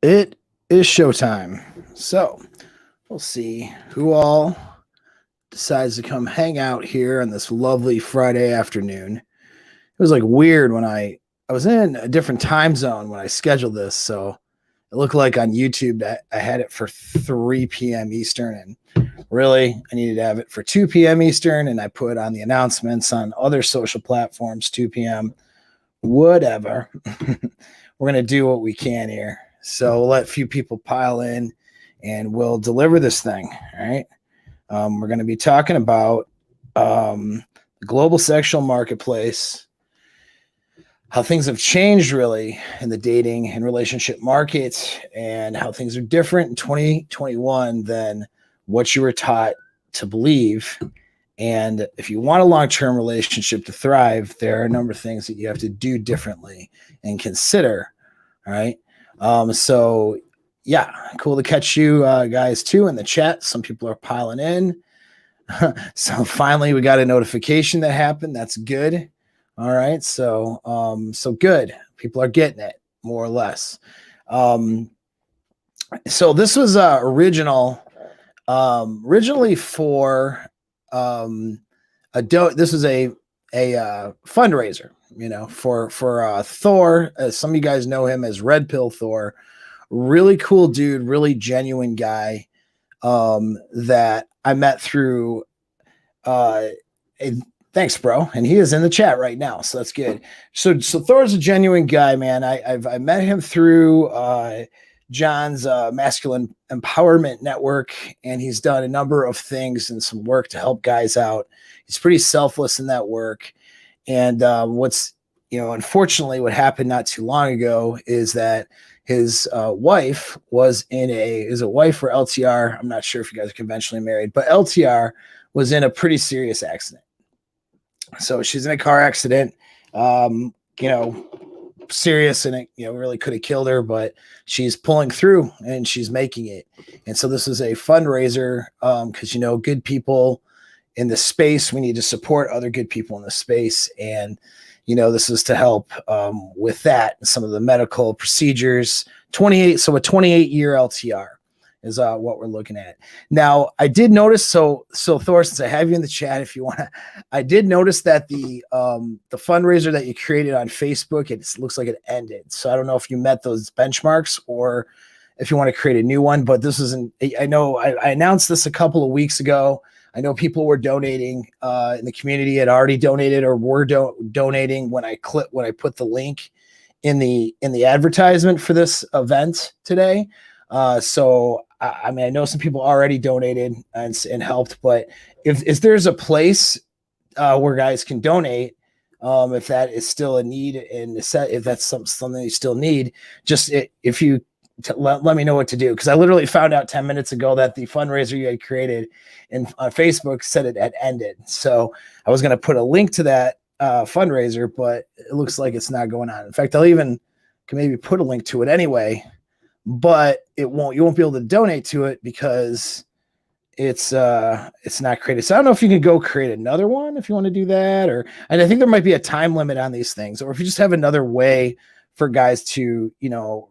It is showtime. So we'll see who all decides to come hang out here on this lovely Friday afternoon. It was like weird when I was in a different time zone when I scheduled this. So it looked like on YouTube that I had it for 3 p.m. Eastern. And really, I needed to have it for 2 p.m. Eastern. And I put on the announcements on other social platforms, 2 p.m. Whatever. We're going to do what we can here. So we'll let a few people pile in and we'll deliver this thing. All right. We're going to be talking about the global sexual marketplace, how things have changed really in the dating and relationship market, and how things are different in 2021 than what you were taught to believe. And if you want a long-term relationship to thrive, there are a number of things that you have to do differently and consider. All right. So yeah, cool to catch you guys too in the chat. Some people are piling in. So finally we got a notification that happened. That's good. All right. So good. People are getting it more or less. So this was originally for this is a fundraiser, for Thor. Some of you guys know him as Red Pill Thor. Really cool dude, really genuine guy that I met through thanks, bro. And he is in the chat right now, so that's good. So Thor's a genuine guy, man. I met him through John's masculine empowerment network, and he's done a number of things and some work to help guys out. He's pretty selfless in that work. And unfortunately, what happened not too long ago is that his wife was is a wife or LTR. I'm not sure if you guys are conventionally married, but LTR was in a pretty serious accident. So she's in a car accident, serious, and it, really could have killed her, but she's pulling through and she's making it. And so this is a fundraiser because, good people in the space, we need to support other good people in the space. And, this is to help with that, some of the medical procedures. So a 28-year LTR is what we're looking at. Now, I did notice, so Thor, since I have you in the chat, if you want to, I did notice that the fundraiser that you created on Facebook, it looks like it ended. So I don't know if you met those benchmarks or if you want to create a new one, but this isn't, I know I announced this a couple of weeks ago. I know people were donating in the community, had already donated or were donating when I put the link in the advertisement for this event today. So I know some people already donated and helped, but if there's a place where guys can donate, if that is still a need and if that's something you still need, just if you let me know what to do, because I literally found out 10 minutes ago that the fundraiser you had created on Facebook said it had ended. So I was going to put a link to that fundraiser, but it looks like it's not going on. In fact, can maybe put a link to it anyway, but you won't be able to donate to it because it's not created. So I don't know if you can go create another one if you want to do that, and I think there might be a time limit on these things, or if you just have another way for guys to,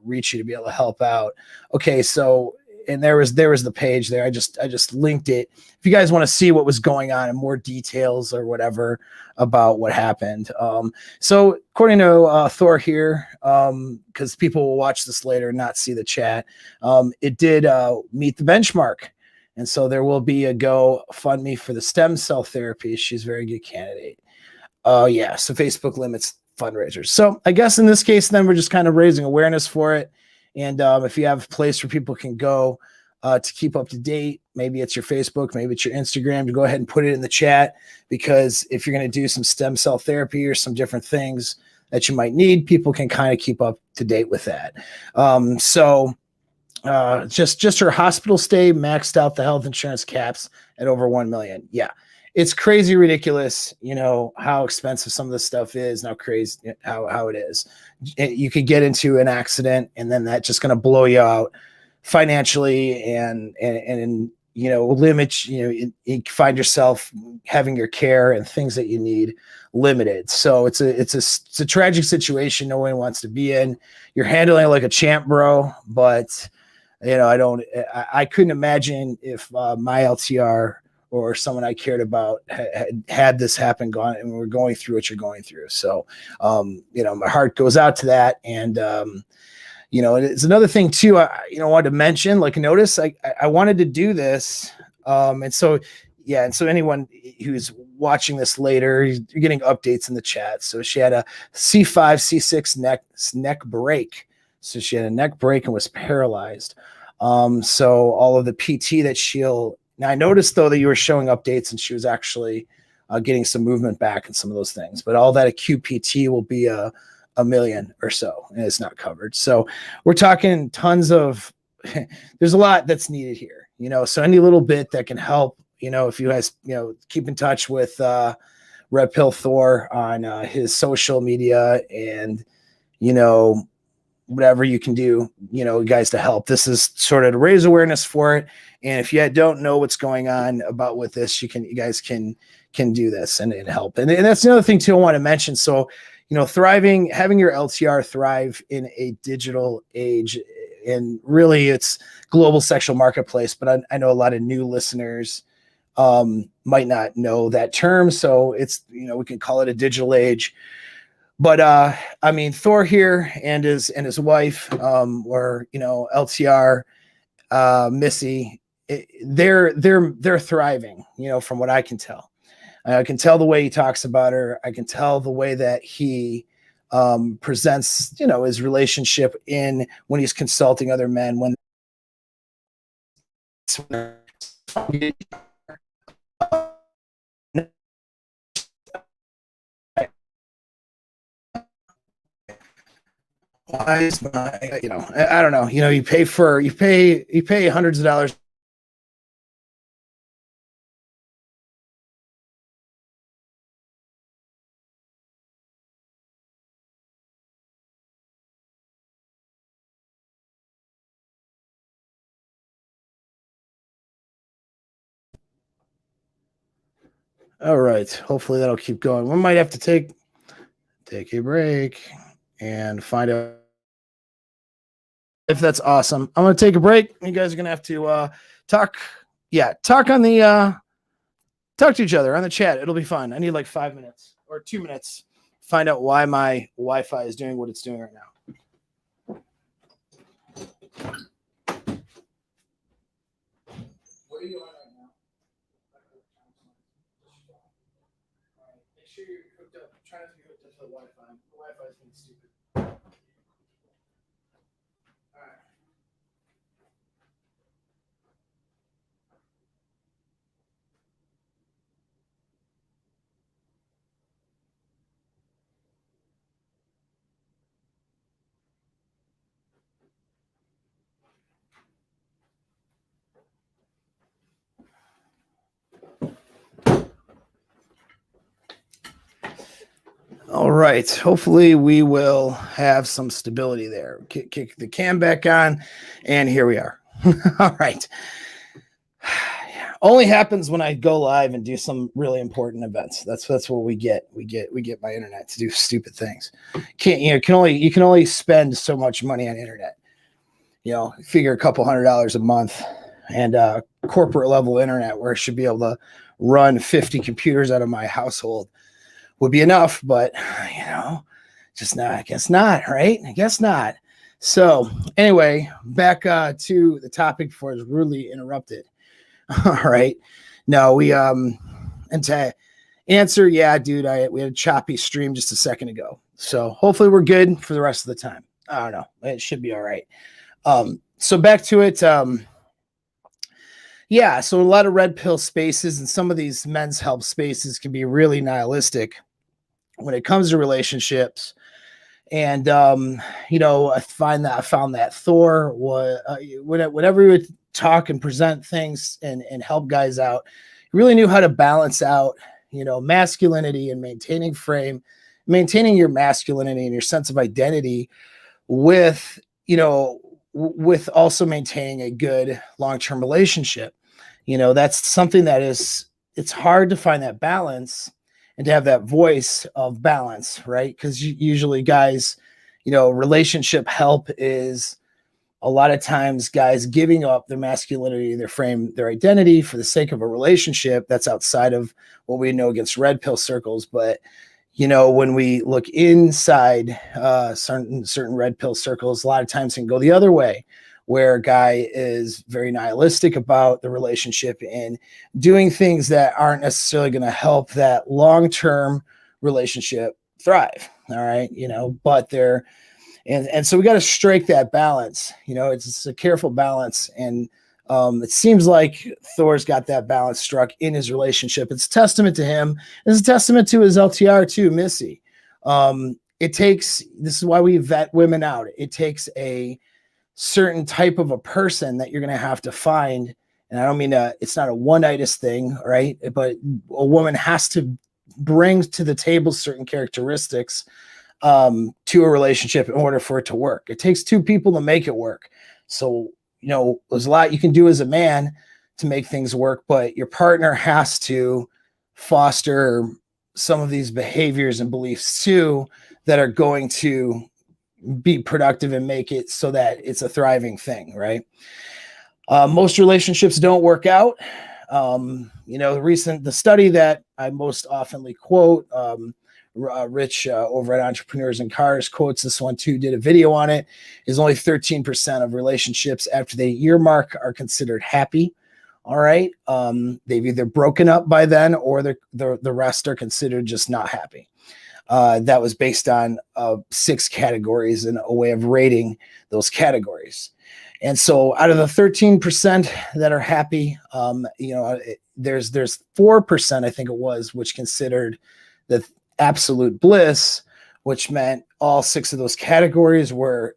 reach you to be able to help out. Okay. So, and there was the page there. I just linked it. If you guys want to see what was going on in more details or whatever about what happened. So according to Thor here, because people will watch this later and not see the chat, it did meet the benchmark. And so there will be a GoFundMe for the stem cell therapy. She's a very good candidate. Oh yeah. So Facebook limits fundraisers. So I guess in this case, then we're just kind of raising awareness for it. And if you have a place where people can go to keep up to date, maybe it's your Facebook, maybe it's your Instagram, to go ahead and put it in the chat, because if you're going to do some stem cell therapy or some different things that you might need, people can kind of keep up to date with that. Just her hospital stay maxed out the health insurance caps at over 1 million. Yeah. It's crazy ridiculous, how expensive some of this stuff is, and how crazy how it is. You could get into an accident, and then that's just going to blow you out financially and limit, you find yourself having your care and things that you need limited. So it's a tragic situation no one wants to be in. You're handling it like a champ, bro, but I couldn't imagine if my LTR or someone I cared about had this happen, gone, and we're going through what you're going through. So, my heart goes out to that. And, it's another thing too, I wanted to mention, like, notice I wanted to do this. And so anyone who's watching this later, you're getting updates in the chat. So she had a C5, C6 neck break. So she had a neck break and was paralyzed. So all of the PT that now I noticed though that you were showing updates and she was actually getting some movement back and some of those things, but all that acute PT will be a million or so, and it's not covered. So we're talking tons of, there's a lot that's needed here, so any little bit that can help, if you guys, keep in touch with Red Pill Thor on his social media, and, whatever you can do, guys, to help. This is sort of to raise awareness for it. And if you don't know what's going on with this, you guys can do this and help. And that's another thing too I want to mention. So, having your LTR thrive in a digital age, and really it's global sexual marketplace, but I know a lot of new listeners might not know that term. So it's, we can call it a digital age. But Thor here and his wife, or LTR, Missy, they're thriving. From what I can tell, I can tell the way he talks about her. I can tell the way that he presents, his relationship when he's consulting other men. Why is my, I don't know, you pay hundreds of dollars. All right. Hopefully that'll keep going. We might have to take a break and find out if that's awesome. I'm going to take a break. You guys are going to have to talk to each other on the chat. It'll be fun. I need like 5 minutes or 2 minutes. Find out why my Wi-Fi is doing what it's doing right now. What are you on right now? All right. Make sure you're hooked up. Try not to be hooked up to the Wi-Fi. The Wi-Fi is being stupid. All right. All right. Hopefully we will have some stability there. Kick the cam back on, and here we are. All right. Only happens when I go live and do some really important events. That's what we get. We get my internet to do stupid things. You can only spend so much money on internet. Figure a couple $100 a month, and corporate level internet where I should be able to run 50 computers out of my household would be enough, but just not. I guess not, right? I guess not. So anyway, back to the topic before I was rudely interrupted. All right. No, we and to answer, yeah, dude, we had a choppy stream just a second ago. So hopefully we're good for the rest of the time. I don't know. It should be all right. So back to it. Yeah, so a lot of red pill spaces and some of these men's health spaces can be really nihilistic when it comes to relationships. And I found that Thor was whenever he would talk and present things and help guys out, he really knew how to balance out, masculinity and maintaining your masculinity and your sense of identity with, with also maintaining a good long-term relationship. That's something that it's hard to find that balance and to have that voice of balance, right? Because usually guys, relationship help is a lot of times guys giving up their masculinity, their frame, their identity for the sake of a relationship that's outside of what we know against red pill circles. But when we look inside certain red pill circles, a lot of times it can go the other way, where a guy is very nihilistic about the relationship and doing things that aren't necessarily going to help that long-term relationship thrive. All right. But they're, and so we got to strike that balance. It's a careful balance. And it seems like Thor's got that balance struck in his relationship. It's a testament to him. It's a testament to his LTR too, Missy. This is why we vet women out. It takes a certain type of a person that you're going to have to find. And I don't mean it's not a one-itis thing, right? But a woman has to bring to the table certain characteristics to a relationship in order for it to work. It takes two people to make it work. So, there's a lot you can do as a man to make things work, but your partner has to foster some of these behaviors and beliefs too that are going to be productive and make it so that it's a thriving thing, right? Most relationships don't work out. The study that I most oftenly quote, Rich over at Entrepreneurs and Cars quotes this one too, did a video on it, is only 13% of relationships after the year mark are considered happy. All right. They've either broken up by then or the rest are considered just not happy. That was based on 6 categories and a way of rating those categories. And so out of the 13% that are happy, there's 4%, I think it was, which considered the absolute bliss, which meant all 6 of those categories were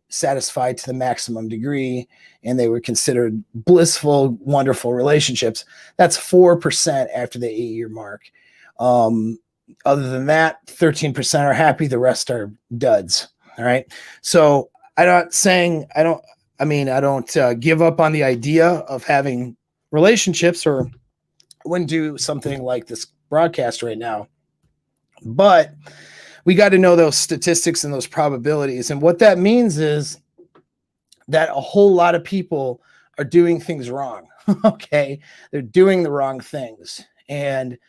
satisfied to the maximum degree, and they were considered blissful, wonderful relationships. That's 4% after the 8-year mark. Other than that, 13% are happy. The rest are duds. All right. So I don't give up on the idea of having relationships, or I wouldn't do something like this broadcast right now. But we got to know those statistics and those probabilities. And what that means is that a whole lot of people are doing things wrong. Okay. They're doing the wrong things. And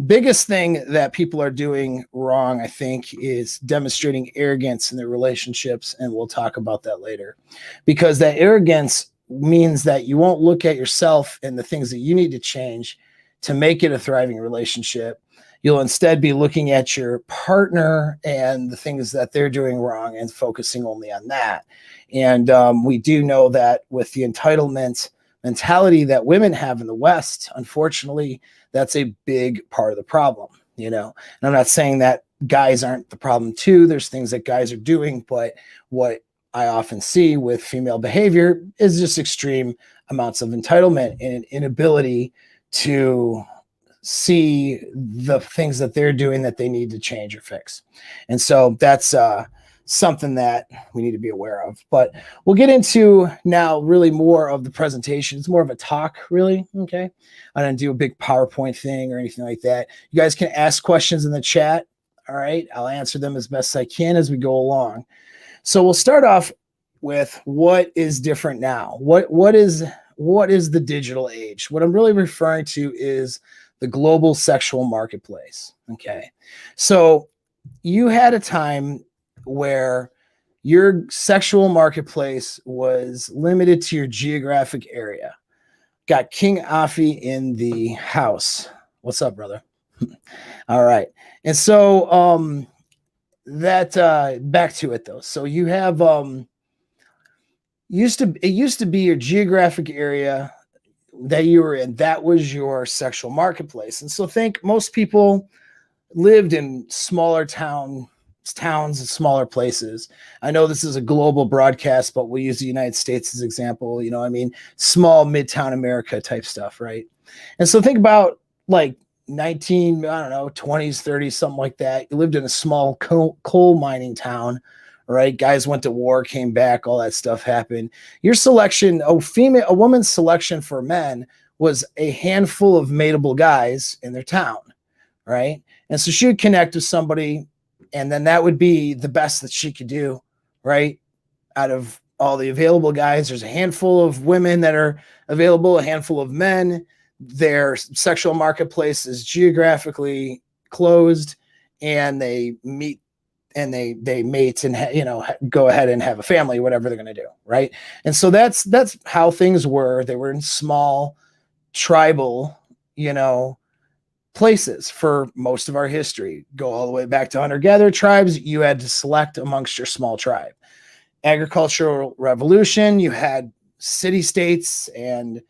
biggest thing that people are doing wrong, I think, is demonstrating arrogance in their relationships. And we'll talk about that later, because that arrogance means that you won't look at yourself and the things that you need to change to make it a thriving relationship. You'll instead be looking at your partner and the things that they're doing wrong and focusing only on that. And we do know that with the entitlement mentality that women have in the West, unfortunately, that's a big part of the problem, And I'm not saying that guys aren't the problem too. There's things that guys are doing, but what I often see with female behavior is just extreme amounts of entitlement and an inability to see the things that they're doing that they need to change or fix. And so that's something that we need to be aware of. But we'll get into now really more of the presentation. It's more of a talk, really. Okay. I didn't do a big PowerPoint thing or anything like that. You guys can ask questions in the chat. All right. I'll answer them as best I can as we go along. So we'll start off with what is different now. What is the digital age? What I'm really referring to is the global sexual marketplace. Okay. So you had a time where your sexual marketplace was limited to your geographic area. Got King Afi in the house. What's up, brother? All right. And so back to it though. So you have it used to be your geographic area that you were in. That was your sexual marketplace. And so think most people lived in smaller towns and smaller places. I know this is a global broadcast, but we'll use the United States as example, small Midtown America type stuff, right? And so think about like 20s, 30s, something like that. You lived in a small coal mining town, right? Guys went to war, came back, all that stuff happened. Your selection, a woman's selection for men was a handful of mateable guys in their town, right? And so she would connect with somebody, and then that would be the best that she could do, right? Out of all the available guys, there's a handful of women that are available, a handful of men. Their sexual marketplace is geographically closed, and they meet and they mate and go ahead and have a family, whatever they're going to do, right? And so that's how things were. They were in small tribal, places for most of our history. Go all the way back to hunter-gatherer tribes. You had to select amongst your small tribe. Agricultural revolution, you had city states and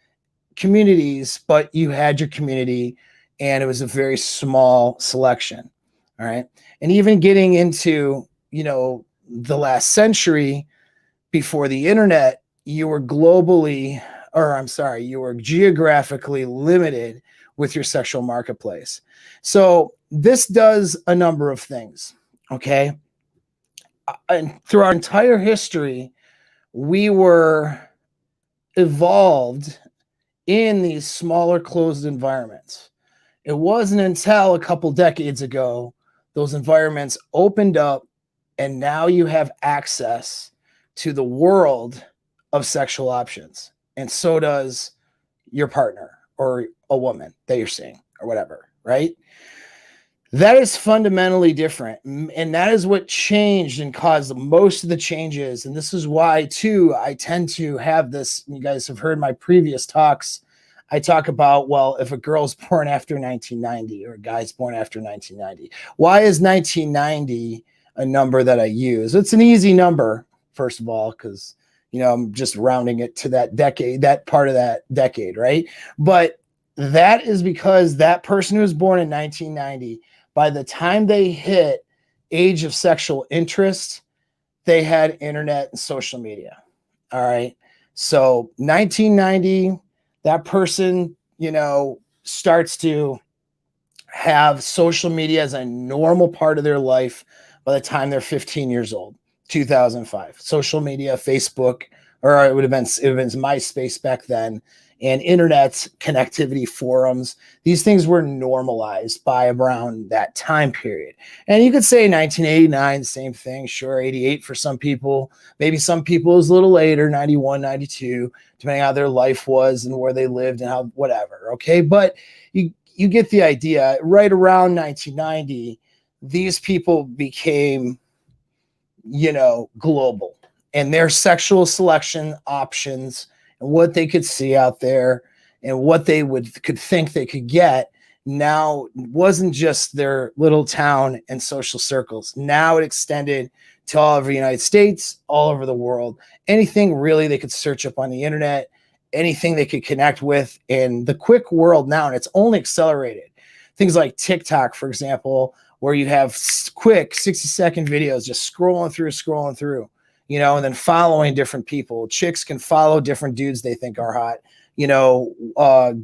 communities, but you had your community, and it was a very small selection. All right. And even getting into, the last century before the internet, you were geographically limited with your sexual marketplace. So this does a number of things. Okay. And through our entire history, we were evolved in these smaller closed environments. It wasn't until a couple decades ago those environments opened up, and now you have access to the world of sexual options. And so does your partner or a woman that you're seeing or whatever, right? That is fundamentally different. And that is what changed and caused most of the changes. And this is why, too, I tend to have this. You guys have heard my previous talks. I talk about, well, if a girl's born after 1990 or a guy's born after 1990, why is 1990 a number that I use? It's an easy number, first of all, because, I'm just rounding it to that decade, that part of that decade, right? But that is because that person who was born in 1990, by the time they hit age of sexual interest, they had internet and social media. All right. So 1990, that person, starts to have social media as a normal part of their life by the time they're 15 years old. 2005, social media, Facebook, or it would have been MySpace back then, and internet connectivity forums. These things were normalized by around that time period. And you could say 1989, same thing. Sure, 88 for some people. Maybe some people is a little later, 91, 92, depending on how their life was and where they lived and how, whatever. Okay, but you get the idea. Right around 1990, these people became, global, and their sexual selection options and what they could see out there and what they could think they could get now wasn't just their little town and social circles. Now it extended to all over the United States, all over the world. Anything really they could search up on the internet, anything they could connect with in the quick world now, and it's only accelerated. Things like TikTok, for example, where you have quick 60-second videos just scrolling through, and then following different people. Chicks can follow different dudes they think are hot.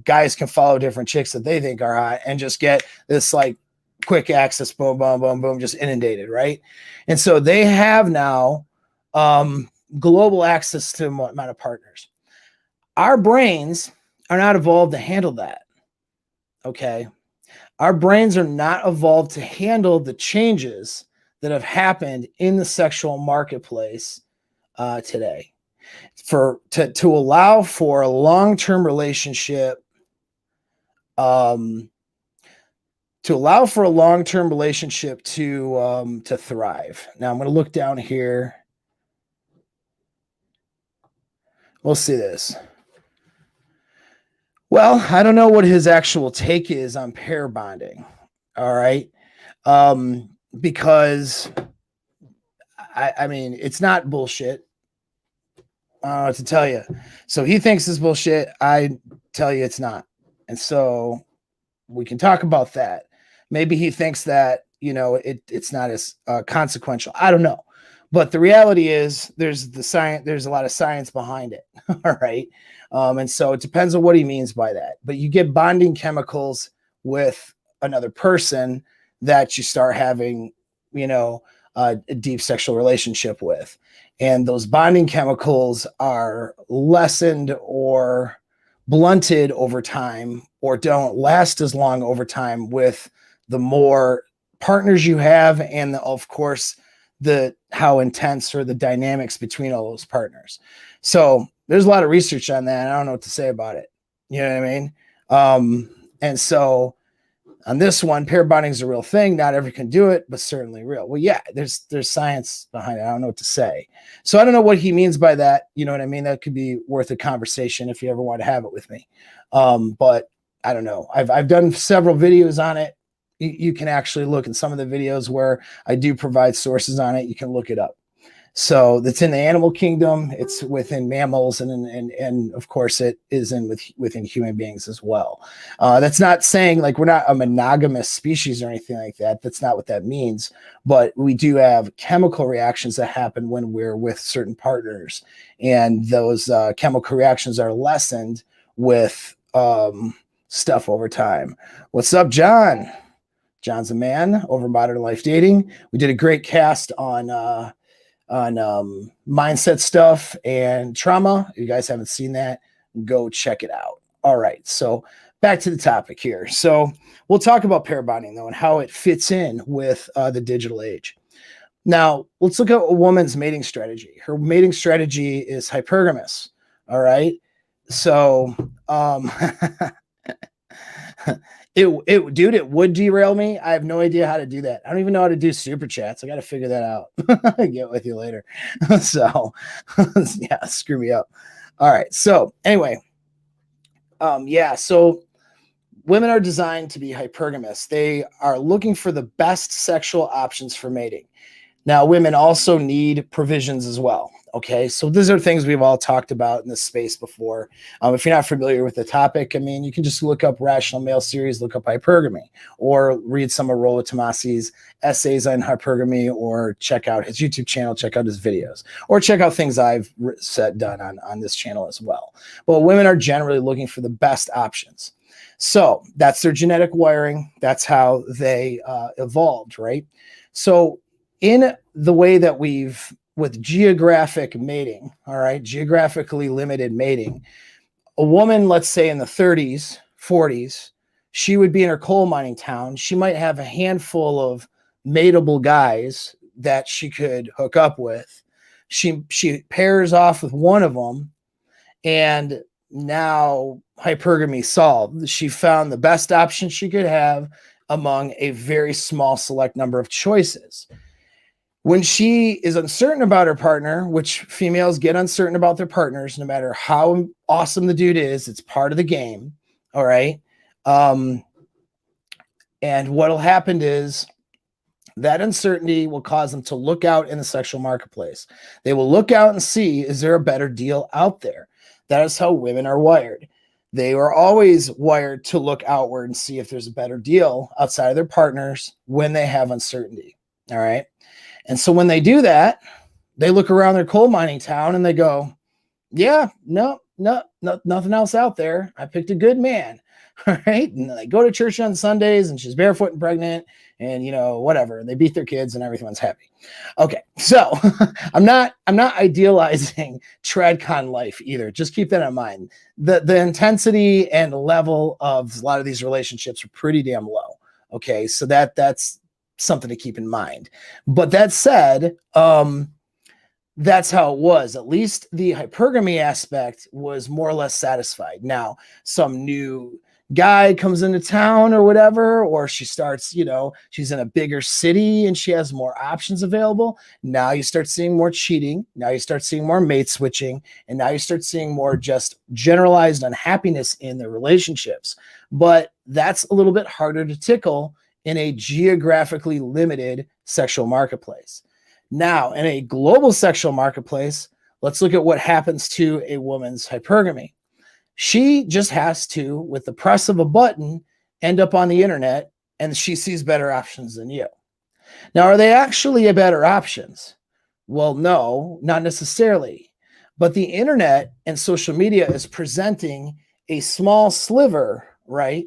Guys can follow different chicks that they think are hot and just get this like quick access, boom, boom, boom, boom, just inundated, right? And so they have now global access to a amount of partners. Our brains are not evolved to handle that, okay? Our brains are not evolved to handle the changes that have happened in the sexual marketplace today. To allow for a long-term relationship, to thrive. Now I'm going to look down here. We'll see this. Well, I don't know what his actual take is on pair bonding. All right. Because I mean, it's not bullshit. I don't know what to tell you. So he thinks it's bullshit. I tell you it's not. And so we can talk about that. Maybe he thinks that, it's not as consequential. I don't know. But the reality is there's a lot of science behind it. All right. And so it depends on what he means by that. But you get bonding chemicals with another person that you start having, a deep sexual relationship with. And those bonding chemicals are lessened or blunted over time or don't last as long over time with the more partners you have, and of course the how intense or the dynamics between all those partners. So there's a lot of research on that. I don't know what to say about it. You know what I mean? And so on this one, pair bonding is a real thing. Not everyone can do it, but certainly real. Well, yeah, there's science behind it. I don't know what to say. So I don't know what he means by that. You know what I mean? That could be worth a conversation if you ever want to have it with me. But I don't know. I've done several videos on it. You can actually look in some of the videos where I do provide sources on it. You can look it up. So that's in the animal kingdom. It's within mammals, and of course it is within human beings as well. That's not saying like we're not a monogamous species or anything like that. That's not what that means. But we do have chemical reactions that happen when we're with certain partners, and those chemical reactions are lessened with stuff over time. What's up, John? John's a man over Modern Life Dating. We did a great cast on mindset stuff and trauma. If you guys haven't seen that, go check it out. All right, so back to the topic here. So we'll talk about pair bonding though and how it fits in with the digital age. Now let's look at a woman's mating strategy. Her mating strategy is hypergamous. All right, so it would derail me. I have no idea how to do that. I don't even know how to do super chats. I got to figure that out. I'll get with you later. So yeah, screw me up. All right. So anyway, so women are designed to be hypergamous. They are looking for the best sexual options for mating. Now, women also need provisions as well. Okay, so these are things we've all talked about in this space before. If you're not familiar with the topic, I mean, you can just look up Rational Male Series, look up hypergamy, or read some of Rollo Tomasi's essays on hypergamy, or check out his YouTube channel, check out his videos, or check out things I've done on this channel as well. But women are generally looking for the best options. So that's their genetic wiring. That's how they evolved, right? So in the way that with geographic mating, all right, geographically limited mating, a woman, let's say in the 30s, 40s, she would be in her coal mining town. She might have a handful of mateable guys that she could hook up with. She pairs off with one of them, and now hypergamy solved. She found the best option she could have among a very small select number of choices. When she is uncertain about her partner, which females get uncertain about their partners, no matter how awesome the dude is, it's part of the game. All right. And what'll happen is that uncertainty will cause them to look out in the sexual marketplace. They will look out and see, is there a better deal out there? That is how women are wired. They are always wired to look outward and see if there's a better deal outside of their partners when they have uncertainty. All right. And so when they do that, they look around their coal mining town and they go, yeah, no, nothing else out there. I picked a good man. All right. And they go to church on Sundays and she's barefoot and pregnant and, you know, whatever. They beat their kids and everyone's happy. Okay. So I'm not idealizing TradCon life either. Just keep that in mind. The intensity and level of a lot of these relationships are pretty damn low. Okay. So that's something to keep in mind. But that said, that's how it was. At least the hypergamy aspect was more or less satisfied. Now, some new guy comes into town or whatever, or she starts, you know, she's in a bigger city and she has more options available. Now you start seeing more cheating. Now you start seeing more mate switching. And now you start seeing more just generalized unhappiness in the relationships. But that's a little bit harder to tickle in a geographically limited sexual marketplace. Now, in a global sexual marketplace, let's look at what happens to a woman's hypergamy. She just has to, with the press of a button, end up on the internet, and she sees better options than you. Now, are they actually better options? Well, no, not necessarily. But the internet and social media is presenting a small sliver, right,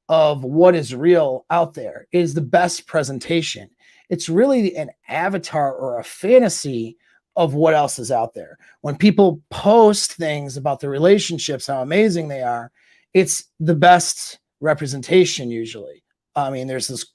of what is real out there. It is the best presentation. It's really an avatar or a fantasy of what else is out there. When people post things about their relationships, how amazing they are, it's the best representation usually. I mean, there's this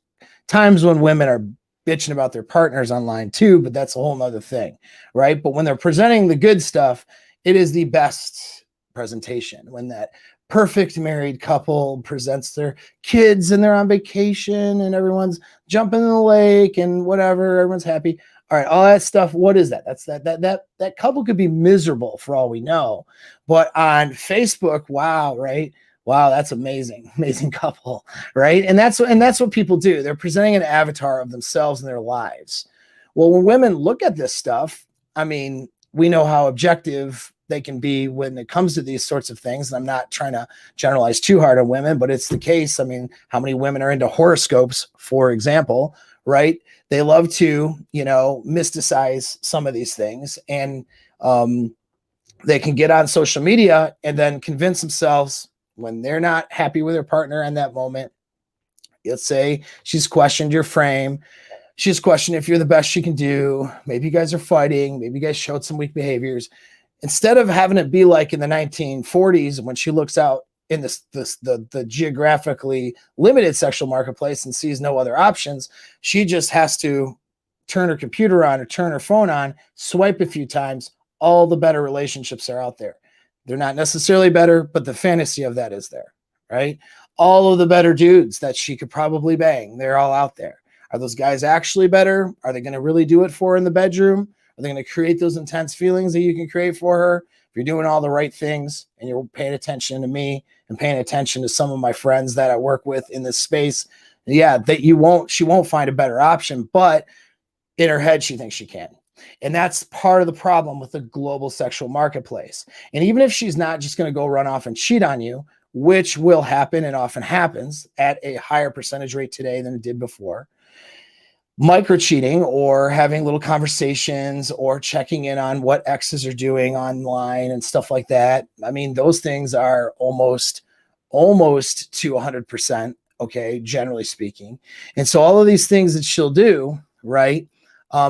times when women are bitching about their partners online too, but that's a whole nother thing, right? But when they're presenting the good stuff, it is the best presentation. When that perfect married couple presents their kids and they're on vacation and everyone's jumping in the lake and whatever, everyone's happy. All right, all that stuff. What is that? That's that couple could be miserable for all we know. But on Facebook, wow, right? Wow, that's amazing. Amazing couple, right? And that's what people do. They're presenting an avatar of themselves and their lives. Well, when women look at this stuff, I mean, we know how objective they can be when it comes to these sorts of things. And I'm not trying to generalize too hard on women, but it's the case. I mean, how many women are into horoscopes, for example, right? They love to, mysticize some of these things. And they can get on social media and then convince themselves when they're not happy with their partner in that moment. Let's say she's questioned your frame. She's questioned if you're the best she can do. Maybe you guys are fighting. Maybe you guys showed some weak behaviors. Instead of having it be like in the 1940s when she looks out in the geographically limited sexual marketplace and sees no other options, she just has to turn her computer on or turn her phone on, swipe a few times. All the better relationships are out there. They're not necessarily better, but the fantasy of that is there, right? All of the better dudes that she could probably bang, they're all out there. Are those guys actually better? Are they going to really do it for her in the bedroom? Are they going to create those intense feelings that you can create for her? If you're doing all the right things and you're paying attention to me and paying attention to some of my friends that I work with in this space, yeah, she won't find a better option, but in her head, she thinks she can. And that's part of the problem with the global sexual marketplace. And even if she's not just going to go run off and cheat on you, which will happen and often happens at a higher percentage rate today than it did before, micro cheating or having little conversations or checking in on what exes are doing online and stuff like that. I mean, those things are almost to 100%. Okay. Generally speaking. And so all of these things that she'll do, right?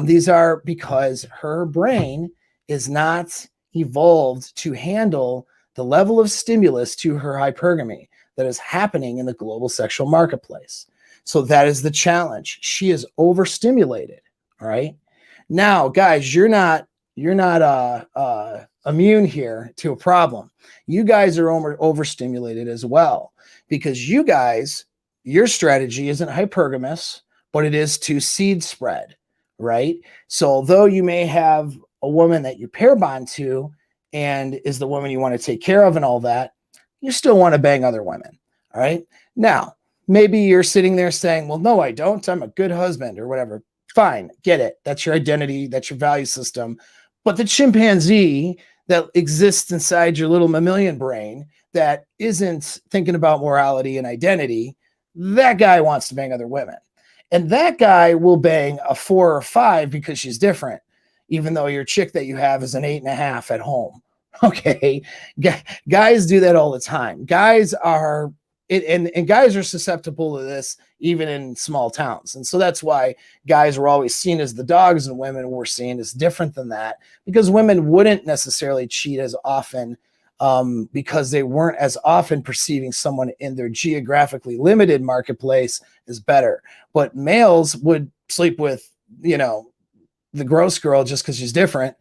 These are because her brain is not evolved to handle the level of stimulus to her hypergamy that is happening in the global sexual marketplace. So that is the challenge. She is overstimulated. All right. Now, guys, you're not immune here to a problem. You guys are overstimulated as well because you guys, your strategy isn't hypergamous, but it is to seed spread. Right. So although you may have a woman that you pair bond to and is the woman you want to take care of and all that, you still want to bang other women. All right. Now, maybe you're sitting there saying, well, no, I don't. I'm a good husband or whatever. Fine. Get it. That's your identity. That's your value system. But the chimpanzee that exists inside your little mammalian brain that isn't thinking about morality and identity, that guy wants to bang other women. And that guy will bang a 4 or 5 because she's different, even though your chick that you have is an 8.5 at home. Okay. Guys do that all the time. Guys are, and guys are susceptible to this even in small towns. And so that's why guys were always seen as the dogs and women were seen as different than that, because women wouldn't necessarily cheat as often because they weren't as often perceiving someone in their geographically limited marketplace as better. But males would sleep with, the gross girl just because she's different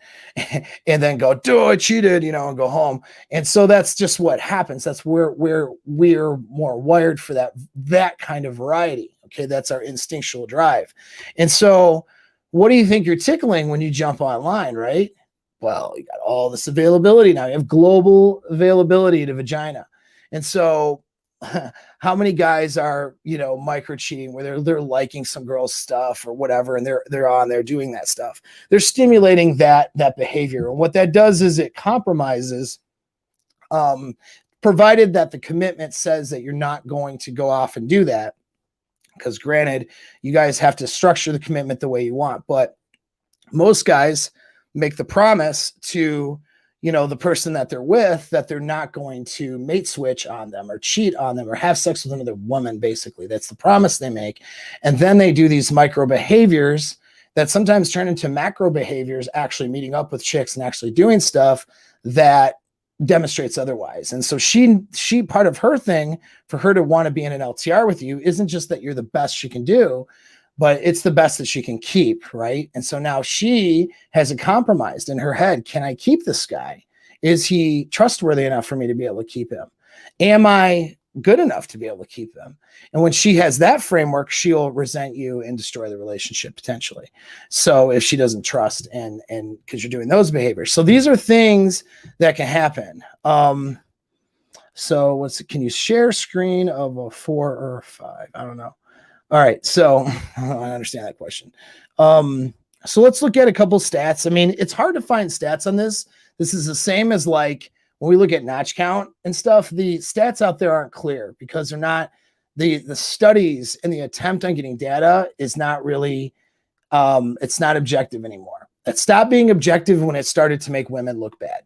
and then go, dude, I cheated, and go home. And so that's just what happens. That's where we're more wired for that kind of variety. Okay. That's our instinctual drive. And so what do you think you're tickling when you jump online, right? Well, you got all this availability now. You have global availability to vagina. And so how many guys are, micro cheating where they're liking some girl's stuff or whatever, and they're on there doing that stuff. They're stimulating that behavior. And what that does is it compromises, provided that the commitment says that you're not going to go off and do that. Because granted, you guys have to structure the commitment the way you want, but most guys make the promise to, the person that they're with, that they're not going to mate switch on them or cheat on them or have sex with another woman. Basically, that's the promise they make. And then they do these micro behaviors that sometimes turn into macro behaviors, actually meeting up with chicks and actually doing stuff that demonstrates otherwise. And so she part of her thing for her to want to be in an LTR with you isn't just that you're the best she can do, but it's the best that she can keep, right? And so now she has a compromised in her head. Can I keep this guy? Is he trustworthy enough for me to be able to keep him? Am I good enough to be able to keep them? And when she has that framework, she'll resent you and destroy the relationship potentially. So if she doesn't trust and because you're doing those behaviors. So these are things that can happen. So can you share screen of a 4 or a 5? I don't know. All right. So I understand that question. So let's look at a couple stats. I mean, it's hard to find stats on this. This is the same as like when we look at notch count and stuff, the stats out there aren't clear because they're not the studies and the attempt on getting data is not really it's not objective anymore. It stopped being objective when it started to make women look bad.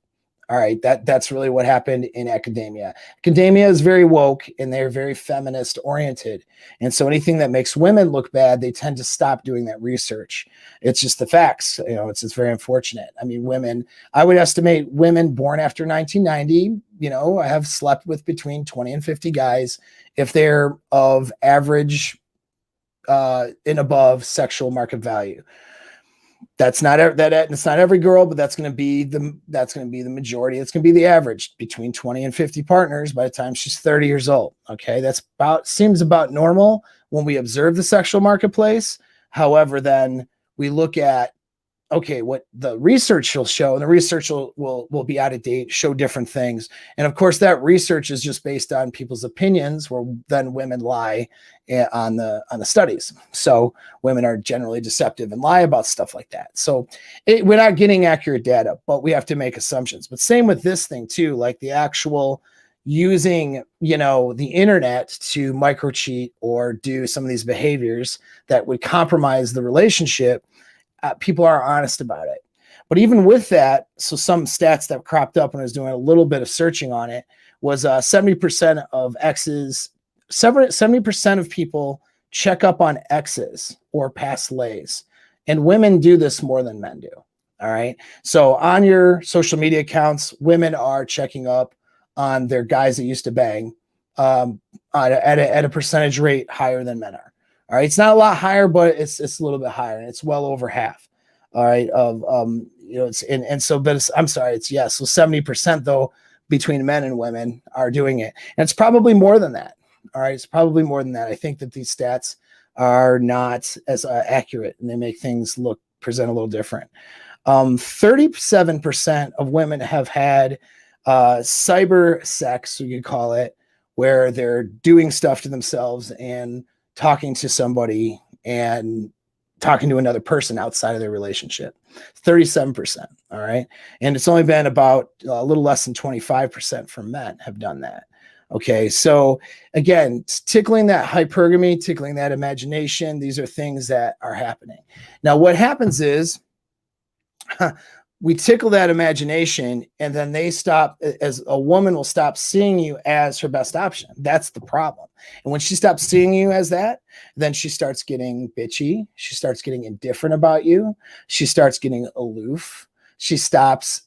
All right, that's really what happened in academia. Academia is very woke and they're very feminist oriented. And so anything that makes women look bad, they tend to stop doing that research. It's just the facts. You know, it's very unfortunate. I mean, I would estimate women born after 1990, you know, have slept with between 20 and 50 guys if they're of average and above sexual market value. That's not it's not every girl, but that's going to be the majority. It's going to be the average between 20 and 50 partners by the time she's 30 years old. Okay. Seems about normal when we observe the sexual marketplace. However, then we look at, okay, what the research will show, and the research will be out of date, show different things. And of course, that research is just based on people's opinions, where then women lie on the studies. So women are generally deceptive and lie about stuff like that. So we're not getting accurate data, but we have to make assumptions. But same with this thing too, like the actual using, you know, the internet to micro cheat or do some of these behaviors that would compromise the relationship. People are honest about it. But even with that, so some stats that cropped up when I was doing a little bit of searching on it was 70% of exes, 70% of people check up on exes or past lays. And women do this more than men do. All right. So on your social media accounts, women are checking up on their guys that used to bang at a percentage rate higher than men are. All right, it's not a lot higher, but it's a little bit higher, and it's well over half. All right, of you know, it's yes. So 70% though between men and women are doing it, and it's probably more than that. All right, it's probably more than that. I think that these stats are not as accurate, and they make things present a little different. 37% of women have had cyber sex, you could call it, where they're doing stuff to themselves and talking to somebody and talking to another person outside of their relationship. 37%. All right. And it's only been about a little less than 25% for men have done that. Okay. So again, tickling that hypergamy, tickling that imagination, these are things that are happening. Now, what happens is we tickle that imagination, and then they stop, as a woman will stop seeing you as her best option. That's the problem. And when she stops seeing you as that, then she starts getting bitchy. She starts getting indifferent about you. She starts getting aloof. She stops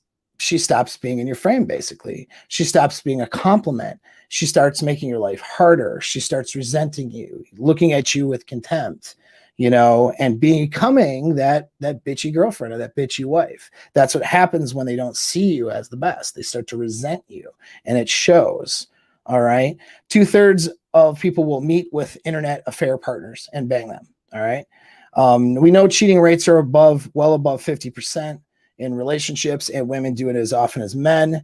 being in your frame, basically. She stops being a compliment. She starts making your life harder. She starts resenting you, looking at you with contempt, you know, and becoming that bitchy girlfriend or that bitchy wife. That's what happens when they don't see you as the best. They start to resent you, and it shows. All right. 2/3 of people will meet with internet affair partners and bang them. All right. We know cheating rates are well above 50% in relationships, and women do it as often as men.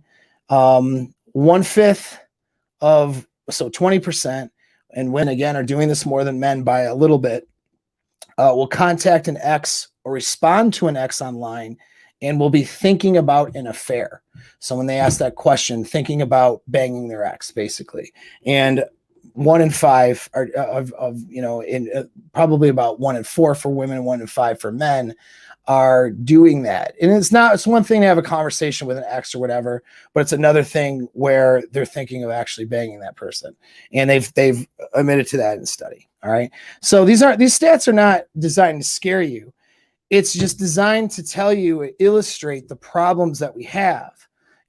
1/5 so 20%, and women again are doing this more than men by a little bit, will contact an ex or respond to an ex online and will be thinking about an affair. So when they ask that question, thinking about banging their ex, basically. And 1 in 5 are probably about 1 in 4 for women, 1 in 5 for men are doing that. And it's one thing to have a conversation with an ex or whatever, but it's another thing where they're thinking of actually banging that person. And they've admitted to that in the study. All right. So these stats are not designed to scare you. It's just designed to tell you, illustrate the problems that we have.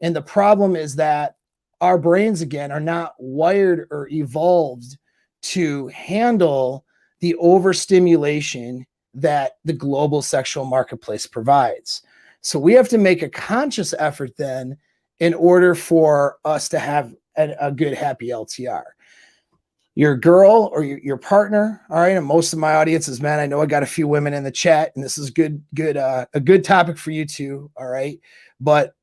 And the problem is that our brains, again, are not wired or evolved to handle the overstimulation that the global sexual marketplace provides. So we have to make a conscious effort then in order for us to have a good, happy LTR. Your girl or your partner, all right, and most of my audience is men. I know I got a few women in the chat, and this is a good topic for you too, all right? But,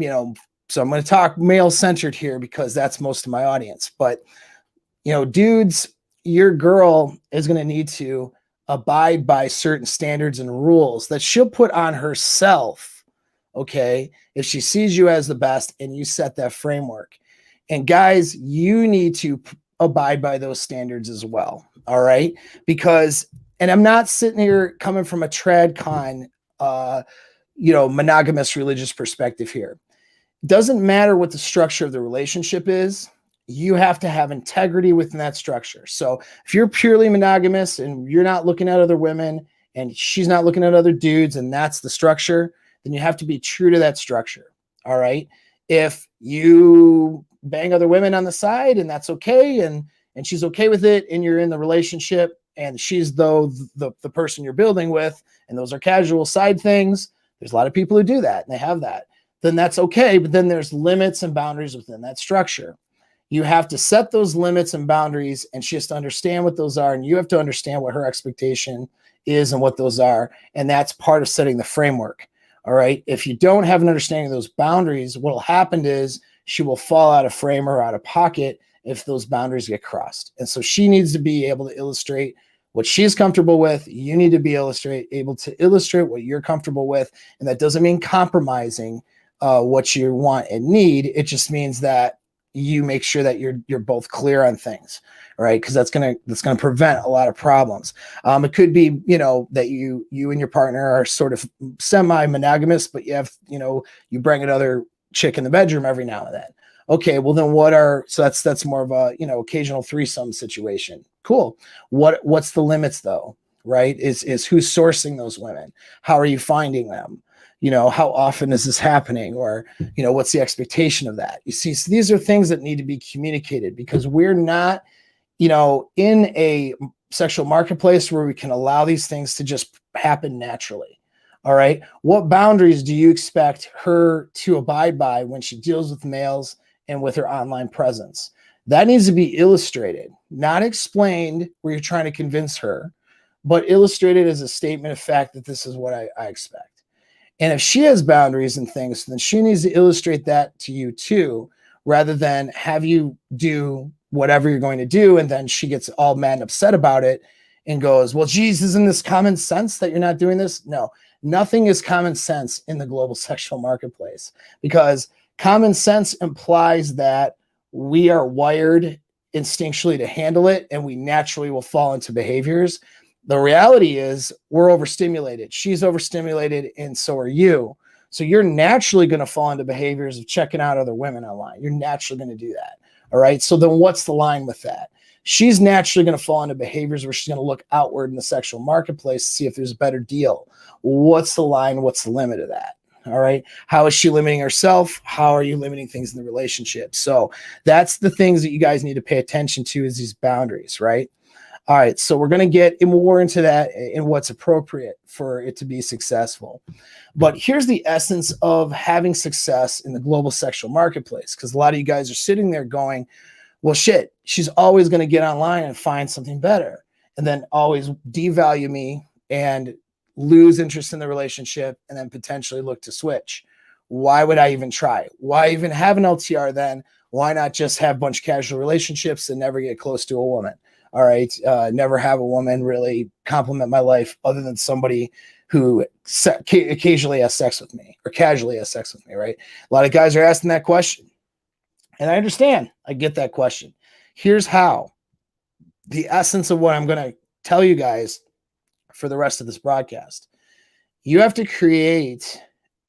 so I'm going to talk male-centered here because that's most of my audience. But, dudes, your girl is going to need to abide by certain standards and rules that she'll put on herself, okay, if she sees you as the best and you set that framework. And guys, you need to abide by those standards as well, all right? Because, and I'm not sitting here coming from a tradcon, monogamous religious perspective here. It doesn't matter what the structure of the relationship is. You have to have integrity within that structure. So if you're purely monogamous and you're not looking at other women and she's not looking at other dudes and that's the structure, then you have to be true to that structure. All right. If you bang other women on the side and that's okay, and she's okay with it, and you're in the relationship and she's the person you're building with, and those are casual side things, there's a lot of people who do that and they have that, then that's okay. But then there's limits and boundaries within that structure. You have to set those limits and boundaries, and she has to understand what those are, and you have to understand what her expectation is and what those are. And that's part of setting the framework. All right. If you don't have an understanding of those boundaries, what will happen is she will fall out of frame or out of pocket if those boundaries get crossed. And so she needs to be able to illustrate what she's comfortable with. You need to be able to illustrate what you're comfortable with. And that doesn't mean compromising what you want and need. It just means that you make sure that you're both clear on things, right? Because that's gonna prevent a lot of problems. It could be, that you and your partner are sort of semi-monogamous, but you have, you bring another chick in the bedroom every now and then. Okay, well then so that's more of a, occasional threesome situation. Cool. What's the limits though, right? Is who's sourcing those women? How are you finding them? How often is this happening? Or, what's the expectation of that? You see, so these are things that need to be communicated, because we're not, in a sexual marketplace where we can allow these things to just happen naturally. All right. What boundaries do you expect her to abide by when she deals with males and with her online presence? That needs to be illustrated, not explained where you're trying to convince her, but illustrated as a statement of fact that this is what I expect. And if she has boundaries and things, then she needs to illustrate that to you too, rather than have you do whatever you're going to do. And then she gets all mad and upset about it and goes, well, geez, isn't this common sense that you're not doing this? No, nothing is common sense in the global sexual marketplace, because common sense implies that we are wired instinctually to handle it, and we naturally will fall into behaviors. The reality is we're overstimulated. She's overstimulated, and so are you. So you're naturally going to fall into behaviors of checking out other women online. You're naturally going to do that. All right. So then what's the line with that? She's naturally going to fall into behaviors where she's going to look outward in the sexual marketplace to see if there's a better deal. What's the line? What's the limit of that? All right. How is she limiting herself? How are you limiting things in the relationship? So that's the things that you guys need to pay attention to, is these boundaries, right? All right, so we're going to get more into that and what's appropriate for it to be successful. But here's the essence of having success in the global sexual marketplace, because a lot of you guys are sitting there going, well, shit, she's always going to get online and find something better, and then always devalue me and lose interest in the relationship, and then potentially look to switch. Why would I even try? Why even have an LTR then? Why not just have a bunch of casual relationships and never get close to a woman? All right. Never have a woman really compliment my life other than somebody who occasionally has sex with me or casually has sex with me. Right. A lot of guys are asking that question, and I understand. I get that question. Here's how. The essence of what I'm going to tell you guys for the rest of this broadcast. You have to create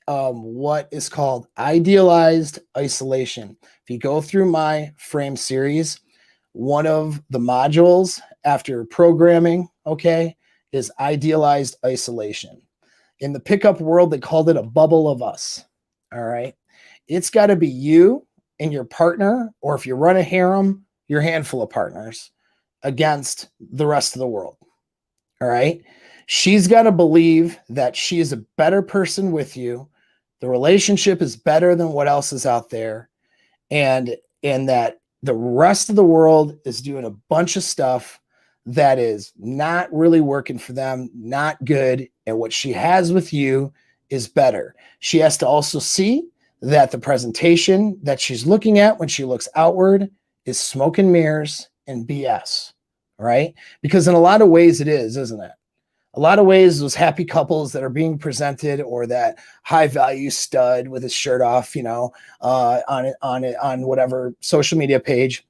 what is called idealized isolation. If you go through my frame series, one of the modules after programming, okay, is idealized isolation. In the pickup world, they called it a bubble of us. All right. It's got to be you and your partner, or if you run a harem, your handful of partners against the rest of the world. All right. She's got to believe that she is a better person with you. The relationship is better than what else is out there. And that the rest of the world is doing a bunch of stuff that is not really working for them, not good. And what she has with you is better. She has to also see that the presentation that she's looking at when she looks outward is smoke and mirrors and BS, right? Because in a lot of ways it is, isn't it? A lot of ways, those happy couples that are being presented, or that high value stud with his shirt off, on whatever social media page,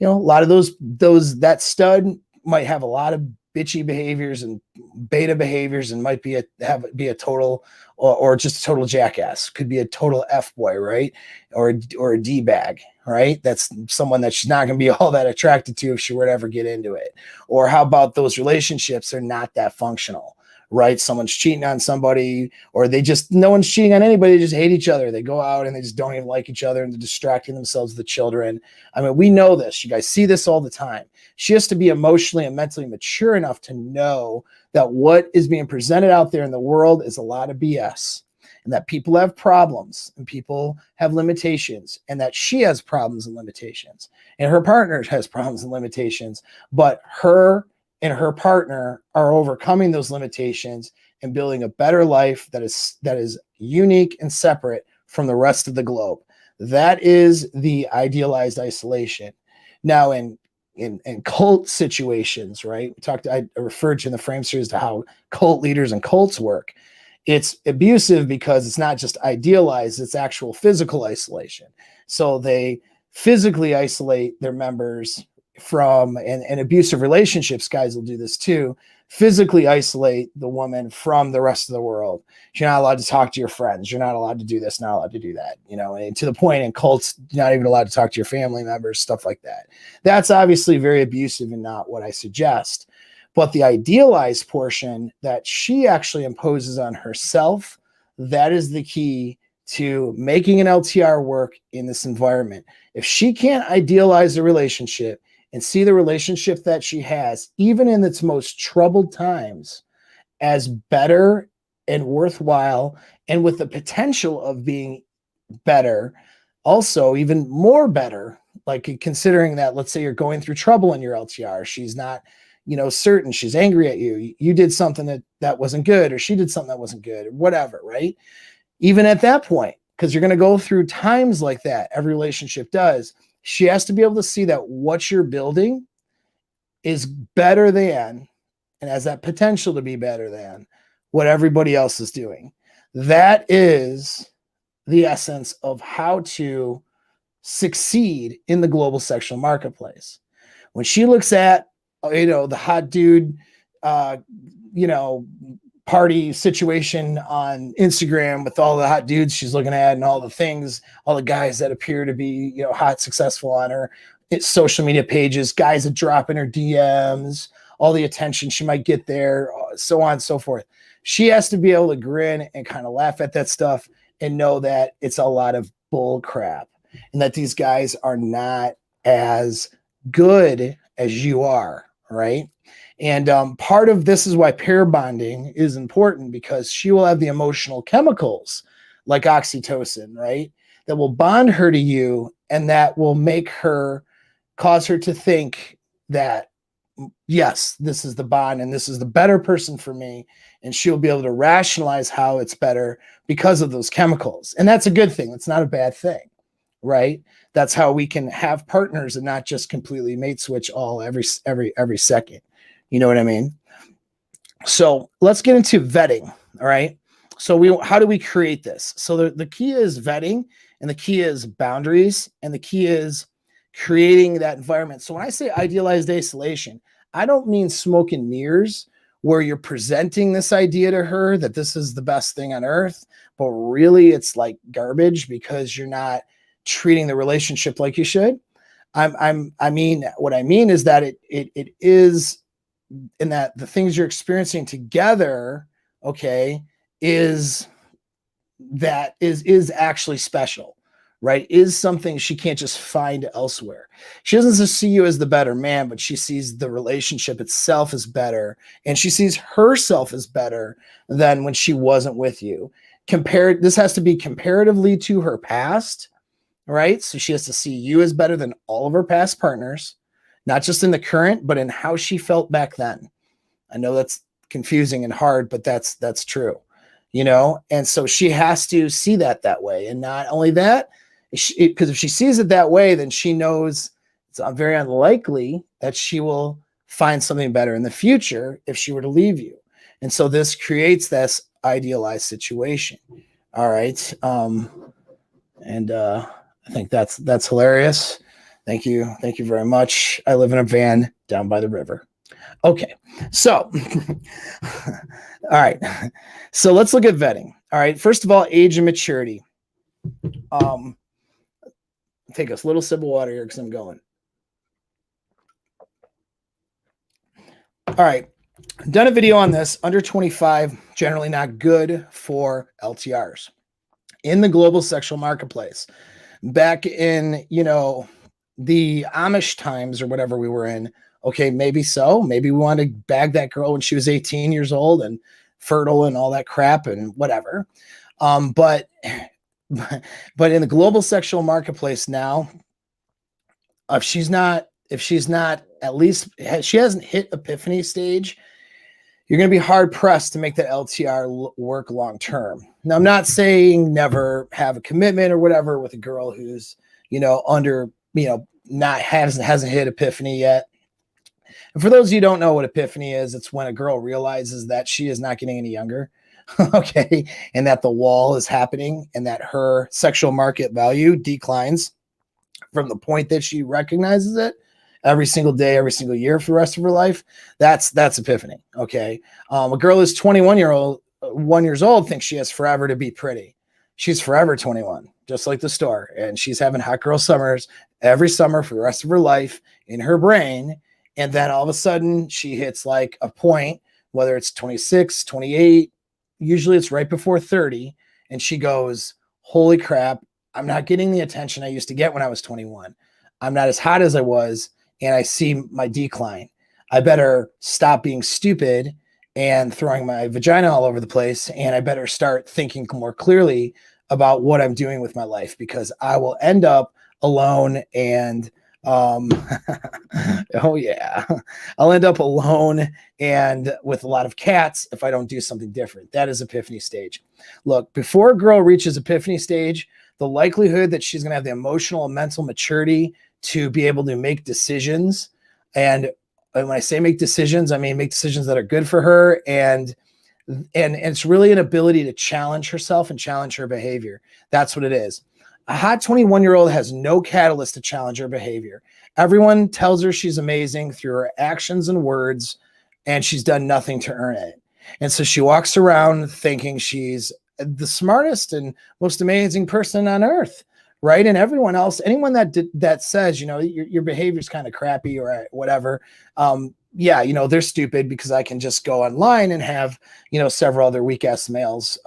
a lot of that stud might have a lot of bitchy behaviors and beta behaviors, and might be a total or just a total jackass. Could be a total F boy, right? Or a D bag, right? That's someone that she's not going to be all that attracted to if she were to ever get into it. Or how about those relationships are not that functional, right? Someone's cheating on somebody, or no one's cheating on anybody. They just hate each other. They go out and they just don't even like each other, and they're distracting themselves with the children. I mean, we know this. You guys see this all the time. She has to be emotionally and mentally mature enough to know that what is being presented out there in the world is a lot of BS, and that people have problems and people have limitations, and that she has problems and limitations, and her partner has problems and limitations, but her and her partner are overcoming those limitations and building a better life that is unique and separate from the rest of the globe. That is the idealized isolation. Now, in cult situations, right? I referred to in the frame series to how cult leaders and cults work. It's abusive because it's not just idealized, it's actual physical isolation. So they physically isolate their members from, and abusive relationships, guys will do this too, physically isolate the woman from the rest of the world. You're not allowed to talk to your friends. You're not allowed to do this, not allowed to do that, and to the point in cults, you're not even allowed to talk to your family members, stuff like that. That's obviously very abusive and not what I suggest. But the idealized portion that she actually imposes on herself, that is the key to making an LTR work in this environment. If she can't idealize a relationship and see the relationship that she has, even in its most troubled times, as better and worthwhile, and with the potential of being better, also even more better, like considering that, let's say you're going through trouble in your LTR, she's not, certain, she's angry at you, you did something that wasn't good, or she did something that wasn't good, or whatever, right? Even at that point, because you're going to go through times like that, every relationship does, she has to be able to see that what you're building is better than, and has that potential to be better than, what everybody else is doing. That is the essence of how to succeed in the global sexual marketplace. When she looks at, the hot dude, party situation on Instagram with all the hot dudes she's looking at, and all the things, all the guys that appear to be, hot, successful on her social media pages, guys that drop in her DMs, all the attention she might get there, so on and so forth. She has to be able to grin and kind of laugh at that stuff and know that it's a lot of bull crap, and that these guys are not as good as you are, right? And part of this is why pair bonding is important, because she will have the emotional chemicals like oxytocin, right? That will bond her to you, and that will cause her to think that, yes, this is the bond and this is the better person for me. And she'll be able to rationalize how it's better because of those chemicals. And that's a good thing. That's not a bad thing, right? That's how we can have partners and not just completely mate switch every second. You know what I mean? So let's get into vetting. All right. So how do we create this? So the key is vetting, and the key is boundaries, and the key is creating that environment. So when I say idealized isolation, I don't mean smoke and mirrors where you're presenting this idea to her that this is the best thing on earth, but really it's like garbage because you're not treating the relationship like you should. What I mean is that it is, in that the things you're experiencing together, okay, is actually special, right? Is something she can't just find elsewhere. She doesn't just see you as the better man, but she sees the relationship itself as better, and she sees herself as better than when she wasn't with you. This has to be comparatively to her past, right? So she has to see you as better than all of her past partners, not just in the current, but in how she felt back then. I know that's confusing and hard, but that's true, And so she has to see that way. And not only that, because if she sees it that way, then she knows it's very unlikely that she will find something better in the future if she were to leave you. And so this creates this idealized situation. All right. I think that's hilarious. Thank you very much. I live in a van down by the river. Okay, so all right, so let's look at vetting. All right, first of all, age and maturity. Take a little sip of water here because I'm going. All right, done a video on this. Under 25, generally not good for LTRs in the global sexual marketplace. Back in, the Amish times or whatever we were in, okay, maybe so. Maybe we want to bag that girl when she was 18 years old and fertile and all that crap and whatever. But in the global sexual marketplace now, if she's not at least, she hasn't hit epiphany stage, you're going to be hard pressed to make that LTR work long term. Now, I'm not saying never have a commitment or whatever with a girl who's, hasn't hit epiphany yet. And for those of you who don't know what epiphany is, it's when a girl realizes that she is not getting any younger, okay, and that the wall is happening and that her sexual market value declines from the point that she recognizes it every single day, every single year for the rest of her life. That's epiphany, okay? A girl who's 1 years old thinks she has forever to be pretty. She's forever 21, just like the store, and she's having hot girl summers every summer for the rest of her life in her brain. And then all of a sudden she hits like a point, whether it's 26, 28, usually it's right before 30. And she goes, holy crap, I'm not getting the attention I used to get when I was 21. I'm not as hot as I was, and I see my decline. I better stop being stupid and throwing my vagina all over the place. And I better start thinking more clearly about what I'm doing with my life, because I will end up alone and oh yeah, I'll end up alone and with a lot of cats if I don't do something different. That is epiphany stage. Look, before a girl reaches epiphany stage, the likelihood that she's going to have the emotional and mental maturity to be able to make decisions, and when I say make decisions, I mean make decisions that are good for her, and it's really an ability to challenge herself and challenge her behavior. That's what it is. A hot 21-year-old has no catalyst to challenge her behavior. Everyone tells her she's amazing through her actions and words, and she's done nothing to earn it. And so she walks around thinking she's the smartest and most amazing person on earth, right? And everyone else, anyone that says, your behavior's kind of crappy or whatever, yeah, they're stupid, because I can just go online and have, several other weak ass males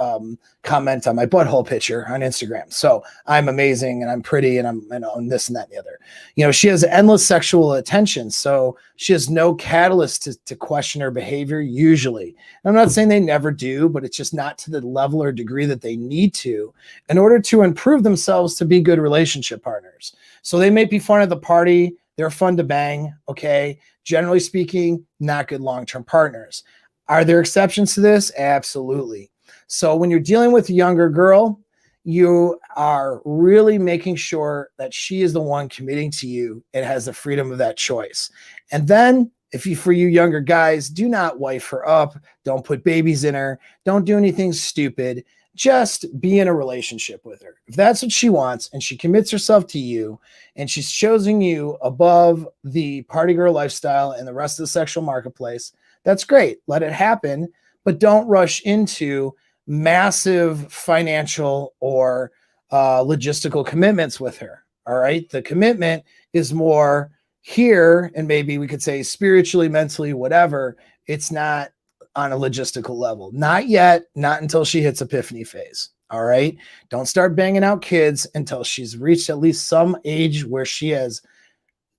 comment on my butthole picture on Instagram. So I'm amazing and I'm pretty and I'm this and that and the other. She has endless sexual attention. So she has no catalyst to question her behavior usually. And I'm not saying they never do, but it's just not to the level or degree that they need to in order to improve themselves to be good relationship partners. So they may be fun at the party. They're fun to bang. Okay. Generally speaking, not good long-term partners. Are there exceptions to this? Absolutely. So when you're dealing with a younger girl, you are really making sure that she is the one committing to you and has the freedom of that choice. And then for you younger guys, do not wife her up. Don't put babies in her. Don't do anything stupid. Just be in a relationship with her. If that's what she wants and she commits herself to you and she's choosing you above the party girl lifestyle and the rest of the sexual marketplace, that's great. Let it happen, but don't rush into massive financial or logistical commitments with her. All right. The commitment is more here, and maybe we could say spiritually, mentally, whatever. It's not on a logistical level. Not yet, not until she hits epiphany phase. All right. Don't start banging out kids until she's reached at least some age where she has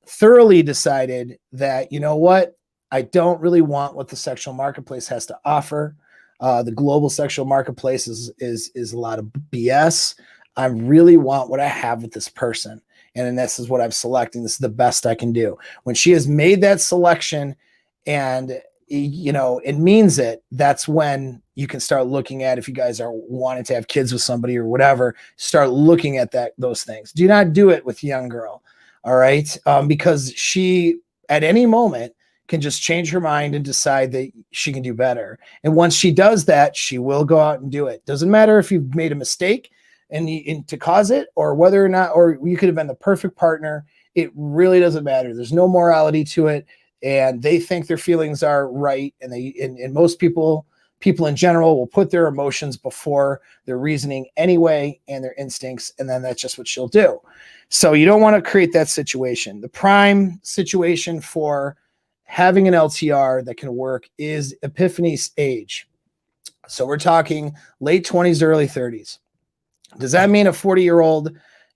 thoroughly decided that, you know what, I don't really want what the sexual marketplace has to offer. The global sexual marketplace is a lot of BS. I really want what I have with this person. And then this is what I'm selecting. This is the best I can do. When she has made that selection and, you know, it means it, that's when you can start looking at, if you guys are wanting to have kids with somebody or whatever, start looking at those things. Do not do it with a young girl. All right. Because she, at any moment, can just change her mind and decide that she can do better. And once she does that, she will go out and do it. Doesn't matter if you've made a mistake and to cause it, or whether or not, or you could have been the perfect partner. It really doesn't matter. There's no morality to it. And they think their feelings are right. And and most people in general will put their emotions before their reasoning anyway, and their instincts. And then that's just what she'll do. So you don't want to create that situation. The prime situation for having an LTR that can work is epiphany age. So we're talking late 20s, early 30s. Does that mean a 40-year-old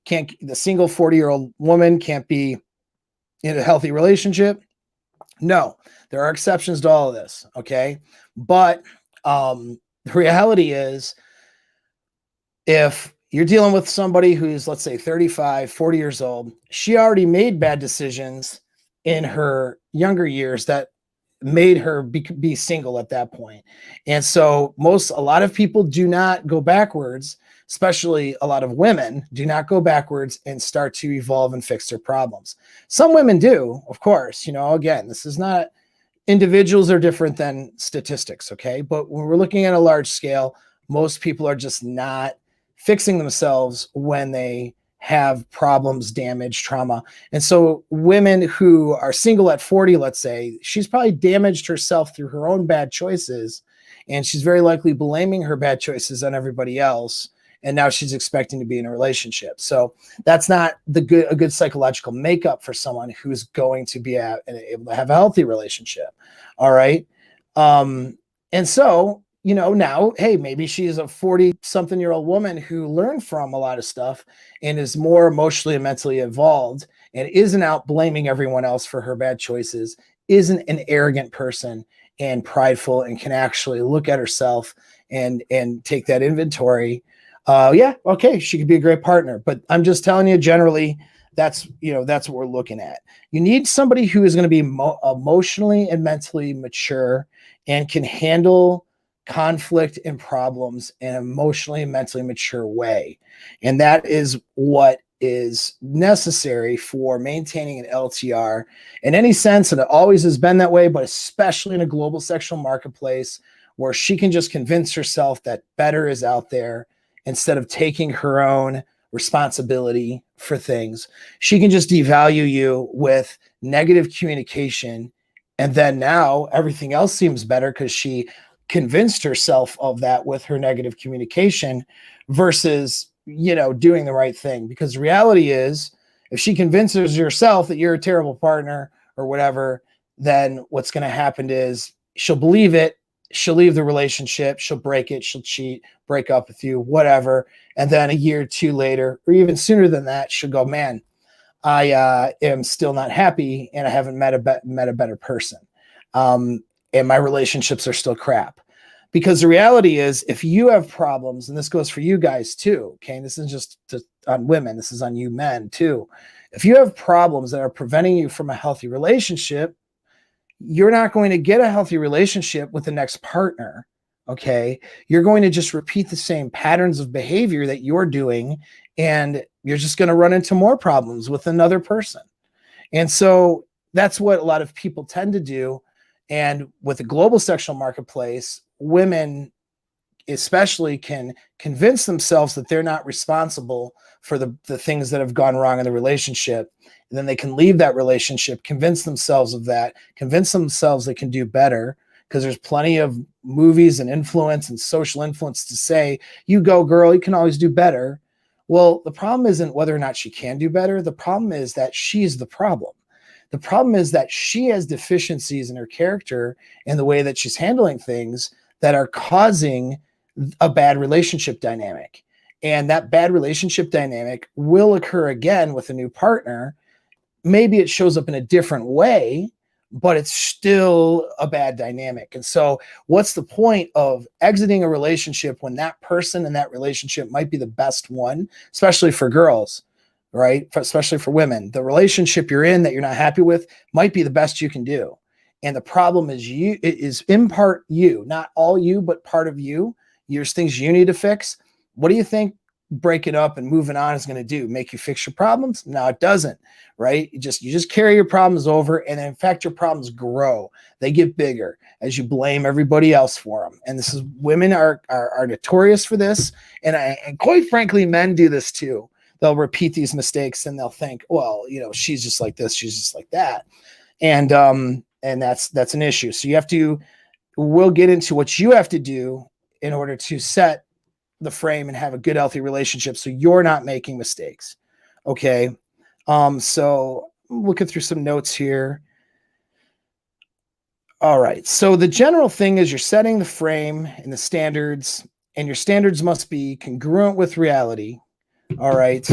the single 40-year-old woman can't be in a healthy relationship? No, there are exceptions to all of this. Okay. But the reality is, if you're dealing with somebody who's, let's say, 35, 40 years old, she already made bad decisions in her younger years that made her be single at that point. And so a lot of people do not go backwards, especially a lot of women do not go backwards and start to evolve and fix their problems. Some women do, of course. You know, again, this is not, individuals are different than statistics. Okay. But when we're looking at a large scale, most people are just not fixing themselves when they have problems, damage, trauma. And so women who are single at 40, let's say, she's probably damaged herself through her own bad choices. And she's very likely blaming her bad choices on everybody else. And now she's expecting to be in a relationship. So that's not a good psychological makeup for someone who's going to be able to have a healthy relationship. All right. And so, you know, now, hey, maybe she's a 40-something-year-old woman who learned from a lot of stuff and is more emotionally and mentally involved and isn't out blaming everyone else for her bad choices, isn't an arrogant person and prideful, and can actually look at herself and take that inventory. Yeah, okay, she could be a great partner. But I'm just telling you, generally, that's what we're looking at. You need somebody who is going to be emotionally and mentally mature and can handle conflict and problems in an emotionally and mentally mature way. And that is what is necessary for maintaining an LTR in any sense. And it always has been that way, but especially in a global sexual marketplace where she can just convince herself that better is out there instead of taking her own responsibility for things. She can just devalue you with negative communication. And then now everything else seems better because she convinced herself of that with her negative communication versus, doing the right thing. Because the reality is, if she convinces herself that you're a terrible partner or whatever, then what's going to happen is she'll believe it. She'll leave the relationship. She'll break it. She'll cheat, break up with you, whatever. And then a year or two later, or even sooner than that, she'll go, man, I am still not happy and I haven't met a better person. And my relationships are still crap. Because the reality is, if you have problems, and this goes for you guys too, okay, this isn't just on women, this is on you men too. If you have problems that are preventing you from a healthy relationship, you're not going to get a healthy relationship with the next partner, okay? You're going to just repeat the same patterns of behavior that you're doing, and you're just going to run into more problems with another person. And so that's what a lot of people tend to do. And with the global sexual marketplace, women especially can convince themselves that they're not responsible for the things that have gone wrong in the relationship. And then they can leave that relationship, convince themselves of that, convince themselves they can do better, because there's plenty of movies and influence and social influence to say, you go, girl, you can always do better. Well, the problem isn't whether or not she can do better. The problem is that she's the problem. The problem is that she has deficiencies in her character and the way that she's handling things that are causing a bad relationship dynamic. And that bad relationship dynamic will occur again with a new partner. Maybe it shows up in a different way, but it's still a bad dynamic. And so what's the point of exiting a relationship when that person in that relationship might be the best one, especially for girls, right? Especially for women. The relationship you're in that you're not happy with might be the best you can do. And the problem is it is in part you, not all you, but part of you. There's things you need to fix. What do you think breaking up and moving on is going to do? Make you fix your problems? No, it doesn't, right? You just carry your problems over, and in fact, your problems grow. They get bigger as you blame everybody else for them. And this is, women are notorious for this. And quite frankly, men do this too. They'll repeat these mistakes and they'll think, well, she's just like this, she's just like that. And that's an issue. So we'll get into what you have to do in order to set the frame and have a good, healthy relationship so you're not making mistakes. Okay. So I'm looking through some notes here. All right. So the general thing is you're setting the frame and the standards, and your standards must be congruent with reality. All right.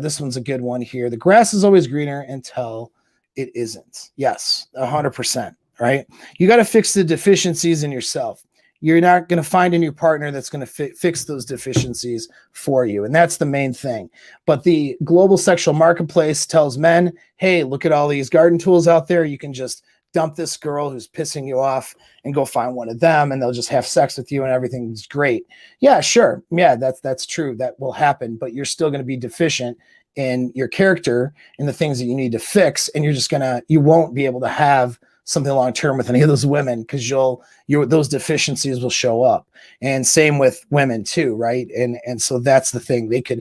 This one's a good one here. The grass is always greener until it isn't. Yes, 100%. Right. You got to fix the deficiencies in yourself. You're not going to find a new partner that's going to fix those deficiencies for you. And that's the main thing. But the global sexual marketplace tells men, hey, look at all these garden tools out there. You can just dump this girl who's pissing you off and go find one of them, and they'll just have sex with you and everything's great. Yeah, sure. Yeah, that's true. That will happen. But you're still going to be deficient in your character and the things that you need to fix. And you won't be able to have something long-term with any of those women, because those deficiencies will show up. And same with women too, right? And so that's the thing. They can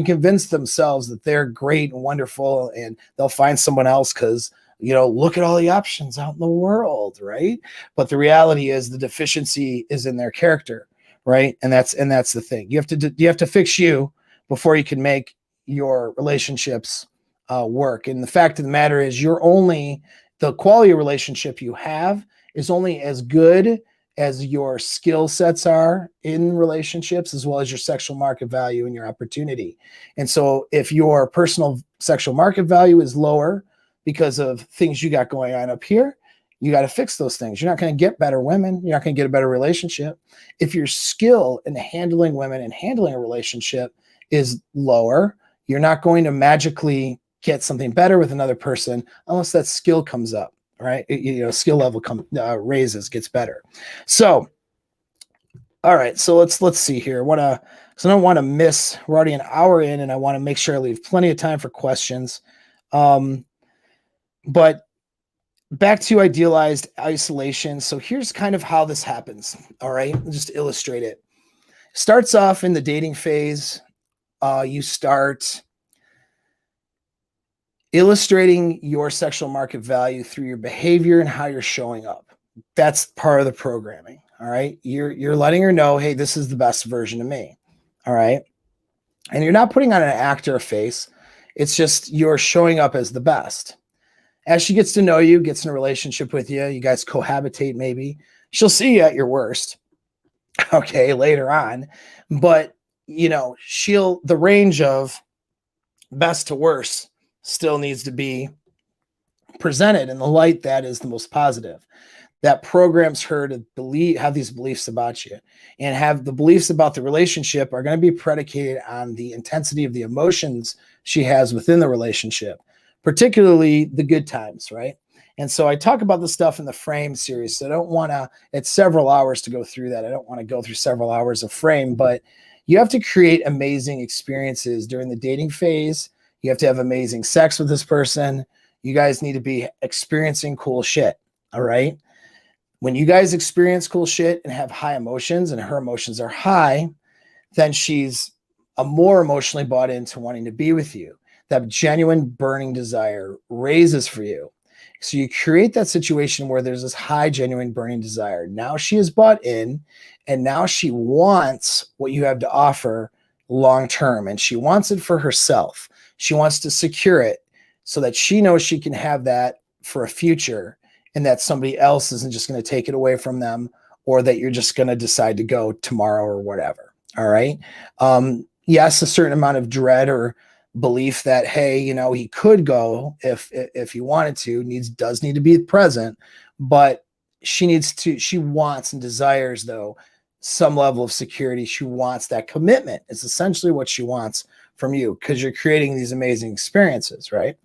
convince themselves that they're great and wonderful, and they'll find someone else because, look at all the options out in the world, right? But the reality is the deficiency is in their character, right? And that's the thing. You have to fix you before you can make your relationships work. And the fact of the matter is the quality of relationship you have is only as good as your skill sets are in relationships, as well as your sexual market value and your opportunity. And so if your personal sexual market value is lower because of things you got going on up here, you got to fix those things. You're not going to get better women. You're not going to get a better relationship. If your skill in handling women and handling a relationship is lower, you're not going to magically get something better with another person unless that skill comes up, right? Skill level raises, gets better. So, all right. So let's see here. I don't want to miss. We're already an hour in, and I want to make sure I leave plenty of time for questions. But back to idealized isolation. So here's kind of how this happens. All right. Just to illustrate it. Starts off in the dating phase. You start illustrating your sexual market value through your behavior and how you're showing up. That's part of the programming. All right. You're letting her know, hey, this is the best version of me. All right. And you're not putting on an act or a face. It's just you're showing up as the best. As she gets to know you, gets in a relationship with you, you guys cohabitate maybe, she'll see you at your worst. Okay, later on. But, the range of best to worst still needs to be presented in the light that is the most positive. That programs her to have these beliefs about you, and have the beliefs about the relationship are going to be predicated on the intensity of the emotions she has within the relationship, particularly the good times, right? And so I talk about this stuff in the Frame series. So I don't want to, it's several hours to go through that. I don't want to go through several hours of Frame, but you have to create amazing experiences during the dating phase. You have to have amazing sex with this person. You guys need to be experiencing cool shit. All right. When you guys experience cool shit and have high emotions, and her emotions are high, then she's more emotionally bought into wanting to be with you. That genuine burning desire raises for you. So you create that situation where there's this high, genuine burning desire. Now she is bought in, and now she wants what you have to offer long-term, and she wants it for herself. She wants to secure it. so that she knows she can have that for a future, and that somebody else isn't just going to take it away from them, or that you're just going to decide to go tomorrow or whatever. All right. Yes, a certain amount of dread or belief that, hey, he could go if he wanted to, does need to be present, but she wants and desires, though, some level of security. She wants that commitment. It's essentially what she wants from you, because you're creating these amazing experiences, right?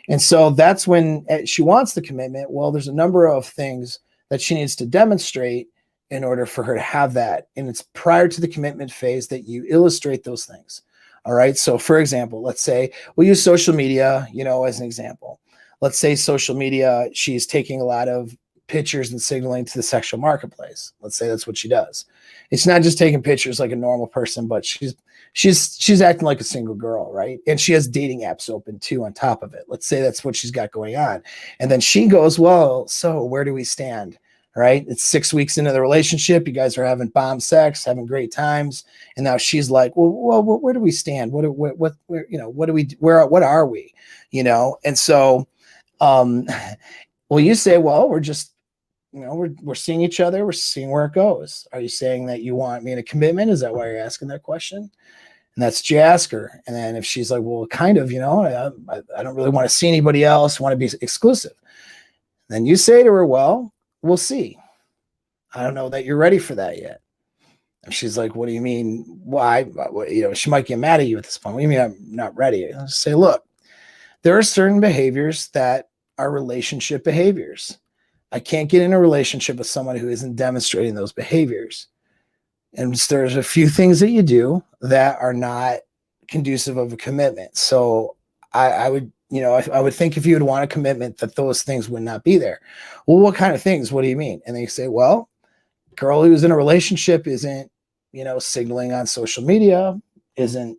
And so that's when she wants the commitment. Well, there's a number of things that she needs to demonstrate in order for her to have that. And it's prior to the commitment phase that you illustrate those things. All right. So for example, let's say we'll use social media, as an example. Let's say social media, she's taking a lot of pictures and signaling to the sexual marketplace. Let's say that's what she does. It's not just taking pictures like a normal person, but she's acting like a single girl, right? And she has dating apps open too on top of it. Let's say that's what she's got going on. And then she goes, well, so where do we stand? Right? It's 6 weeks into the relationship. You guys are having bomb sex, having great times. And now she's like, well, where do we stand? What are we? And so, well, you say, well, we're just, we're seeing each other. We're seeing where it goes. Are you saying that you want me in a commitment? Is that why you're asking that question? And that's what you ask her. And then if she's like, well, kind of, I don't really want to see anybody else, want to be exclusive. Then you say to her, well, we'll see. I don't know that you're ready for that yet. And she's like, what do you mean? Why? She might get mad at you at this point. What do you mean I'm not ready? I'll just say, look, there are certain behaviors that are relationship behaviors. I can't get in a relationship with someone who isn't demonstrating those behaviors. And there's a few things that you do that are not conducive of a commitment. So I would think if you would want a commitment, that those things would not be there. Well, what kind of things? What do you mean? And they say, well, girl who's in a relationship isn't, signaling on social media, isn't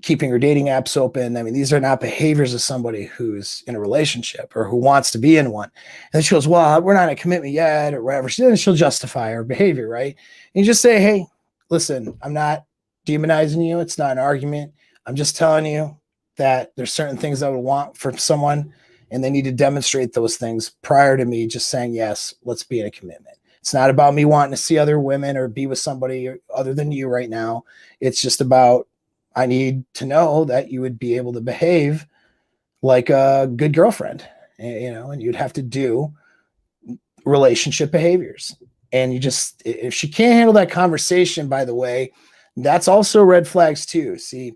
keeping her dating apps open. I mean, these are not behaviors of somebody who's in a relationship or who wants to be in one. And then she goes, well, we're not in a commitment yet or whatever. She'll justify her behavior, right? And you just say, hey, listen, I'm not demonizing you. It's not an argument. I'm just telling you that there's certain things I would want from someone, and they need to demonstrate those things prior to me just saying, yes, let's be in a commitment. It's not about me wanting to see other women or be with somebody other than you right now. It's just about, I need to know that you would be able to behave like a good girlfriend, and you'd have to do relationship behaviors. And if she can't handle that conversation, by the way, that's also red flags too. See,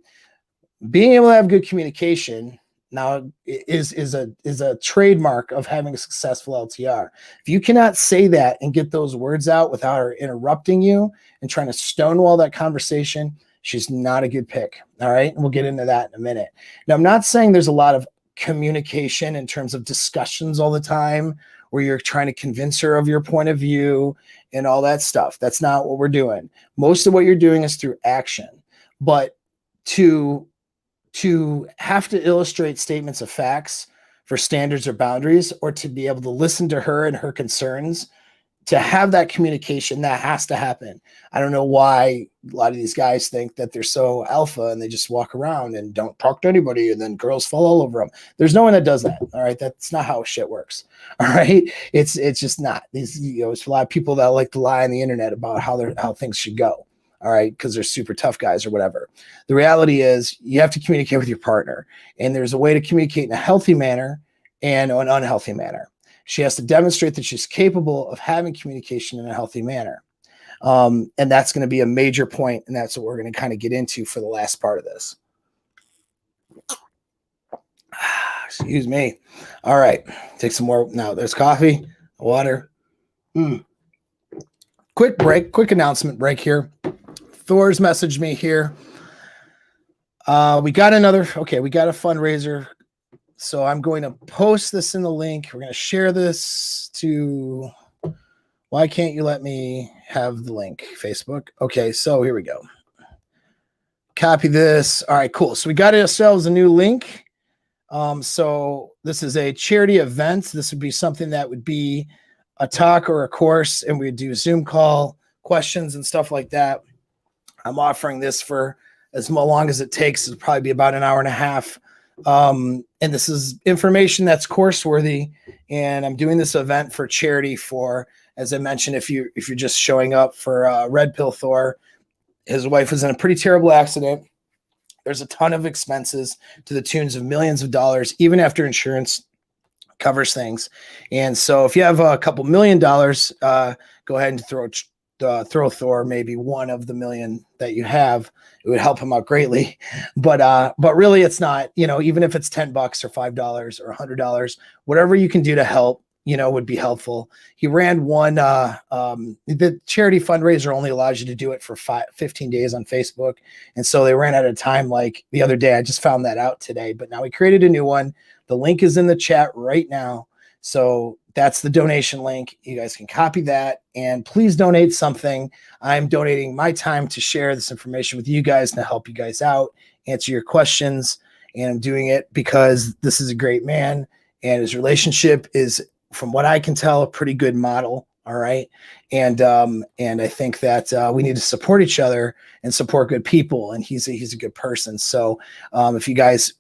being able to have good communication now is a trademark of having a successful LTR. If you cannot say that and get those words out without her interrupting you and trying to stonewall that conversation, she's not a good pick. All right. And we'll get into that in a minute. Now, I'm not saying there's a lot of communication in terms of discussions all the time where you're trying to convince her of your point of view and all that stuff. That's not what we're doing. Most of what you're doing is through action. But to have to illustrate statements of facts for standards or boundaries, or to be able to listen to her and her concerns, to have that communication, that has to happen. I don't know why a lot of these guys think that they're so alpha and they just walk around and don't talk to anybody, and then girls fall all over them. There's no one that does that. All right. That's not how shit works. All right. It's just not. It's a lot of people that like to lie on the internet about how things should go. All right, because they're super tough guys or whatever. The reality is you have to communicate with your partner, and there's a way to communicate in a healthy manner and an unhealthy manner. She has to demonstrate that she's capable of having communication in a healthy manner. And that's going to be a major point, and that's what we're going to kind of get into for the last part of this. Excuse me. All right, take some more. Now there's coffee, water. Quick announcement break here. Thor's messaged me here. We got a fundraiser. So I'm going to post this in the link. We're going to share this to, why can't you let me have the link? Facebook. Okay. So here we go. Copy this. All right, cool. So we got ourselves a new link. So this is a charity event. This would be something that would be a talk or a course, and we'd do a Zoom call, questions and stuff like that. I'm offering this for as long as it takes. It'll probably be about an hour and a half And this is information that's course worthy. And I'm doing this event for charity for, as I mentioned, if you're just showing up for Red Pill Thor, his wife was in a pretty terrible accident. There's a ton of expenses to the tunes of millions of dollars, even after insurance covers things. And so if you have a couple $1 million, go ahead and throw Thor maybe one of the million that you have. It would help him out greatly. But really it's not, even if it's $10 or $5 or $100, whatever you can do to help, would be helpful. He ran one, the charity fundraiser only allows you to do it for 15 days on Facebook. And so they ran out of time like the other day. I just found that out today, but now he created a new one. The link is in the chat right now. So that's the donation link. You guys can copy that and please donate something. I'm donating my time to share this information with you guys to help you guys out, answer your questions. And I'm doing it because this is a great man and his relationship is, from what I can tell, a pretty good model. All right. And I think that we need to support each other and support good people. And he's a good person. So if you guys,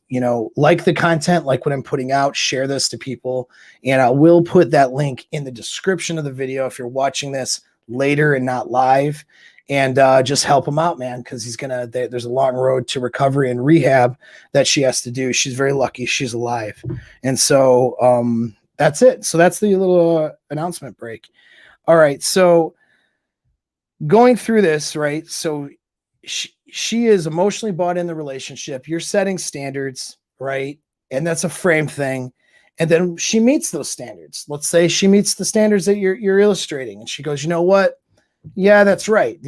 like the content, like what I'm putting out, share this to people. And I will put that link in the description of the video if you're watching this later and not live. And just help him out, man, because there's a long road to recovery and rehab that she has to do. She's very lucky she's alive. And so that's it. So that's the little announcement break. All right. So going through this, right? So she is emotionally bought in the relationship. You're setting standards, right? And that's a frame thing. And then she meets those standards. Let's say she meets the standards that you're illustrating. And she goes, you know what? Yeah, that's right.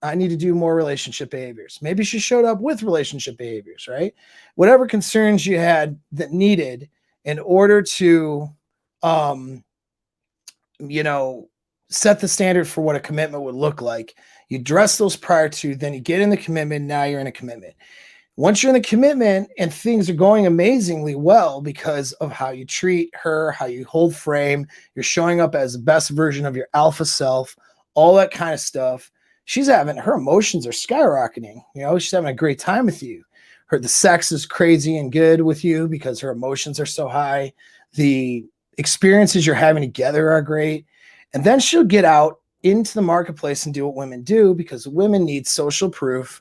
I need to do more relationship behaviors. Maybe she showed up with relationship behaviors, right? Whatever concerns you had that needed in order to, set the standard for what a commitment would look like. You address those prior to, then you get in the commitment. Now you're in a commitment. Once you're in the commitment and things are going amazingly well because of how you treat her, how you hold frame, you're showing up as the best version of your alpha self, all that kind of stuff. Her emotions are skyrocketing. She's having a great time with you. The sex is crazy and good with you because her emotions are so high. The experiences you're having together are great. And then she'll get out into the marketplace and do what women do, because women need social proof.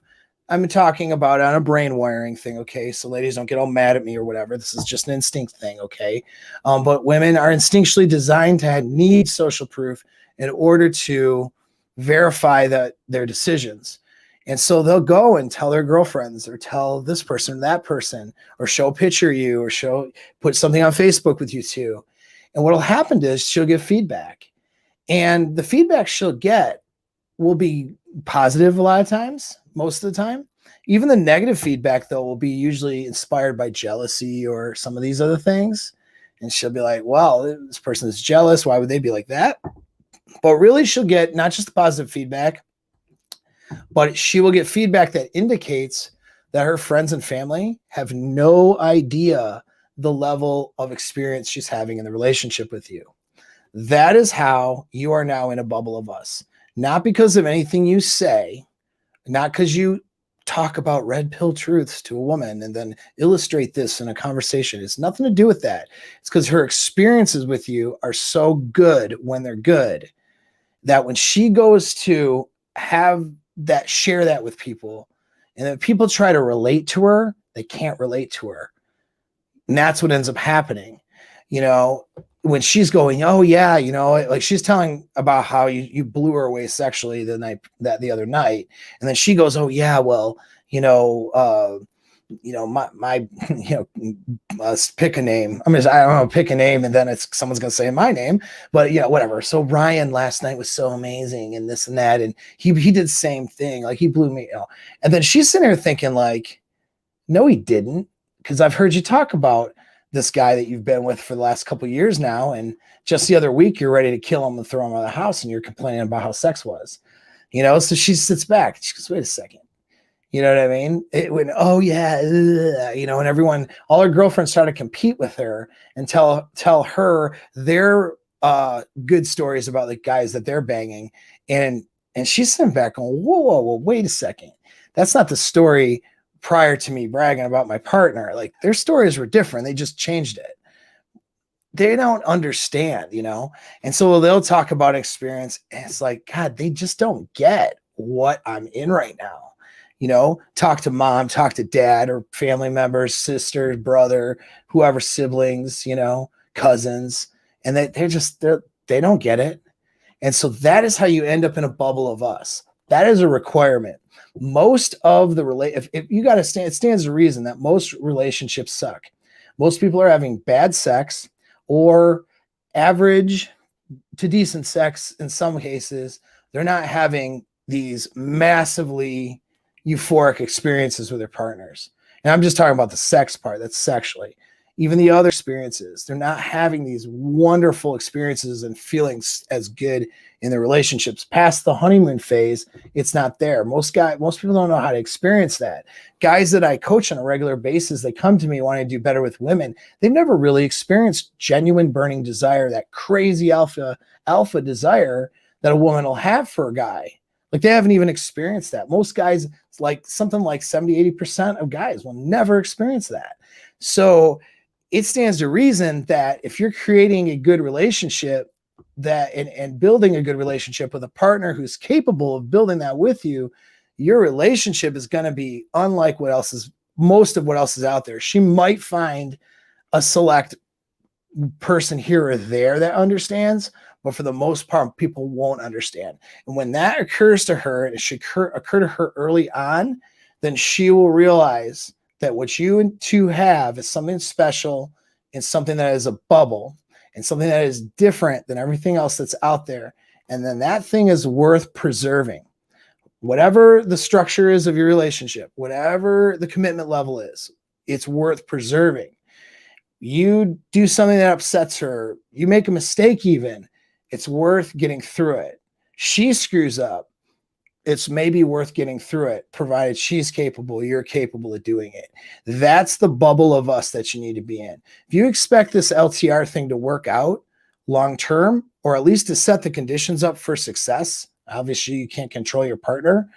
I'm talking about on a brain wiring thing. Okay. So ladies, don't get all mad at me or whatever. This is just an instinct thing. Okay. But women are instinctually designed to need social proof in order to verify their decisions. And so they'll go and tell their girlfriends or tell this person, that person, or show a picture of you, or put something on Facebook with you too. And what'll happen is she'll get feedback, and the feedback she'll get will be positive a lot of times, most of the time. Even the negative feedback though will be usually inspired by jealousy or some of these other things. And she'll be like, well, this person is jealous. Why would they be like that? But really she'll get not just the positive feedback, but she will get feedback that indicates that her friends and family have no idea the level of experience she's having in the relationship with you. That is how you are now in a bubble of us. Not because of anything you say, not because you talk about red pill truths to a woman and then illustrate this in a conversation. It's nothing to do with that. It's because her experiences with you are so good when they're good, that when she goes to share that with people, and then people try to relate to her, they can't relate to her. And that's what ends up happening. When she's going, oh yeah, like she's telling about how you blew her away sexually the other night. And then she goes, oh yeah, well, pick a name. I don't know, pick a name. And then someone's going to say my name, but whatever. So Ryan last night was so amazing and this and that. And he did the same thing. Like he blew me out. And then she's sitting there thinking like, no, he didn't. Cause I've heard you talk about this guy that you've been with for the last couple of years now. And just the other week, you're ready to kill him and throw him out of the house. And you're complaining about how sex was, so she sits back. She goes, wait a second. You know what I mean? It went, oh yeah. And everyone, all her girlfriends try to compete with her and tell her their good stories about the guys that they're banging. And she's sitting back going, whoa, wait a second. That's not the story prior to me bragging about my partner, like their stories were different. They just changed it. They don't understand, you know? And so they'll talk about experience. And it's like, God, they just don't get what I'm in right now. You know, talk to mom, talk to dad or family members, sister, brother, whoever, siblings, you know, cousins. And they don't get it. And so that is how you end up in a bubble of us. That is a requirement. Most of the if you got to stand, it stands to reason that most relationships suck. Most people are having bad sex or average to decent sex in some cases. They're not having these massively euphoric experiences with their partners. And I'm just talking about the sex part, that's sexually. Even the other experiences, they're not having these wonderful experiences and feelings as good in their relationships. Past the honeymoon phase, it's not there. Most people don't know how to experience that. Guys that I coach on a regular basis, they come to me wanting to do better with women. They've never really experienced genuine burning desire, that crazy alpha desire that a woman will have for a guy. Like they haven't even experienced that. Most guys, it's like something like 70-80% of guys will never experience that. So it stands to reason that if you're creating a good relationship and building a good relationship with a partner who's capable of building that with you, your relationship is going to be unlike most of what else is out there. She might find a select person here or there that understands, but for the most part, people won't understand. And when that occurs to her, and it should occur to her early on, then she will realize that what you two have is something special and something that is a bubble and something that is different than everything else that's out there. And then that thing is worth preserving. Whatever the structure is of your relationship, whatever the commitment level is, it's worth preserving. You do something that upsets her, you make a mistake even, it's worth getting through it. She screws up, it's maybe worth getting through it, provided she's capable, you're capable of doing it. That's the bubble of us that you need to be in. If you expect this LTR thing to work out long term, or at least to set the conditions up for success, obviously you can't control your partner.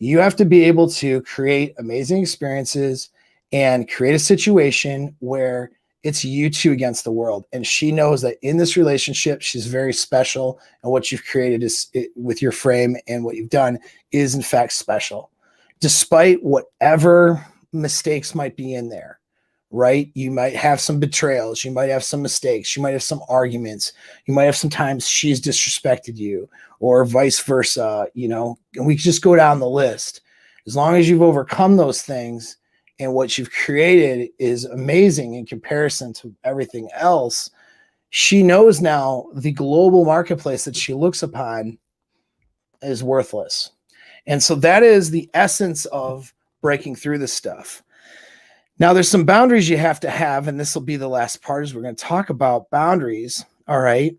You have to be able to create amazing experiences and create a situation where it's you two against the world. And she knows that in this relationship, she's very special. And what you've created with your frame and what you've done is in fact special, despite whatever mistakes might be in there, right? You might have some betrayals. You might have some mistakes. You might have some arguments. You might have some times she's disrespected you or vice versa, you know, and we just go down the list. As long as you've overcome those things, and what you've created is amazing in comparison to everything else, she knows now the global marketplace that she looks upon is worthless. And so that is the essence of breaking through this stuff. Now, there's some boundaries you have to have, and this will be the last part, is we're going to talk about boundaries, all right?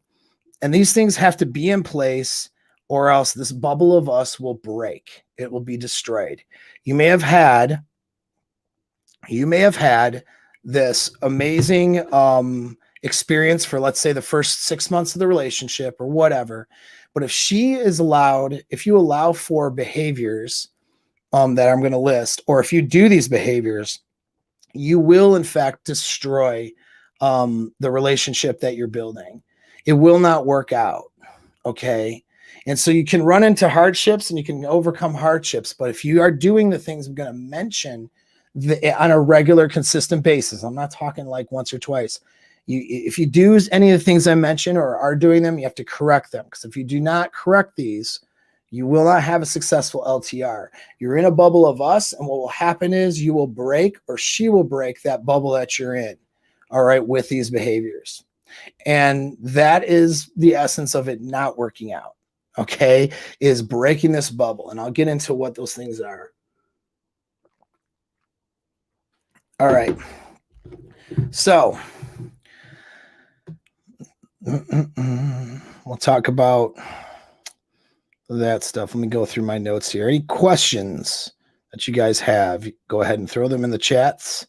And these things have to be in place, or else this bubble of us will break. It will be destroyed. You may have had this amazing experience for, let's say, the first 6 months of the relationship or whatever. But if you allow for behaviors that I'm going to list, or if you do these behaviors, you will in fact destroy the relationship that you're building. It will not work out. Okay. And so you can run into hardships and you can overcome hardships. But if you are doing the things I'm going to mention on a regular, consistent basis, I'm not talking like once or twice. If you do any of the things I mentioned or are doing them, you have to correct them. Because if you do not correct these, you will not have a successful LTR. You're in a bubble of us, and what will happen is you will break, or she will break, that bubble that you're in, all right, with these behaviors. And that is the essence of it not working out, okay, is breaking this bubble. And I'll get into what those things are. All right. So we'll talk about that stuff. Let me go through my notes here. Any questions that you guys have, go ahead and throw them in the chats.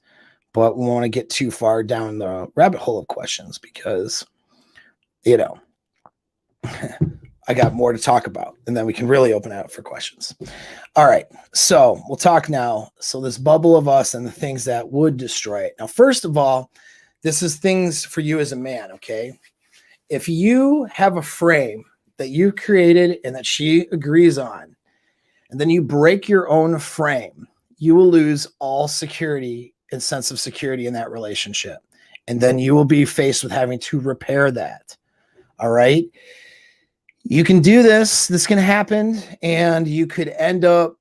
But we won't want to get too far down the rabbit hole of questions because, you know, I got more to talk about, and then we can really open it up for questions. All right, so we'll talk now. So this bubble of us and the things that would destroy it. Now, first of all, this is things for you as a man, okay? If you have a frame that you created and that she agrees on, and then you break your own frame, you will lose all security and sense of security in that relationship. And then you will be faced with having to repair that. All right. You can do this. This can happen. And you could end up,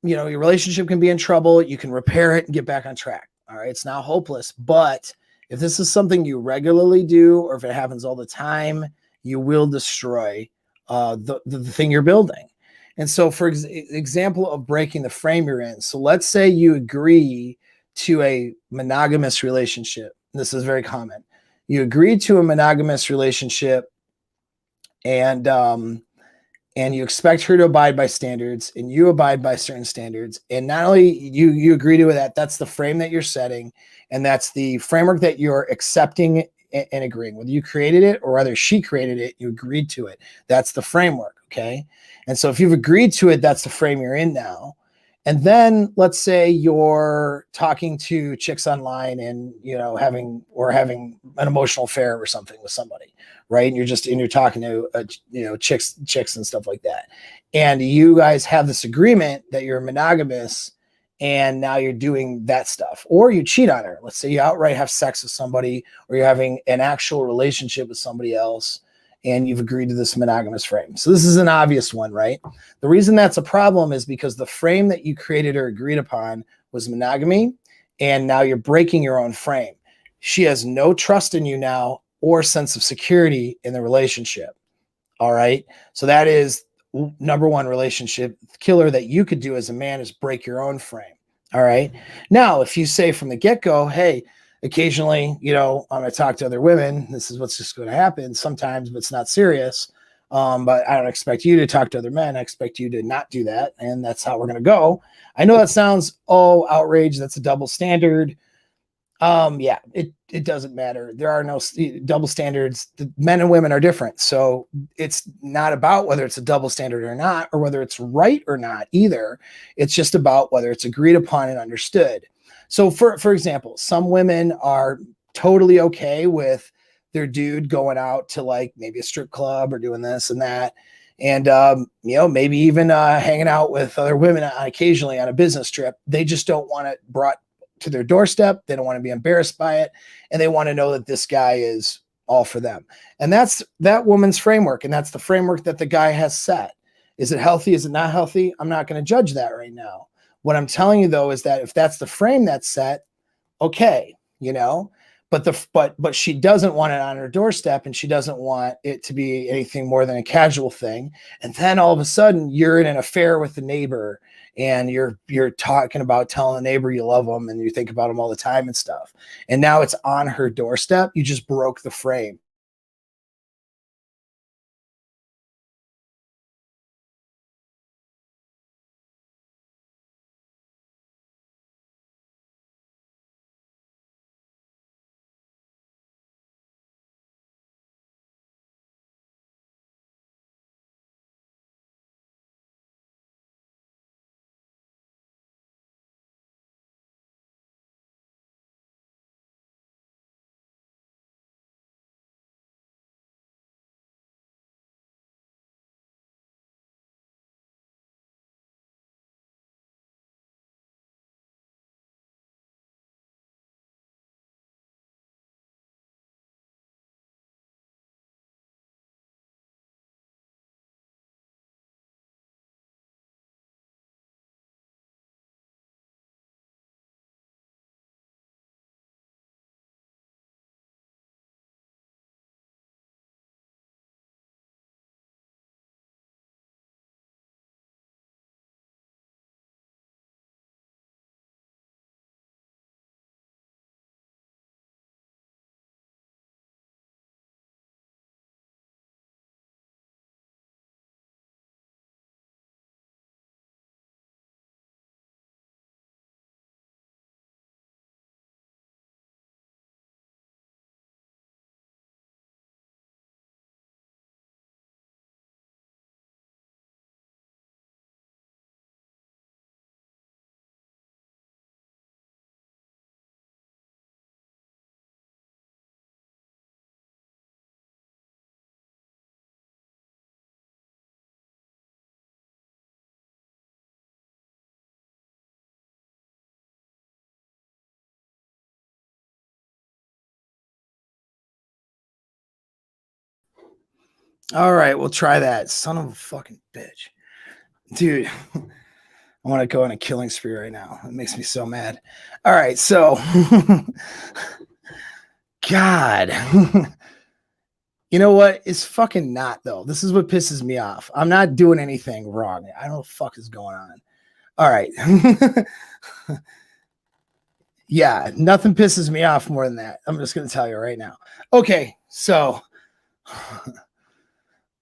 your relationship can be in trouble. You can repair it and get back on track. All right. It's not hopeless. But if this is something you regularly do, or if it happens all the time, you will destroy the thing you're building. And so, for example of breaking the frame you're in, so let's say you agree to a monogamous relationship. This is very common. You agree to a monogamous relationship, and you expect her to abide by standards, and you abide by certain standards. And not only you agree to that, that's the frame that you're setting, and that's the framework that you're accepting and agreeing. Whether you created it or whether she created it, you agreed to it. That's the framework, okay? And so if you've agreed to it, that's the frame you're in now. And then let's say you're talking to chicks online and having an emotional affair or something with somebody, right? And you're talking to chicks and stuff like that. And you guys have this agreement that you're monogamous, and now you're doing that stuff, or you cheat on her. Let's say you outright have sex with somebody, or you're having an actual relationship with somebody else, and you've agreed to this monogamous frame. So this is an obvious one, right? The reason that's a problem is because the frame that you created or agreed upon was monogamy, and now you're breaking your own frame. She has no trust in you now or sense of security in the relationship. All right. So that is number one relationship killer that you could do as a man, is break your own frame. All right. Now, if you say from the get-go, hey, occasionally, I'm going to talk to other women, this is what's just going to happen sometimes, but it's not serious. But I don't expect you to talk to other men. I expect you to not do that. And that's how we're going to go. I know that sounds, outrage. That's a double standard. Yeah, it doesn't matter. There are no double standards. The men and women are different. So it's not about whether it's a double standard or not, or whether it's right or not either. It's just about whether it's agreed upon and understood. So for example, some women are totally okay with their dude going out to like maybe a strip club or doing this and that. And, maybe even hanging out with other women occasionally on a business trip. They just don't want it brought to their doorstep. They don't want to be embarrassed by it. And they want to know that this guy is all for them. And that's that woman's framework. And that's the framework that the guy has set. Is it healthy? Is it not healthy? I'm not going to judge that right now. What I'm telling you though, is that if that's the frame that's set, okay, but she doesn't want it on her doorstep, and she doesn't want it to be anything more than a casual thing. And then all of a sudden you're in an affair with the neighbor, and you're talking about telling the neighbor you love them and you think about them all the time and stuff. And now it's on her doorstep. You just broke the frame. All right, we'll try that. Son of a fucking bitch. Dude, I want to go on a killing spree right now. It makes me so mad. All right, so God. You know what? It's fucking not though. This is what pisses me off. I'm not doing anything wrong. I don't know what the fuck is going on. All right. Yeah, nothing pisses me off more than that. I'm just gonna tell you right now. Okay, so ha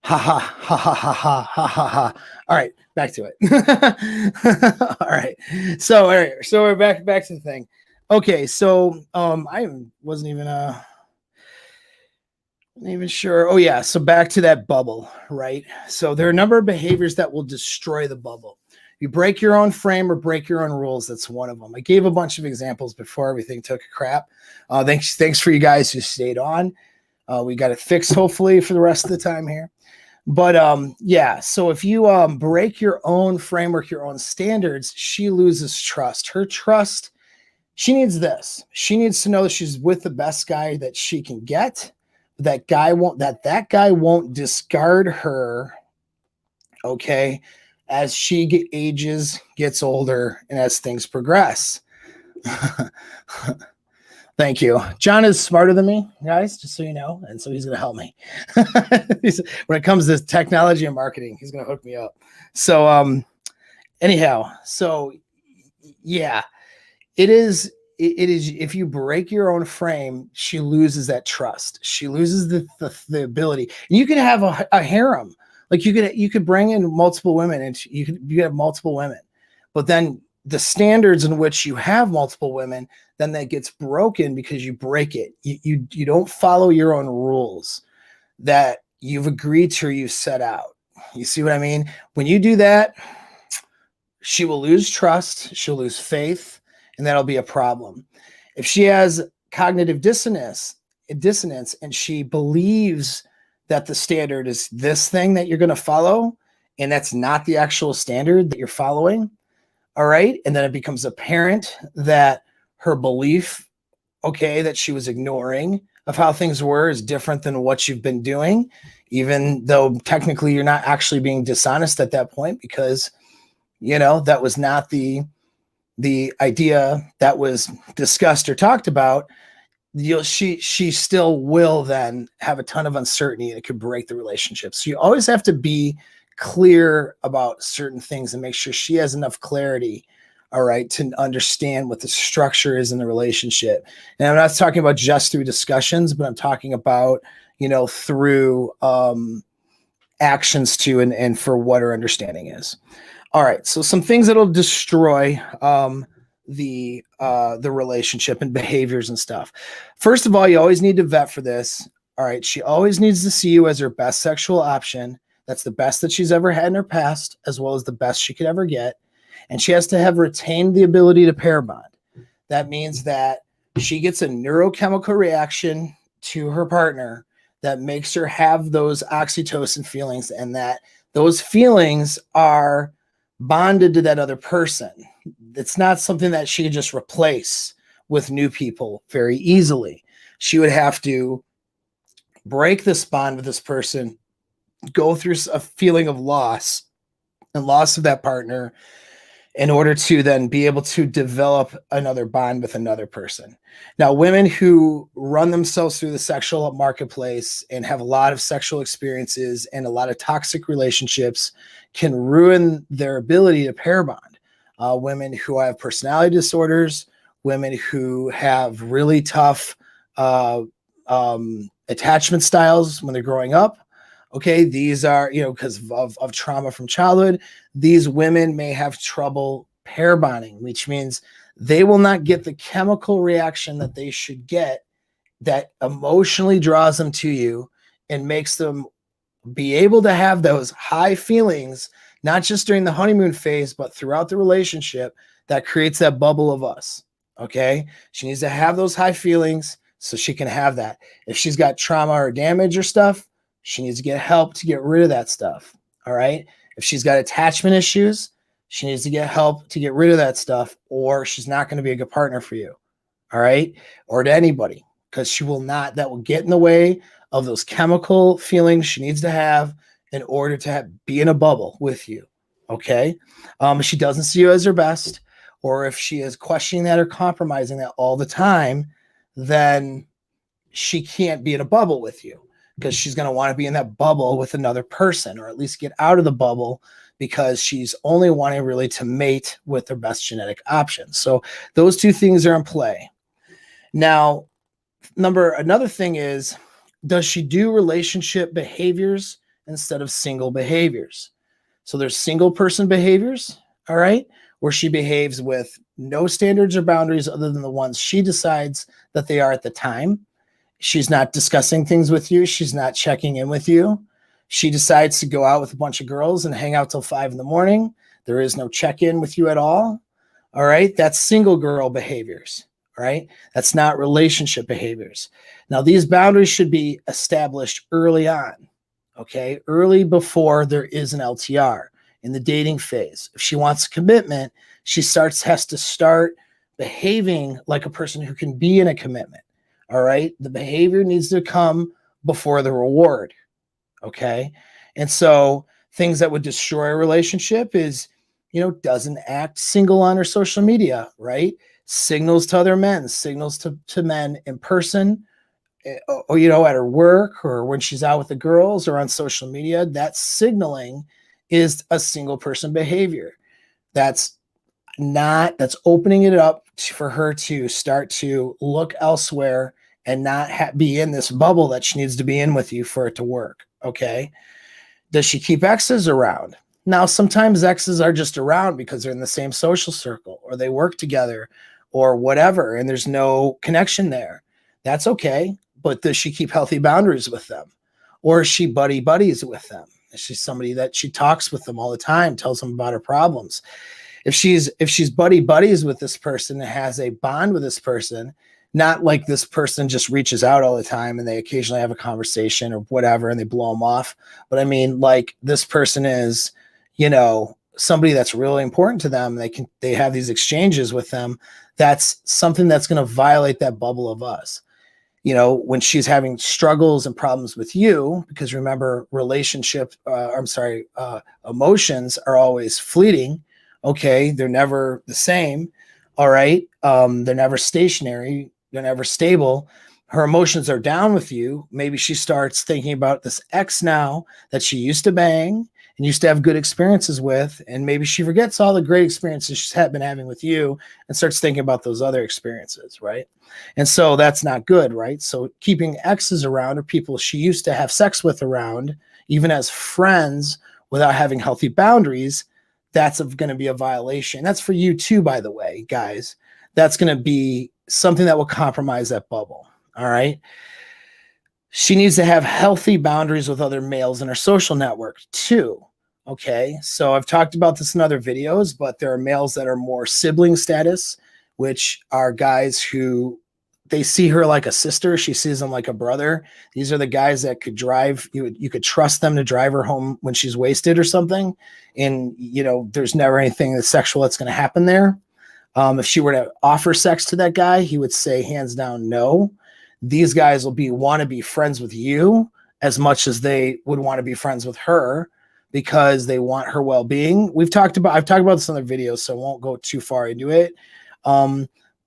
ha ha ha ha ha ha ha ha. All right, back to it. All right. So we're back to the thing. Okay, so I wasn't even sure. Oh yeah, so back to that bubble, right? So there are a number of behaviors that will destroy the bubble. You break your own frame or break your own rules. That's one of them. I gave a bunch of examples before everything took a crap. Thanks for you guys who stayed on. We got it fixed hopefully for the rest of the time here. But yeah, so if you break your own framework, your own standards, she loses trust. Her trust, she needs this. She needs to know that she's with the best guy that she can get. That guy won't discard her, okay, as she ages, gets older, and as things progress. Thank you. John is smarter than me, guys, just so you know, and so he's going to help me. When it comes to technology and marketing, he's going to hook me up. So anyhow, so yeah, it is if you break your own frame, she loses that trust. She loses the ability. And you could have a harem. Like you could bring in multiple women and you could have multiple women. But then the standards in which you have multiple women, then that gets broken because you break it. You don't follow your own rules that you've agreed to or you set out. You see what I mean? When you do that, she will lose trust, she'll lose faith, and that'll be a problem. If she has cognitive dissonance, and she believes that the standard is this thing that you're going to follow, and that's not the actual standard that you're following, all right, and then it becomes apparent that her belief, okay, that she was ignoring of how things were is different than what you've been doing, even though technically you're not actually being dishonest at that point because, you know, that was not the idea that was discussed or talked about. She still will then have a ton of uncertainty and it could break the relationship. So you always have to be clear about certain things and make sure she has enough clarity, all right, to understand what the structure is in the relationship. And I'm not talking about just through discussions, but I'm talking about, you know, through actions too, and for what her understanding is. All right, so some things that'll destroy the relationship and behaviors and stuff. First of all, you always need to vet for this. All right, she always needs to see you as her best sexual option. That's the best that she's ever had in her past, as well as the best she could ever get. And she has to have retained the ability to pair bond. That means that she gets a neurochemical reaction to her partner that makes her have those oxytocin feelings, and that those feelings are bonded to that other person. It's not something that she could just replace with new people very easily. She would have to break this bond with this person, go through a feeling of loss and loss of that partner in order to then be able to develop another bond with another person. Now, women who run themselves through the sexual marketplace and have a lot of sexual experiences and a lot of toxic relationships can ruin their ability to pair bond. Women who have personality disorders, women who have really tough attachment styles when they're growing up. Okay, these are, you know, because of trauma from childhood, these women may have trouble pair bonding, which means they will not get the chemical reaction that they should get that emotionally draws them to you and makes them be able to have those high feelings, not just during the honeymoon phase, but throughout the relationship that creates that bubble of us. Okay, she needs to have those high feelings so she can have that. If she's got trauma or damage or stuff, she needs to get help to get rid of that stuff. All right. If she's got attachment issues, she needs to get help to get rid of that stuff, or she's not going to be a good partner for you. All right. Or to anybody. because that will get in the way of those chemical feelings she needs to have in order to be in a bubble with you. Okay. If she doesn't see you as her best, or if she is questioning that or compromising that all the time, then she can't be in a bubble with you, because she's going to want to be in that bubble with another person, or at least get out of the bubble, because she's only wanting really to mate with their best genetic option. So those two things are in play. Now, another thing is, does she do relationship behaviors instead of single behaviors? So there's single person behaviors, all right, where she behaves with no standards or boundaries other than the ones she decides that they are at the time. She's not discussing things with you. She's not checking in with you. She decides to go out with a bunch of girls and hang out till 5 a.m. There is no check-in with you at all. All right. That's single girl behaviors. Right? That's not relationship behaviors. Now, these boundaries should be established early on. Okay. Early, before there is an LTR, in the dating phase. If she wants commitment, she has to start behaving like a person who can be in a commitment. All right. The behavior needs to come before the reward. Okay. And so things that would destroy a relationship is, doesn't act single on her social media, right? Signals to other men, signals to men in person, or, at her work, or when she's out with the girls, or on social media. That signaling is a single person behavior. That's opening it up for her to start to look elsewhere and not be in this bubble that she needs to be in with you for it to work. Okay. Does she keep exes around? Now, sometimes exes are just around because they're in the same social circle, or they work together, or whatever, and there's no connection there. That's okay. But does she keep healthy boundaries with them? Or is she buddies with them? Is she somebody that she talks with them all the time, tells them about her problems? If she's buddies with this person and has a bond with this person, not like this person just reaches out all the time and they occasionally have a conversation or whatever and they blow them off. But I mean, like, this person is, somebody that's really important to them. They have these exchanges with them. That's something that's going to violate that bubble of us. When she's having struggles and problems with you, because remember, emotions are always fleeting. Okay. They're never the same. All right. They're never stationary. They're never stable. Her emotions are down with you. Maybe she starts thinking about this ex now that she used to bang and used to have good experiences with. And maybe she forgets all the great experiences she's been having with you and starts thinking about those other experiences. Right. And so that's not good. Right. So keeping exes around, or people she used to have sex with around, even as friends, without having healthy boundaries, that's going to be a violation. That's for you too, by the way, guys. That's going to be something that will compromise that bubble. All right. She needs to have healthy boundaries with other males in her social network too. Okay. So I've talked about this in other videos, but there are males that are more sibling status, which are guys who they see her like a sister. She sees them like a brother. These are the guys that could drive you could trust them to drive her home when she's wasted or something. And, there's never anything sexual that's going to happen there. If she were to offer sex to that guy, he would say hands down no. These guys will want to be friends with you as much as they would want to be friends with her, because they want her well-being. I've talked about this in other videos, so I won't go too far into it.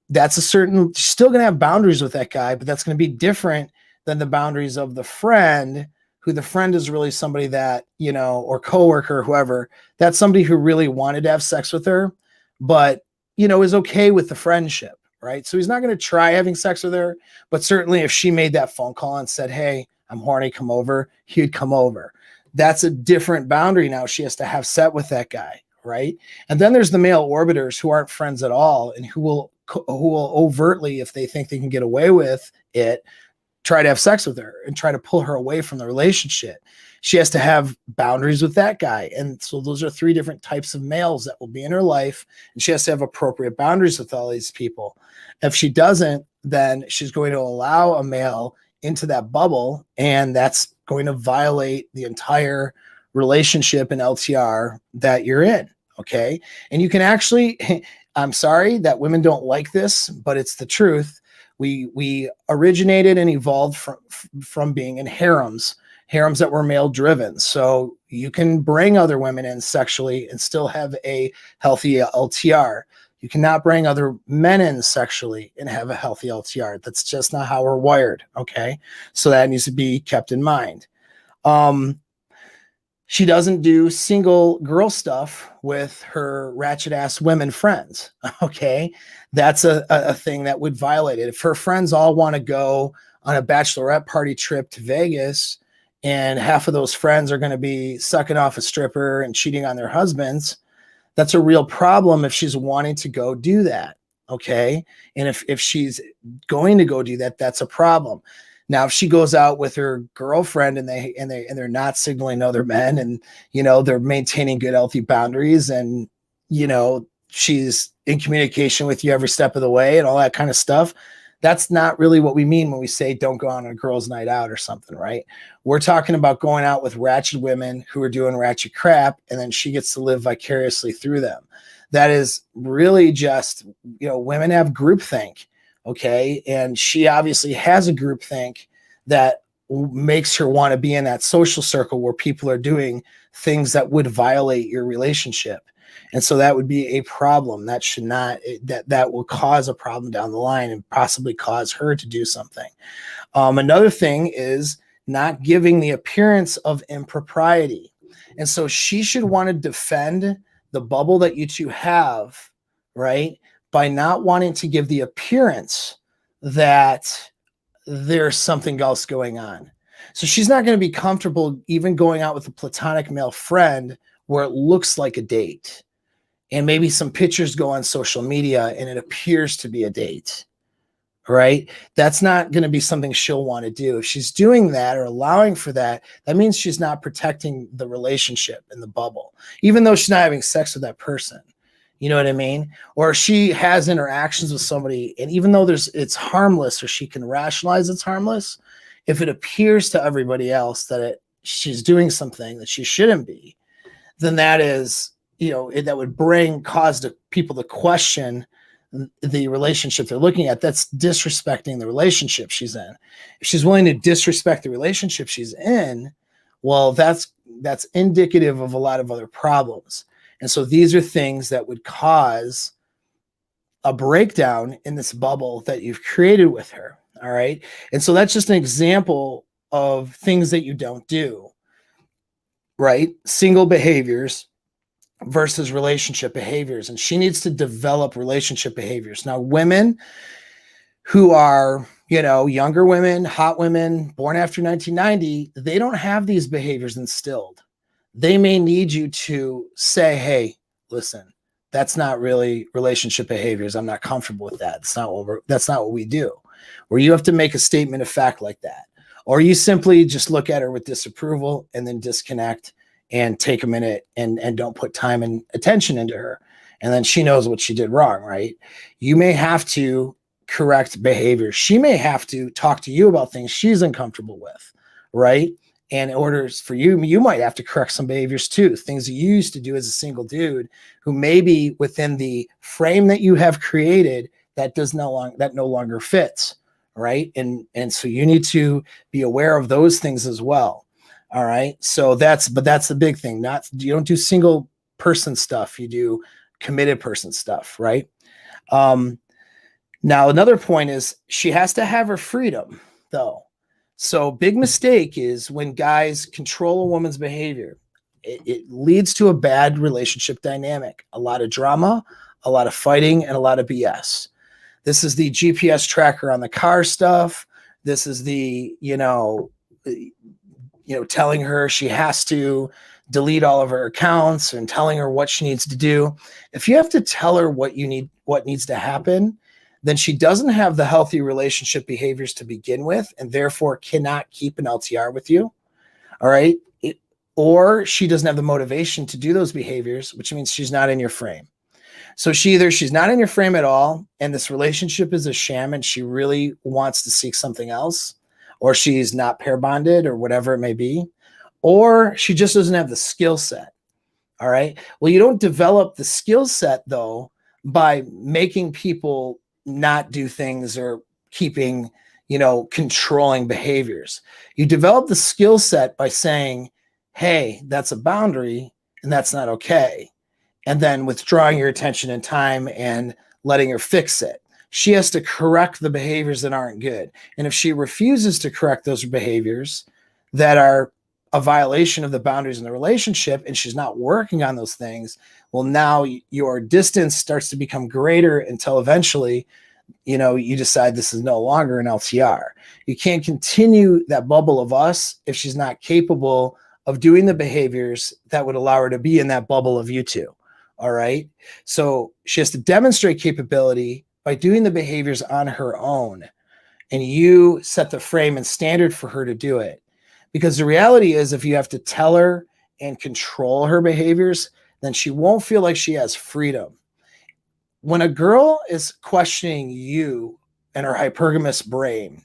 That's still going to have boundaries with that guy, but that's going to be different than the boundaries of the friend, who the friend is really somebody that, or coworker, or whoever, that's somebody who really wanted to have sex with her, but, is okay with the friendship. Right. So he's not going to try having sex with her, but certainly if she made that phone call and said, hey, I'm horny, come over, he'd come over. That's a different boundary now she has to have set with that guy. Right. And then there's the male orbiters who aren't friends at all, and who will overtly, if they think they can get away with it, try to have sex with her and try to pull her away from the relationship. She has to have boundaries with that guy. And so those are 3 different types of males that will be in her life. And she has to have appropriate boundaries with all these people. If she doesn't, then she's going to allow a male into that bubble, and that's going to violate the entire relationship and LTR that you're in. Okay. And you can actually, I'm sorry that women don't like this, but it's the truth. We originated and evolved from being in harems that were male driven. So you can bring other women in sexually and still have a healthy LTR. You cannot bring other men in sexually and have a healthy LTR. That's just not how we're wired. Okay. So that needs to be kept in mind. She doesn't do single girl stuff with her ratchet ass women friends. Okay. That's a thing that would violate it. If her friends all want to go on a bachelorette party trip to Vegas and half of those friends are going to be sucking off a stripper and cheating on their husbands, that's a real problem if she's wanting to go do that. Okay. And if she's going to go do that, that's a problem. Now, if she goes out with her girlfriend and they're not signaling other men and, you know, they're maintaining good, healthy boundaries and, you know, she's in communication with you every step of the way and all that kind of stuff, that's not really what we mean when we say don't go on a girls' night out or something, right? We're talking about going out with ratchet women who are doing ratchet crap, and then she gets to live vicariously through them. That is really just, you know, women have groupthink. Okay. And she obviously has a groupthink that makes her want to be in that social circle where people are doing things that would violate your relationship. And so that would be a problem. That should not, that will cause a problem down the line and possibly cause her to do something. Another thing is not giving the appearance of impropriety. And so she should want to defend the bubble that you two have, right? By not wanting to give the appearance that there's something else going on. So she's not going to be comfortable even going out with a platonic male friend where it looks like a date. And maybe some pictures go on social media and it appears to be a date, right? That's not going to be something she'll want to do. If she's doing that or allowing for that, that means she's not protecting the relationship in the bubble, even though she's not having sex with that person. You know what I mean? Or she has interactions with somebody, and even though it's harmless, or she can rationalize it's harmless, if it appears to everybody else that she's doing something that she shouldn't be, then that is, you know, that would cause people to question the relationship they're looking at. That's disrespecting the relationship she's in. If she's willing to disrespect the relationship she's in, well, that's indicative of a lot of other problems. And so these are things that would cause a breakdown in this bubble that you've created with her. All right. And so that's just an example of things that you don't do, right? Single behaviors versus relationship behaviors. And she needs to develop relationship behaviors. Now, women who are, you know, younger women, hot women, born after 1990, they don't have these behaviors instilled. They may need you to say, hey, listen, that's not really relationship behaviors. I'm not comfortable with that. That's not what we do. Or you have to make a statement of fact like that. Or you simply just look at her with disapproval and then disconnect and take a minute and don't put time and attention into her. And then she knows what she did wrong, right? You may have to correct behavior. She may have to talk to you about things she's uncomfortable with, right? And in order for you might have to correct some behaviors too, things that you used to do as a single dude who maybe within the frame that you have created that no longer fits, right? And so you need to be aware of those things as well. All right. So that's the big thing. You don't do single person stuff. You do committed person stuff, right? Now another point is she has to have her freedom though. So big mistake is when guys control a woman's behavior. It leads to a bad relationship dynamic, a lot of drama, a lot of fighting, and a lot of BS. This is the GPS tracker on the car stuff. This is the, telling her she has to delete all of her accounts and telling her what she needs to do. If you have to tell her what needs to happen, then she doesn't have the healthy relationship behaviors to begin with, and therefore cannot keep an LTR with you. All right. Or she doesn't have the motivation to do those behaviors, which means she's not in your frame. So she's not in your frame at all, and this relationship is a sham, and she really wants to seek something else, or she's not pair bonded or whatever it may be, or she just doesn't have the skill set. All right. Well, you don't develop the skill set though by making people not do things or keeping, controlling behaviors. You develop the skill set by saying, hey, that's a boundary and that's not okay. And then withdrawing your attention and time and letting her fix it. She has to correct the behaviors that aren't good. And if she refuses to correct those behaviors that are a violation of the boundaries in the relationship, and she's not working on those things, well, now your distance starts to become greater until eventually, you decide this is no longer an LTR. You can't continue that bubble of us if she's not capable of doing the behaviors that would allow her to be in that bubble of you two. All right. So she has to demonstrate capability by doing the behaviors on her own. And you set the frame and standard for her to do it. Because the reality is, if you have to tell her and control her behaviors, then she won't feel like she has freedom. When a girl is questioning you and her hypergamous brain,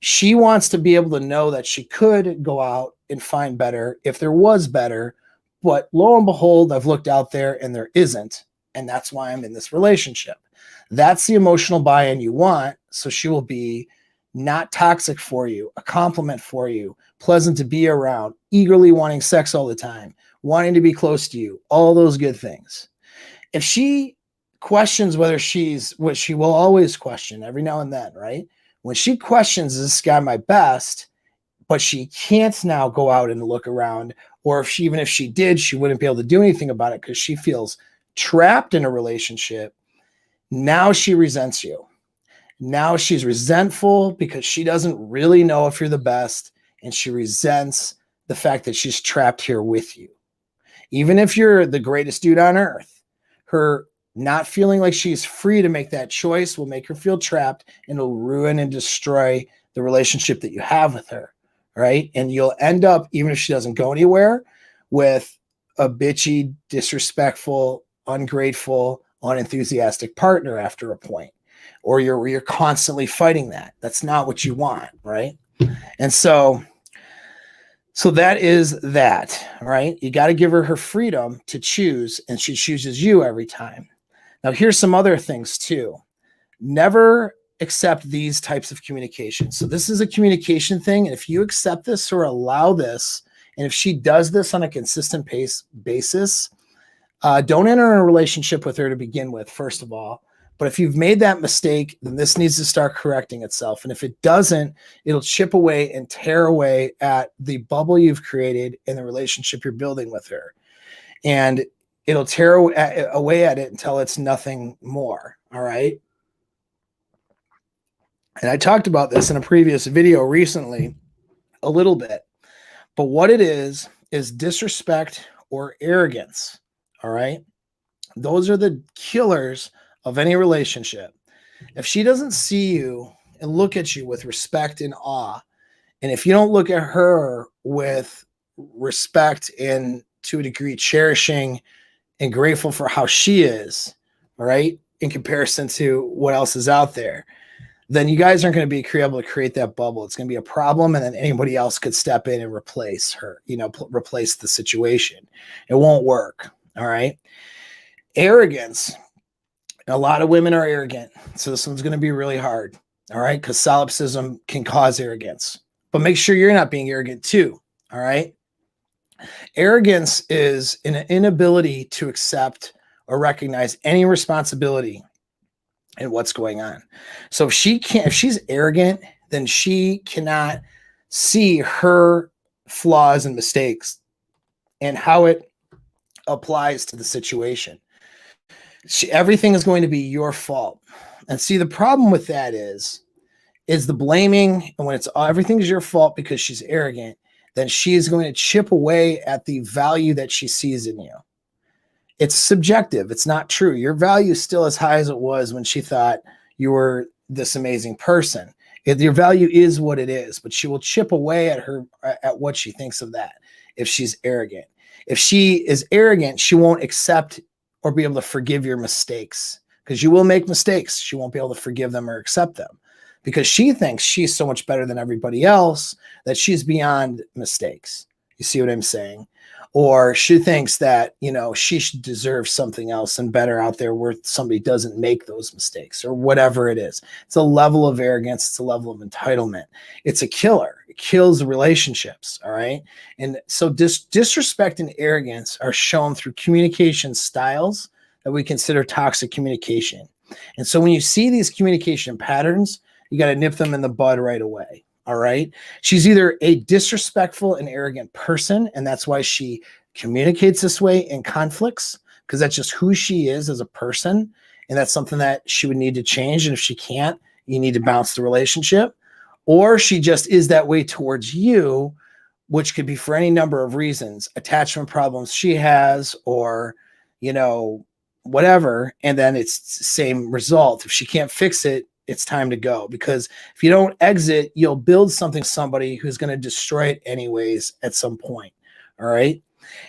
she wants to be able to know that she could go out and find better if there was better. But lo and behold, I've looked out there and there isn't. And that's why I'm in this relationship. That's the emotional buy-in you want. So she will be not toxic for you, a compliment for you, pleasant to be around, eagerly wanting sex all the time, wanting to be close to you, all those good things. If she questions whether what she will always question every now and then, right? When she questions, is this guy my best? But she can't now go out and look around, or even if she did, she wouldn't be able to do anything about it because she feels trapped in a relationship. Now she resents you. Now she's resentful because she doesn't really know if you're the best, and she resents the fact that she's trapped here with you. Even if you're the greatest dude on earth, her not feeling like she's free to make that choice will make her feel trapped, and it'll ruin and destroy the relationship that you have with her, right? And you'll end up, even if she doesn't go anywhere, with a bitchy, disrespectful, ungrateful, unenthusiastic partner after a point, or you're constantly fighting that. That's not what you want, right? And so that is that, right? You got to give her freedom to choose, and she chooses you every time. Now, here's some other things too. Never accept these types of communication. So this is a communication thing. And if you accept this or allow this, and if she does this on a consistent basis, don't enter in a relationship with her to begin with, first of all. But if you've made that mistake, then this needs to start correcting itself. And if it doesn't, it'll chip away and tear away at the bubble you've created in the relationship you're building with her. And it'll tear away at it until it's nothing more. All right. And I talked about this in a previous video recently a little bit. But what it is disrespect or arrogance. All right. Those are the killers of any relationship. If she doesn't see you and look at you with respect and awe, and if you don't look at her with respect and to a degree cherishing and grateful for how she is, all right, in comparison to what else is out there, then you guys aren't going to be able to create that bubble. It's going to be a problem, and then anybody else could step in and replace her, replace the situation. It won't work, all right? Arrogance. A lot of women are arrogant, so this one's going to be really hard, all right? Because solipsism can cause arrogance. But make sure you're not being arrogant too, all right? Arrogance is an inability to accept or recognize any responsibility in what's going on. So if she's arrogant, then she cannot see her flaws and mistakes and how it applies to the situation. Everything is going to be your fault. And see, the problem with that is the blaming. And when everything's your fault because she's arrogant, then she is going to chip away at the value that she sees in you. It's subjective. It's not true. Your value is still as high as it was when she thought you were this amazing person. Your value is what it is, but she will chip away at what she thinks of that if she's arrogant. If she is arrogant, she won't accept or be able to forgive your mistakes, because you will make mistakes. She won't be able to forgive them or accept them because she thinks she's so much better than everybody else that she's beyond mistakes. You see what I'm saying? or she thinks that, you know, she should deserve something else and better out there where somebody doesn't make those mistakes or whatever it is. It's a level of arrogance. It's a level of entitlement. It's a killer. It kills relationships. All right. And so disrespect and arrogance are shown through communication styles that we consider toxic communication. And so when you see these communication patterns, you got to nip them in the bud right away. All right. She's either a disrespectful and arrogant person, and that's why she communicates this way in conflicts, because that's just who she is as a person. And that's something that she would need to change. And if she can't, you need to bounce the relationship. Or she just is that way towards you, which could be for any number of reasons, attachment problems she has, or, you know, whatever. And then it's the same result. If she can't fix it, it's time to go, because if you don't exit, you'll build somebody who's going to destroy it anyways at some point. All right.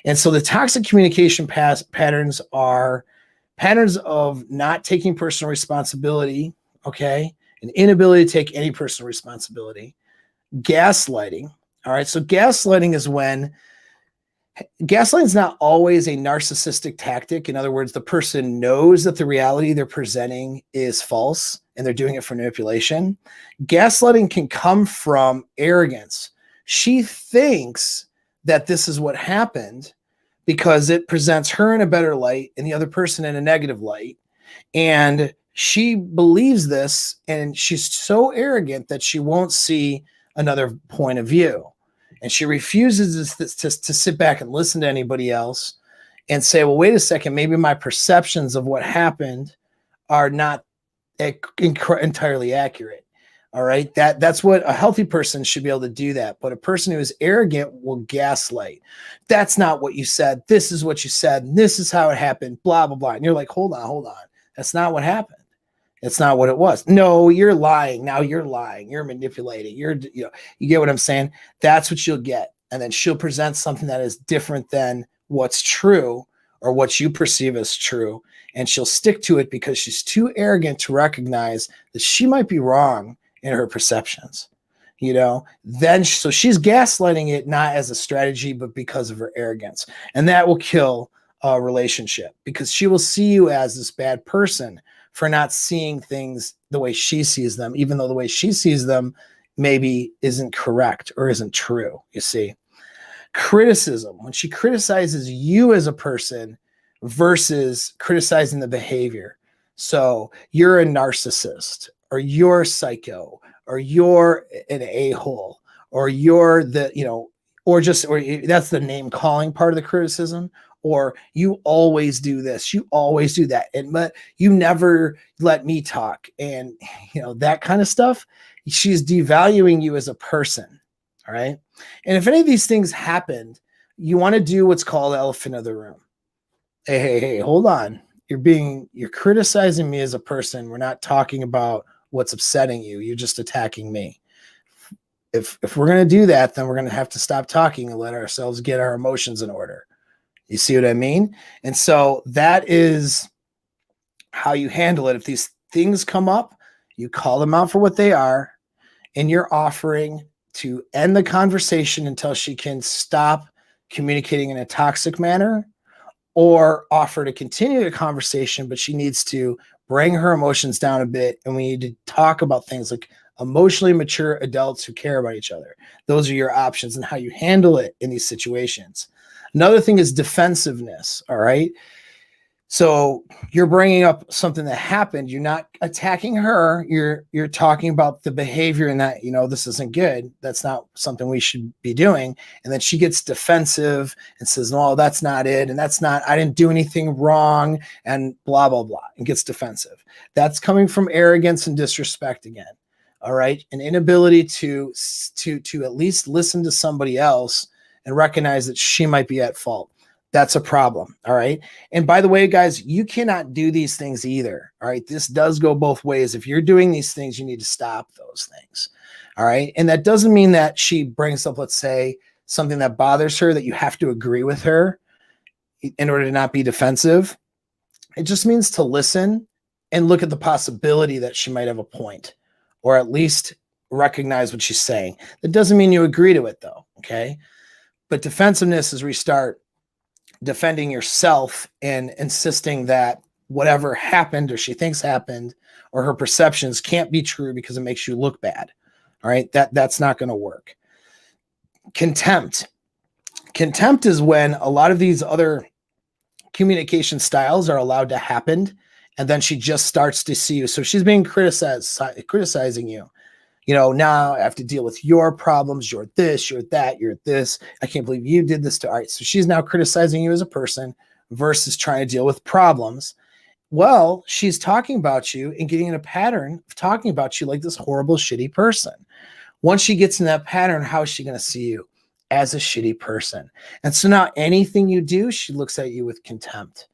And so the toxic communication patterns are patterns of not taking personal responsibility. Okay. An inability to take any personal responsibility, gaslighting. All right. So gaslighting is not always a narcissistic tactic. In other words, the person knows that the reality they're presenting is false and they're doing it for manipulation. Gaslighting can come from arrogance. She thinks that this is what happened because it presents her in a better light and the other person in a negative light. And she believes this, and she's so arrogant that she won't see another point of view. And she refuses to sit back and listen to anybody else and say, well, wait a second, maybe my perceptions of what happened are not entirely accurate. All right. That's what a healthy person should be able to do that. But a person who is arrogant will gaslight. That's not what you said. This is what you said. And this is how it happened, blah, blah, blah. And you're like, hold on. That's not what happened. It's not what it was. No, you're lying. Now you're lying. You're manipulating. You get what I'm saying? That's what you'll get. And then she'll present something that is different than what's true or what you perceive as true. And she'll stick to it because she's too arrogant to recognize that she might be wrong in her perceptions. So she's gaslighting it, not as a strategy, but because of her arrogance. And that will kill a relationship, because she will see you as this bad person for not seeing things the way she sees them, even though the way she sees them maybe isn't correct or isn't true. You see, criticism, when she criticizes you as a person versus criticizing the behavior. So you're a narcissist, or you're a psycho, or you're an a-hole, or you're or that's the name calling part of the criticism. Or you always do this, you always do that, but you never let me talk, and that kind of stuff. She's devaluing you as a person. All right. And if any of these things happened, you want to do what's called elephant of the room. Hey, hold on. You're criticizing me as a person. We're not talking about what's upsetting you. You're just attacking me. If we're going to do that, then we're going to have to stop talking and let ourselves get our emotions in order. You see what I mean? And so that is how you handle it. If these things come up, you call them out for what they are, and you're offering to end the conversation until she can stop communicating in a toxic manner, or offer to continue the conversation, but she needs to bring her emotions down a bit. And we need to talk about things like emotionally mature adults who care about each other. Those are your options and how you handle it in these situations. Another thing is defensiveness. All right. So you're bringing up something that happened. You're not attacking her. You're talking about the behavior and that, this isn't good. That's not something we should be doing. And then she gets defensive and says, no, that's not it. And I didn't do anything wrong, and blah, blah, blah, and gets defensive. That's coming from arrogance and disrespect again. All right. An inability to at least listen to somebody else and recognize that she might be at fault. That's a problem. All right. And by the way, guys, you cannot do these things either. All right. This does go both ways. If you're doing these things, you need to stop those things. All right. And that doesn't mean that she brings up, let's say, something that bothers her, that you have to agree with her in order to not be defensive. It just means to listen and look at the possibility that she might have a point, or at least recognize what she's saying. That doesn't mean you agree to it, though. Okay. But defensiveness is restart. defending yourself and insisting that whatever happened or she thinks happened or her perceptions can't be true because it makes you look bad. All right. That's not going to work. Contempt. Contempt is when a lot of these other communication styles are allowed to happen, and then she just starts to see you. So she's being criticizing you. Now I have to deal with your problems. You're this, you're that, you're this. I can't believe you did this to. All right. So she's now criticizing you as a person versus trying to deal with problems. Well, she's talking about you and getting in a pattern of talking about you like this horrible, shitty person. Once she gets in that pattern, how is she going to see you? As a shitty person. And so now anything you do, she looks at you with contempt.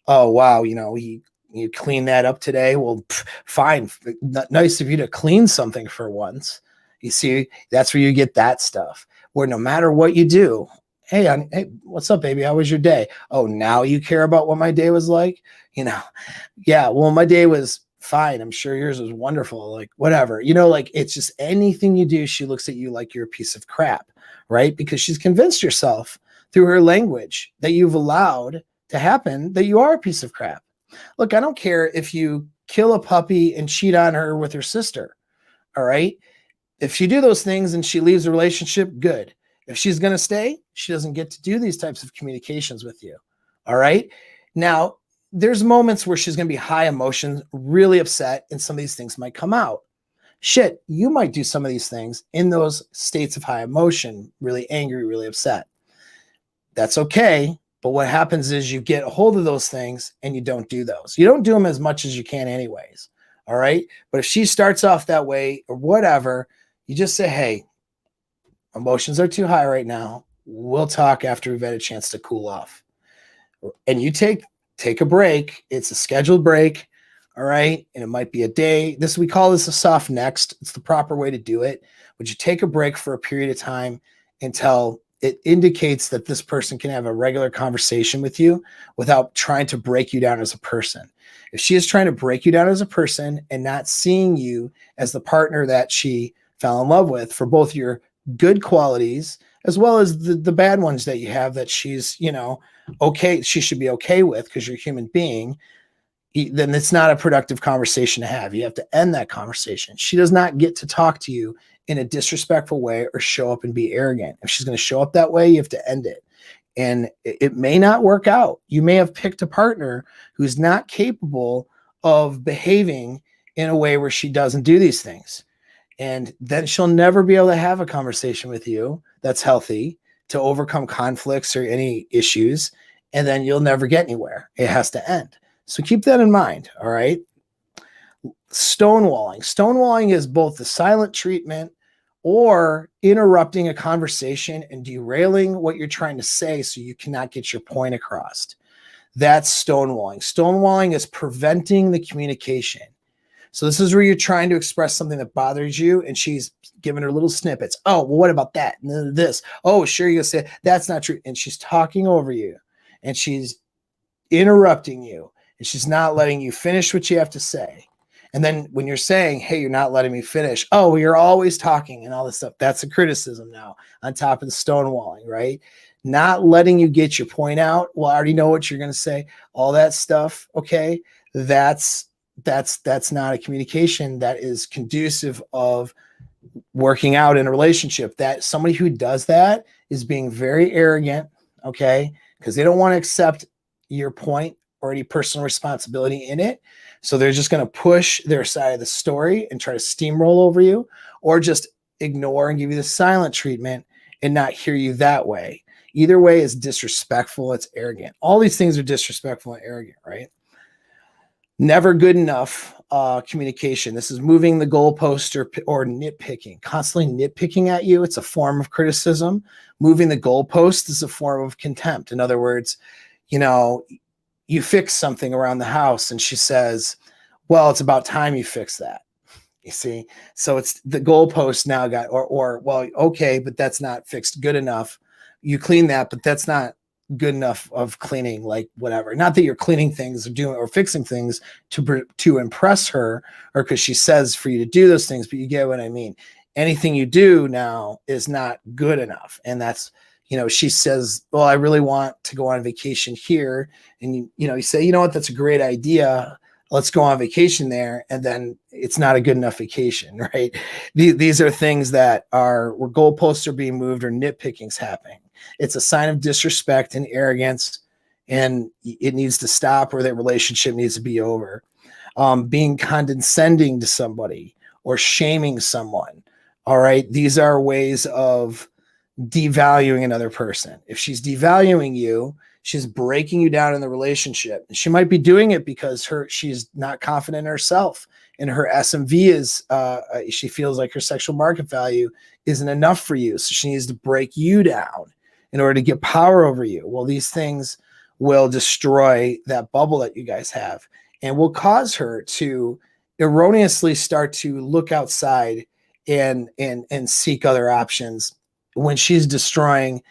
Oh, wow. You clean that up today. Well, fine. Nice of you to clean something for once. You see, that's where you get that stuff where no matter what you do, hey, what's up, baby? How was your day? Oh, now you care about what my day was like? Yeah, well, my day was fine. I'm sure yours was wonderful. Like, whatever, it's just anything you do, she looks at you like you're a piece of crap, right? Because she's convinced herself through her language that you've allowed to happen that you are a piece of crap. Look, I don't care if you kill a puppy and cheat on her with her sister. All right. If you do those things and she leaves the relationship, good. If she's going to stay, she doesn't get to do these types of communications with you. All right. Now, there's moments where she's going to be high emotion, really upset, and some of these things might come out. Shit, you might do some of these things in those states of high emotion, really angry, really upset. That's okay. But what happens is you get a hold of those things and you don't do those. You don't do them as much as you can anyways. All right. But if she starts off that way or whatever, you just say, hey, emotions are too high right now. We'll talk after we've had a chance to cool off. And you take a break. It's a scheduled break. All right. And it might be a day. We call this a soft next. It's the proper way to do it. But you take a break for a period of time until it indicates that this person can have a regular conversation with you without trying to break you down as a person. If she is trying to break you down as a person and not seeing you as the partner that she fell in love with for both your good qualities as well as the bad ones that you have that she's, okay, she should be okay with because you're a human being, then it's not a productive conversation to have. You have to end that conversation. She does not get to talk to you in a disrespectful way or show up and be arrogant. If she's going to show up that way, you have to end it. And it may not work out. You may have picked a partner who's not capable of behaving in a way where she doesn't do these things. And then she'll never be able to have a conversation with you that's healthy to overcome conflicts or any issues. And then you'll never get anywhere. It has to end. So keep that in mind. All right. Stonewalling. Stonewalling is both the silent treatment or interrupting a conversation and derailing what you're trying to say so you cannot get your point across. That's stonewalling. Stonewalling is preventing the communication. So this is where you're trying to express something that bothers you and she's giving her little snippets. Oh, well, what about that? And then this. Oh, sure, you'll say that's not true. And she's talking over you and she's interrupting you and she's not letting you finish what you have to say. And then when you're saying, hey, you're not letting me finish. Oh, well, you're always talking and all this stuff. That's a criticism now on top of the stonewalling, right? Not letting you get your point out. Well, I already know what you're going to say. All that stuff. Okay. That's not a communication that is conducive of working out in a relationship. That somebody who does that is being very arrogant. Okay. Because they don't want to accept your point or any personal responsibility in it. So they're just going to push their side of the story and try to steamroll over you or just ignore and give you the silent treatment and not hear you that way. Either way is disrespectful. It's arrogant. All these things are disrespectful and arrogant, right? Never good enough communication. This is moving the goalpost or nitpicking, constantly nitpicking at you. It's a form of criticism. Moving the goalpost is a form of contempt. In other words, you fix something around the house and she says, well, it's about time you fix that. You see? So it's the goalpost now got, well, okay, but that's not fixed good enough. You clean that, but that's not good enough of cleaning, like whatever. Not that you're cleaning things or doing or fixing things to impress her or because she says for you to do those things, but you get what I mean. Anything you do now is not good enough. And that's she says, well, I really want to go on vacation here. And you say, you know what, that's a great idea. Let's go on vacation there. And then it's not a good enough vacation, right? These are things that are where goalposts are being moved or nitpicking's happening. It's a sign of disrespect and arrogance, and it needs to stop, or that relationship needs to be over. Being condescending to somebody or shaming someone. All right. These are ways of devaluing another person. If she's devaluing you, she's breaking you down in the relationship. She might be doing it because she's not confident in herself, and her SMV is she feels like her sexual market value isn't enough for you. So she needs to break you down in order to get power over you. Well, these things will destroy that bubble that you guys have, and will cause her to erroneously start to look outside and seek other options when she's destroying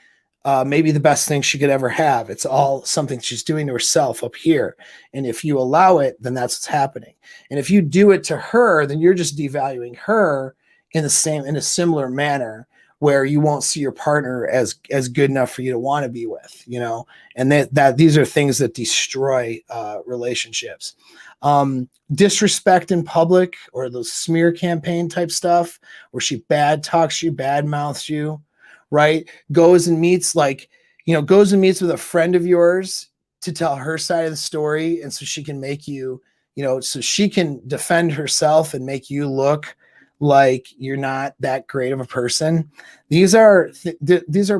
maybe the best thing she could ever have. It's all something she's doing to herself up here. And if you allow it, then that's what's happening. And if you do it to her, then you're just devaluing her in a similar manner, where you won't see your partner as good enough for you to want to be with, and that these are things that destroy relationships. Disrespect in public, or those smear campaign type stuff, where she bad talks you, bad mouths you, right? Goes and meets with a friend of yours to tell her side of the story. And so she can make you, so she can defend herself and make you look like you're not that great of a person. These are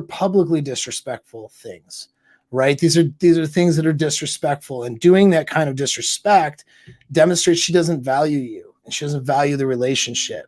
publicly disrespectful things, right? These are things that are disrespectful, and doing that kind of disrespect demonstrates she doesn't value you, and she doesn't value the relationship.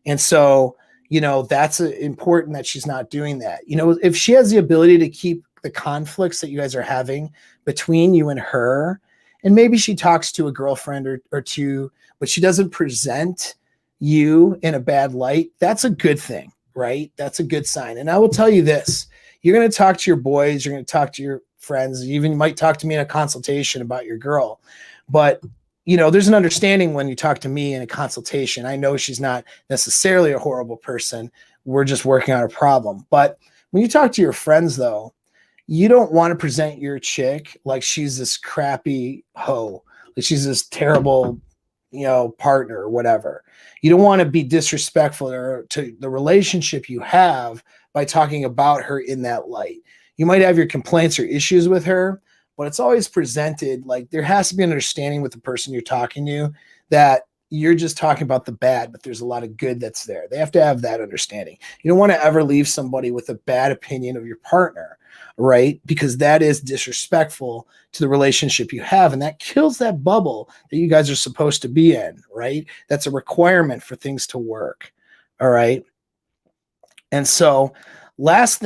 And so, that's important that she's not doing that. If she has the ability to keep the conflicts that you guys are having between you and her, and maybe she talks to a girlfriend or two, but she doesn't present you in a bad light, that's a good thing, right? That's a good sign. And I will tell you this, you're going to talk to your boys, you're going to talk to your friends, you even might talk to me in a consultation about your girl. But, there's an understanding when you talk to me in a consultation. I know she's not necessarily a horrible person. We're just working on a problem. But when you talk to your friends, though, you don't want to present your chick like she's this crappy hoe, like she's this terrible, partner or whatever. You don't want to be disrespectful to the relationship you have by talking about her in that light. You might have your complaints or issues with her, but it's always presented like there has to be an understanding with the person you're talking to that you're just talking about the bad, but there's a lot of good that's there. They have to have that understanding. You don't want to ever leave somebody with a bad opinion of your partner, right? Because that is disrespectful to the relationship you have, and that kills that bubble that you guys are supposed to be in, right? That's a requirement for things to work. All right. And so last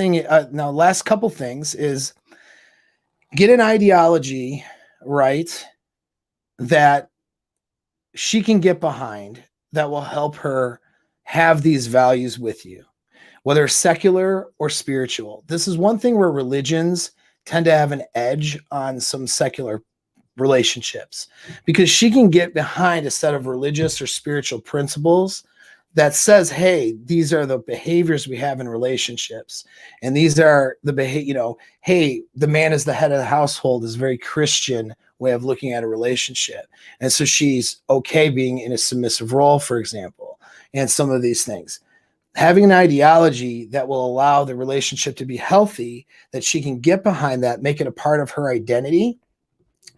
couple things is get an ideology, right, that she can get behind, that will help her have these values with you, whether secular or spiritual. This is one thing where religions tend to have an edge on some secular relationships, because she can get behind a set of religious or spiritual principles that says, hey, these are the behaviors we have in relationships. And these are the behavior, hey, the man is the head of the household is a very Christian way of looking at a relationship. And so she's okay being in a submissive role, for example, and some of these things. Having an ideology that will allow the relationship to be healthy, that she can get behind that, make it a part of her identity,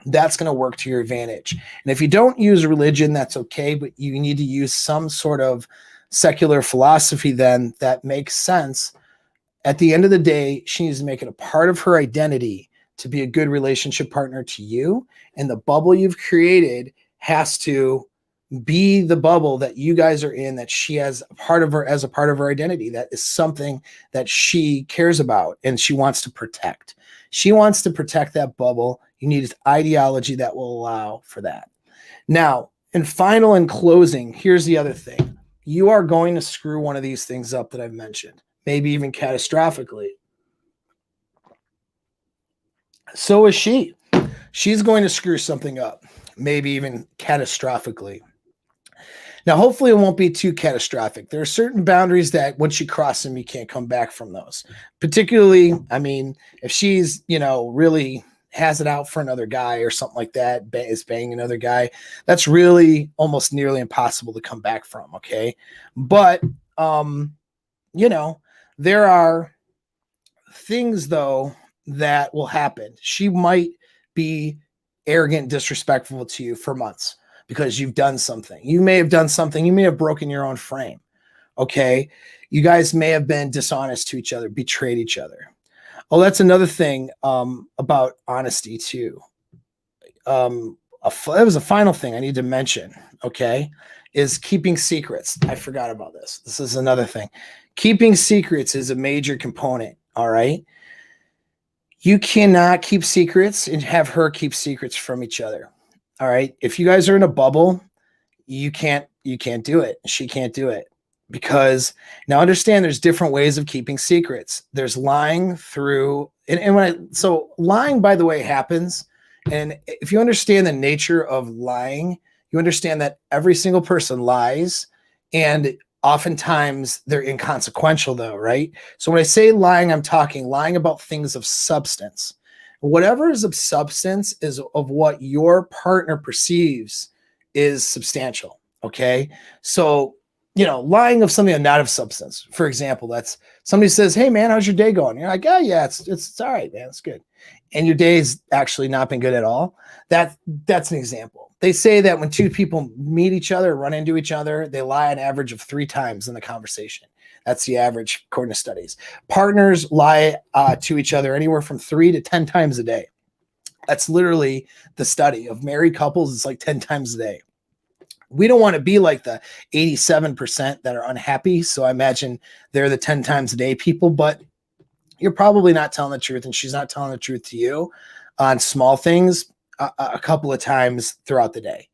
that's going to work to your advantage. And if you don't use religion, that's okay, but you need to use some sort of secular philosophy then that makes sense. At the end of the day, she needs to make it a part of her identity to be a good relationship partner to you. And the bubble you've created has to be the bubble that you guys are in, that she has a part of her as a part of her identity. That is something that she cares about and she wants to protect. She wants to protect that bubble. You need an ideology that will allow for that. Now, in closing, here's the other thing. You are going to screw one of these things up that I've mentioned, maybe even catastrophically. So is she. She's going to screw something up, maybe even catastrophically. Now, hopefully it won't be too catastrophic. There are certain boundaries that once you cross them, you can't come back from those. Particularly, I mean, if she's, really has it out for another guy or something like that, is banging another guy, that's really almost nearly impossible to come back from. Okay. But, you know, there are things though that will happen. She might be arrogant, disrespectful to you for months because you've done something. You may have done something. You may have broken your own frame. Okay. You guys may have been dishonest to each other, betrayed each other. Oh, that's another thing about honesty too. That was a final thing I need to mention. Okay. Is keeping secrets. I forgot about this. This is another thing. Keeping secrets is a major component. All right. You cannot keep secrets and have her keep secrets from each other. All right. If you guys are in a bubble, you can't do it. She can't do it because now understand there's different ways of keeping secrets. There's lying through, so lying, by the way, happens. And if you understand the nature of lying, you understand that every single person lies, and oftentimes they're inconsequential though, right? So when I say lying, I'm talking lying about things of substance. Whatever is of substance is of what your partner perceives is substantial. Okay. So, lying of something not of substance. For example, that's somebody says, "Hey man, how's your day going?" You're like, "Oh yeah, it's all right, man. It's good." And your day's actually not been good at all. That's an example. They say that when two people meet each other, run into each other, they lie an average of 3 times in the conversation. That's the average according to studies. Partners lie to each other anywhere from 3 to 10 times a day. That's literally the study of married couples. It's like 10 times a day. We don't want to be like the 87% that are unhappy. So I imagine they're the 10 times a day people, but you're probably not telling the truth, and she's not telling the truth to you on small things a couple of times throughout the day.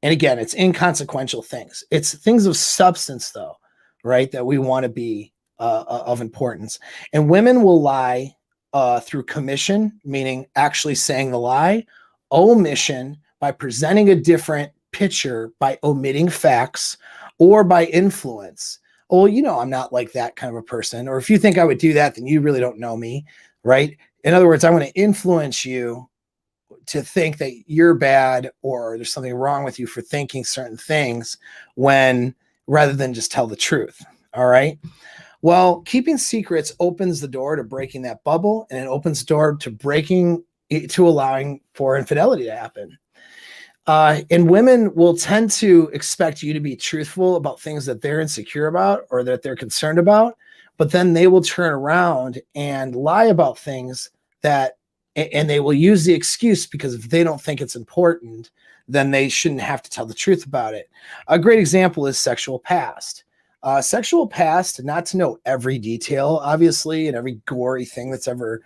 And again, it's inconsequential things. It's things of substance though, right? That we want to be of importance. And women will lie through commission, meaning actually saying the lie, omission by presenting a different picture by omitting facts, or by influence. Oh, I'm not like that kind of a person. Or if you think I would do that, then you really don't know me, right? In other words, I want to influence you to think that you're bad or there's something wrong with you for thinking certain things rather than just tell the truth. All right. Well, keeping secrets opens the door to breaking that bubble, and it opens the door to allowing for infidelity to happen. And women will tend to expect you to be truthful about things that they're insecure about or that they're concerned about, but then they will turn around and lie about things and they will use the excuse because if they don't think it's important, then they shouldn't have to tell the truth about it. A great example is sexual past. Sexual past, not to know every detail, obviously, and every gory thing that's ever,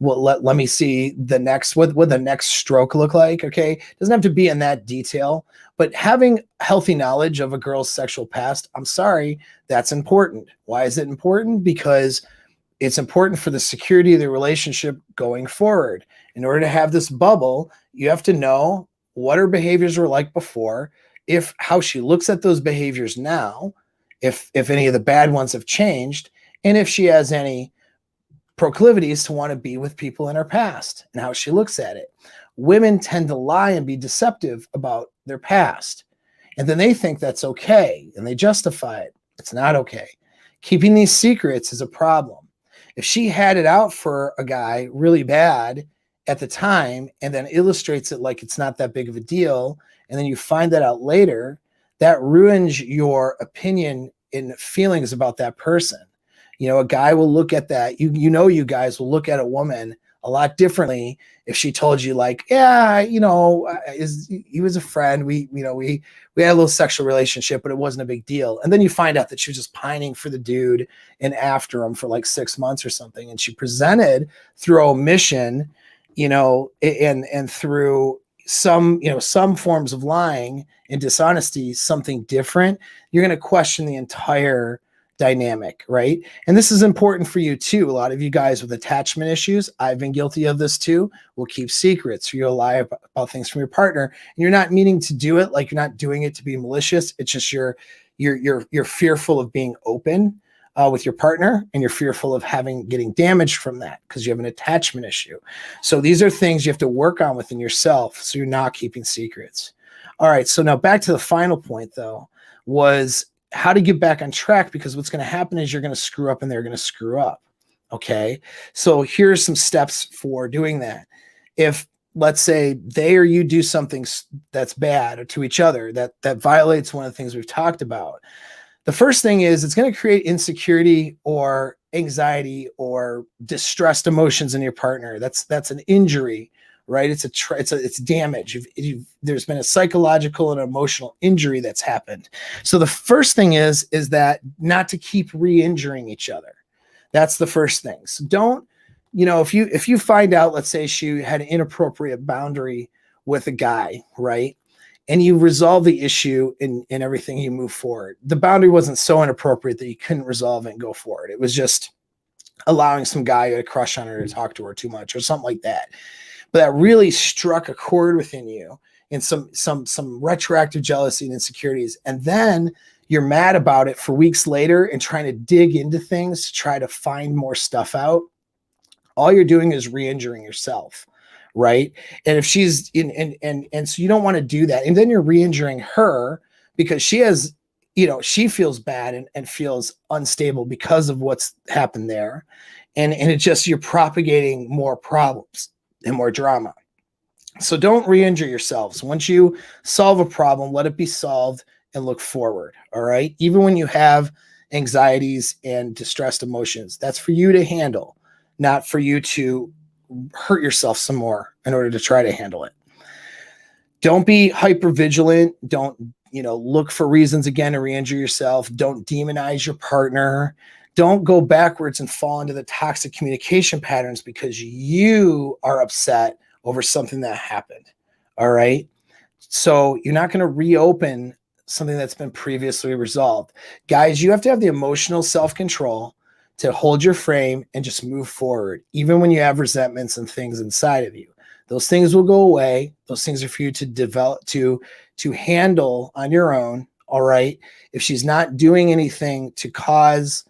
let me see the next, what the next stroke look like. Okay. Doesn't have to be in that detail, but having healthy knowledge of a girl's sexual past, I'm sorry, that's important. Why is it important? Because it's important for the security of the relationship going forward. In order to have this bubble, you have to know what her behaviors were like before, how she looks at those behaviors now, if any of the bad ones have changed, and if she has any proclivities to want to be with people in her past and how she looks at it. Women tend to lie and be deceptive about their past, and then they think that's okay and they justify it. It's not okay. Keeping these secrets is a problem. If she had it out for a guy really bad at the time and then illustrates it like it's not that big of a deal, and then you find that out later, that ruins your opinion and feelings about that person. A guy will look at that. You guys will look at a woman a lot differently if she told you like, yeah, he was a friend. We had a little sexual relationship, but it wasn't a big deal. And then you find out that she was just pining for the dude and after him for like 6 months or something. And she presented through omission, and through some forms of lying and dishonesty, something different. You're going to question the entire dynamic, right? And this is important for you too. A lot of you guys with attachment issues, I've been guilty of this too, will keep secrets. You'll lie about things from your partner, and you're not meaning to do it. Like, you're not doing it to be malicious. It's just you're fearful of being open with your partner, and you're fearful of getting damaged from that because you have an attachment issue. So these are things you have to work on within yourself, so you're not keeping secrets. All right, so now back to the final point, though, was how to get back on track, because what's going to happen is you're going to screw up and they're going to screw up. Okay, so here's some steps for doing that. If, let's say, they or you do something that's bad to each other, that violates one of the things we've talked about, the first thing is it's going to create insecurity or anxiety or distressed emotions in your partner. That's an injury, right? It's damage. There's been a psychological and emotional injury that's happened. So the first thing is that not to keep re-injuring each other. That's the first thing. So don't, if you find out, let's say she had an inappropriate boundary with a guy, right? And you resolve the issue in everything, you move forward. The boundary wasn't so inappropriate that you couldn't resolve it and go forward. It was just allowing some guy to crush on her to talk to her too much or something like that. But that really struck a chord within you, and some retroactive jealousy and insecurities. And then you're mad about it for weeks later and trying to dig into things to try to find more stuff out. All you're doing is re-injuring yourself, right? And if she's and so you don't want to do that. And then you're re-injuring her because she has, she feels bad and feels unstable because of what's happened there. And it's just, you're propagating more problems and more drama. So don't re-injure yourselves. Once you solve a problem, let it be solved and look forward. All right. Even when you have anxieties and distressed emotions, that's for you to handle, not for you to hurt yourself some more in order to try to handle it. Don't be hyper vigilant. Don't, look for reasons again to re-injure yourself. Don't demonize your partner. Don't go backwards and fall into the toxic communication patterns because you are upset over something that happened. All right. So you're not going to reopen something that's been previously resolved. Guys, you have to have the emotional self-control to hold your frame and just move forward, even when you have resentments and things inside of you. Those things will go away. Those things are for you to develop, to handle on your own. All right. If she's not doing anything to cause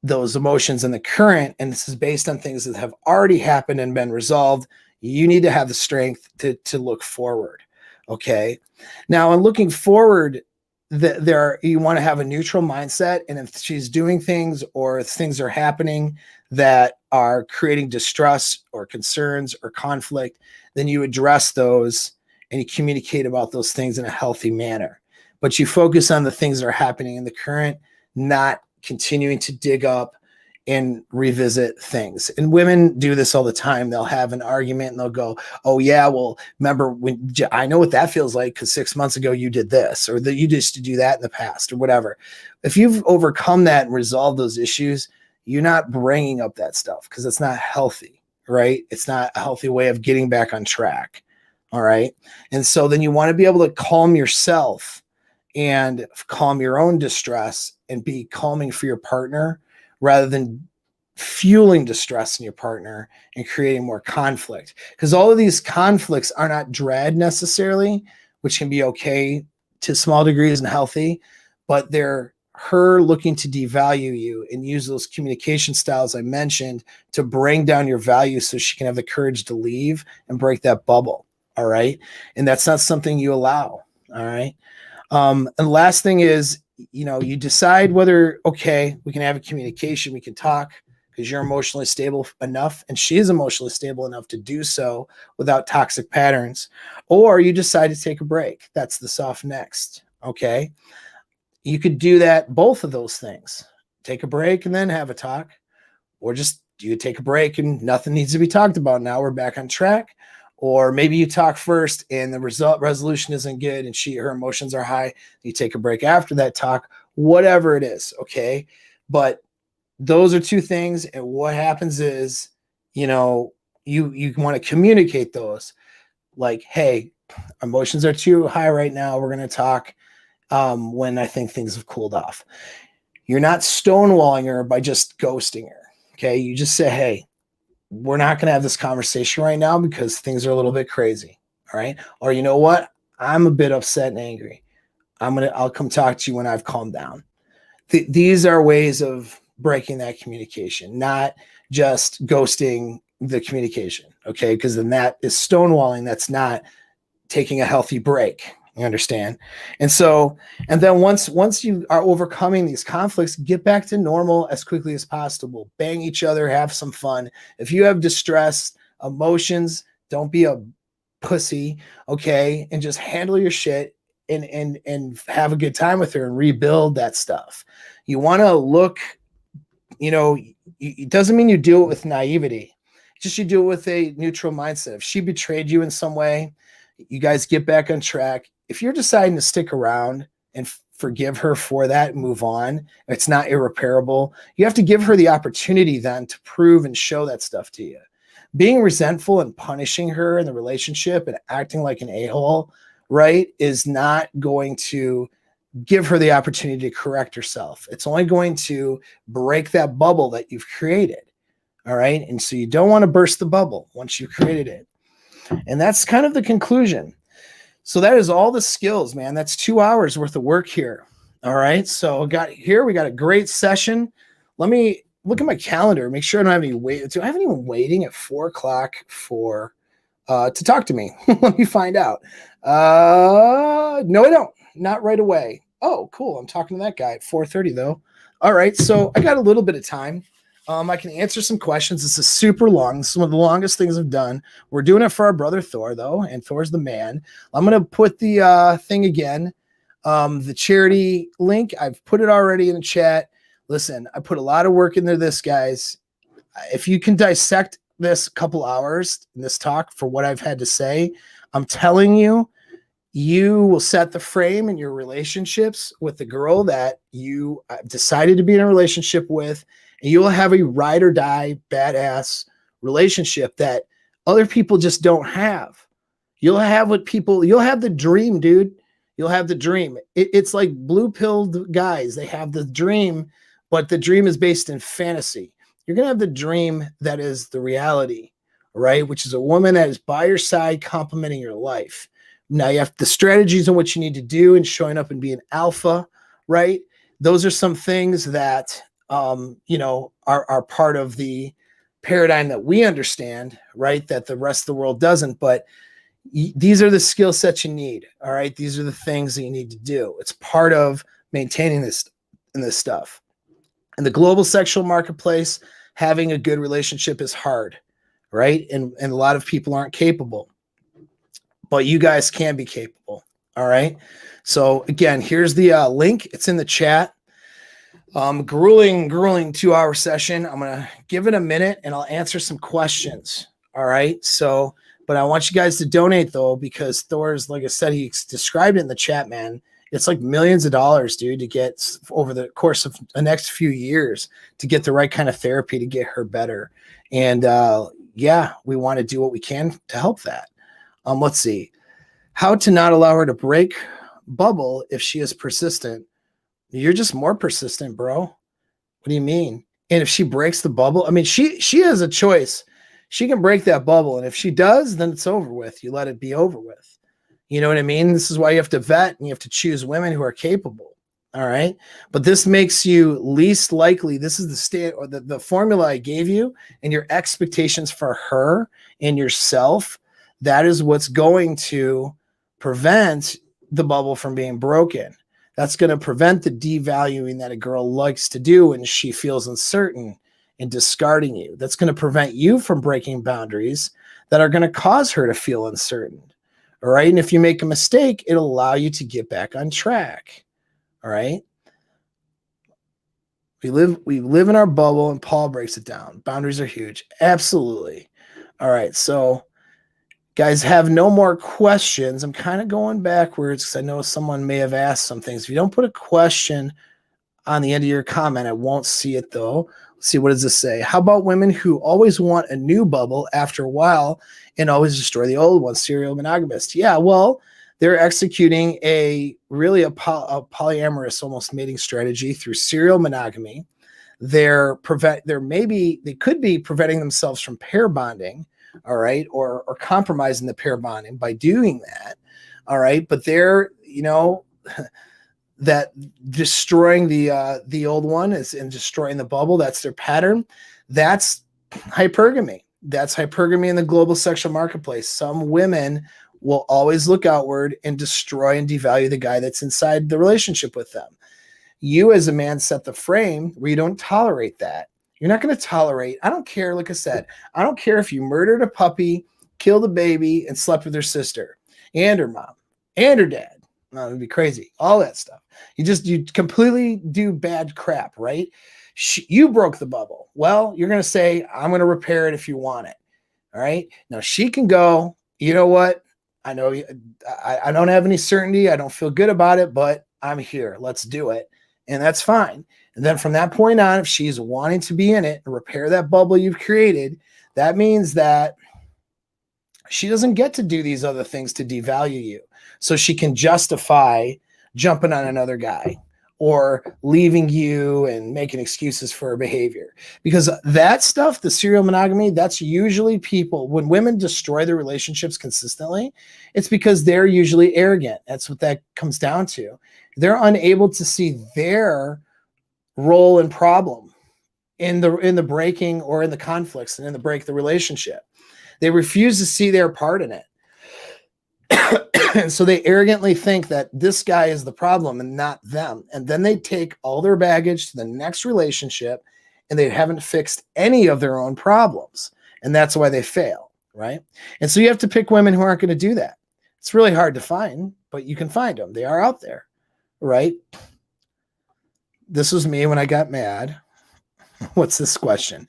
those emotions in the current, and this is based on things that have already happened and been resolved, you need to have the strength to look forward. Okay. Now, in looking forward, you want to have a neutral mindset. And if she's doing things or if things are happening that are creating distress or concerns or conflict, then you address those and you communicate about those things in a healthy manner. But you focus on the things that are happening in the current, not continuing to dig up and revisit things. And women do this all the time. They'll have an argument and they'll go, oh yeah, well, remember when I know what that feels like because 6 months ago you did this, or that you used to do that in the past, or whatever. If you've overcome that and resolved those issues, you're not bringing up that stuff because it's not healthy, right? It's not a healthy way of getting back on track. All right. And so then you want to be able to calm yourself and calm your own distress and be calming for your partner rather than fueling distress in your partner and creating more conflict. Because all of these conflicts are not dread necessarily, which can be okay to small degrees and healthy, but they're her looking to devalue you and use those communication styles I mentioned to bring down your value so she can have the courage to leave and break that bubble. All right. And that's not something you allow. All right. And the last thing is, you decide whether, okay, we can have a communication, we can talk because you're emotionally stable enough and she is emotionally stable enough to do so without toxic patterns, or you decide to take a break. That's the soft next. Okay. You could do that, both of those things, take a break and then have a talk, or just you take a break and nothing needs to be talked about. Now we're back on track. Or maybe you talk first and the resolution isn't good and her emotions are high. You take a break after that talk, whatever it is. Okay. But those are two things. And what happens is, you want to communicate those like, hey, emotions are too high right now. We're going to talk when I think things have cooled off. You're not stonewalling her by just ghosting her. Okay. You just say, hey, we're not going to have this conversation right now because things are a little bit crazy. All right. Or you know what? I'm a bit upset and angry. I'll come talk to you when I've calmed down. These are ways of breaking that communication, not just ghosting the communication. Okay. Because then that is stonewalling. That's not taking a healthy break. You understand? And so, and then once you are overcoming these conflicts, get back to normal as quickly as possible. Bang each other, have some fun. If you have distress, emotions, don't be a pussy, okay? And just handle your shit and have a good time with her and rebuild that stuff. You want to look, it doesn't mean you do it with naivety. Just you do it with a neutral mindset. If she betrayed you in some way, you guys get back on track. If you're deciding to stick around and forgive her for that and move on, it's not irreparable. You have to give her the opportunity then to prove and show that stuff to you. Being resentful and punishing her in the relationship and acting like an a-hole, right, is not going to give her the opportunity to correct herself. It's only going to break that bubble that you've created. All right. And so you don't want to burst the bubble once you've created it. And that's kind of the conclusion. So that is all the skills, man. That's 2 hours worth of work here. All right. So we got a great session. Let me look at my calendar, make sure I don't have any wait. Do I have anyone waiting at 4:00 to talk to me? Let me find out. No, I don't. Not right away. Oh, cool. I'm talking to that guy at 4:30 though. All right. So I got a little bit of time. I can answer some questions. This is super long. This is one of the longest things I've done. We're doing it for our brother Thor, though, and Thor's the man. I'm going to put the thing again, the charity link. I've put it already in the chat. Listen, I put a lot of work into this, guys. If you can dissect this couple hours in this talk for what I've had to say, I'm telling you, you will set the frame in your relationships with the girl that you decided to be in a relationship with. And you'll have a ride or die badass relationship that other people just don't have. You'll have the dream, dude. You'll have the dream. It's like blue-pilled guys. They have the dream, but the dream is based in fantasy. You're going to have the dream that is the reality, right? Which is a woman that is by your side, complimenting your life. Now you have the strategies on what you need to do and showing up and being alpha, right? Those are some things that are part of the paradigm that we understand, right? That the rest of the world doesn't, but these are the skill sets you need. All right. These are the things that you need to do. It's part of maintaining this stuff. In the global sexual marketplace, having a good relationship is hard, right? And a lot of people aren't capable, but you guys can be capable. All right. So again, here's the link. It's in the chat. Grueling 2-hour session. I'm going to give it a minute and I'll answer some questions. All right. So, but I want you guys to donate though, because Thor's, like I said, he described it in the chat, man. It's like millions of dollars, dude, to get over the course of the next few years to get the right kind of therapy to get her better. And, we want to do what we can to help that. Let's see how to not allow her to break bubble if she is persistent. You're just more persistent, bro. What do you mean? And if she breaks the bubble, I mean, she has a choice. She can break that bubble. And if she does, then it's over with. You let it be over with. You know what I mean? This is why you have to vet and you have to choose women who are capable. All right. But this makes you least likely. This is the formula I gave you and your expectations for her and yourself. That is what's going to prevent the bubble from being broken. That's going to prevent the devaluing that a girl likes to do when she feels uncertain and discarding you. That's going to prevent you from breaking boundaries that are going to cause her to feel uncertain. All right. And if you make a mistake, it'll allow you to get back on track. All right. We live in our bubble and Paul breaks it down. Boundaries are huge. Absolutely. All right. So guys, have no more questions. I'm kind of going backwards because I know someone may have asked some things. If you don't put a question on the end of your comment, I won't see it though. Let's see, what does this say? How about women who always want a new bubble after a while and always destroy the old one? Serial monogamist. Yeah, well, they're executing a polyamorous almost mating strategy through serial monogamy. They could be preventing themselves from pair bonding, all right, or compromising the pair bonding by doing that, all right. But they're, that destroying the old one is and destroying the bubble. That's their pattern. That's hypergamy. That's hypergamy in the global sexual marketplace. Some women will always look outward and destroy and devalue the guy that's inside the relationship with them. You as a man set the frame where you don't tolerate that. You're not going to tolerate. I don't care. Like I said, I don't care if you murdered a puppy, killed a baby, and slept with her sister and her mom and her dad. No, it'd be crazy. All that stuff. You completely do bad crap, right? You broke the bubble. Well, you're going to say, I'm going to repair it if you want it. All right. Now she can go, you know what? I know I don't have any certainty. I don't feel good about it, but I'm here. Let's do it. And that's fine. And then from that point on, if she's wanting to be in it and repair that bubble you've created, that means that she doesn't get to do these other things to devalue you. So she can justify jumping on another guy or leaving you and making excuses for her behavior. Because that stuff, the serial monogamy, that's usually people, when women destroy their relationships consistently, it's because they're usually arrogant. That's what that comes down to. They're unable to see their role and problem in the breaking or in the conflicts and in the break of the relationship. They refuse to see their part in it. And so they arrogantly think that this guy is the problem and not them. And then they take all their baggage to the next relationship and they haven't fixed any of their own problems. And that's why they fail, right? And so you have to pick women who aren't going to do that. It's really hard to find, but you can find them. They are out there, right? This was me when I got mad. What's this question?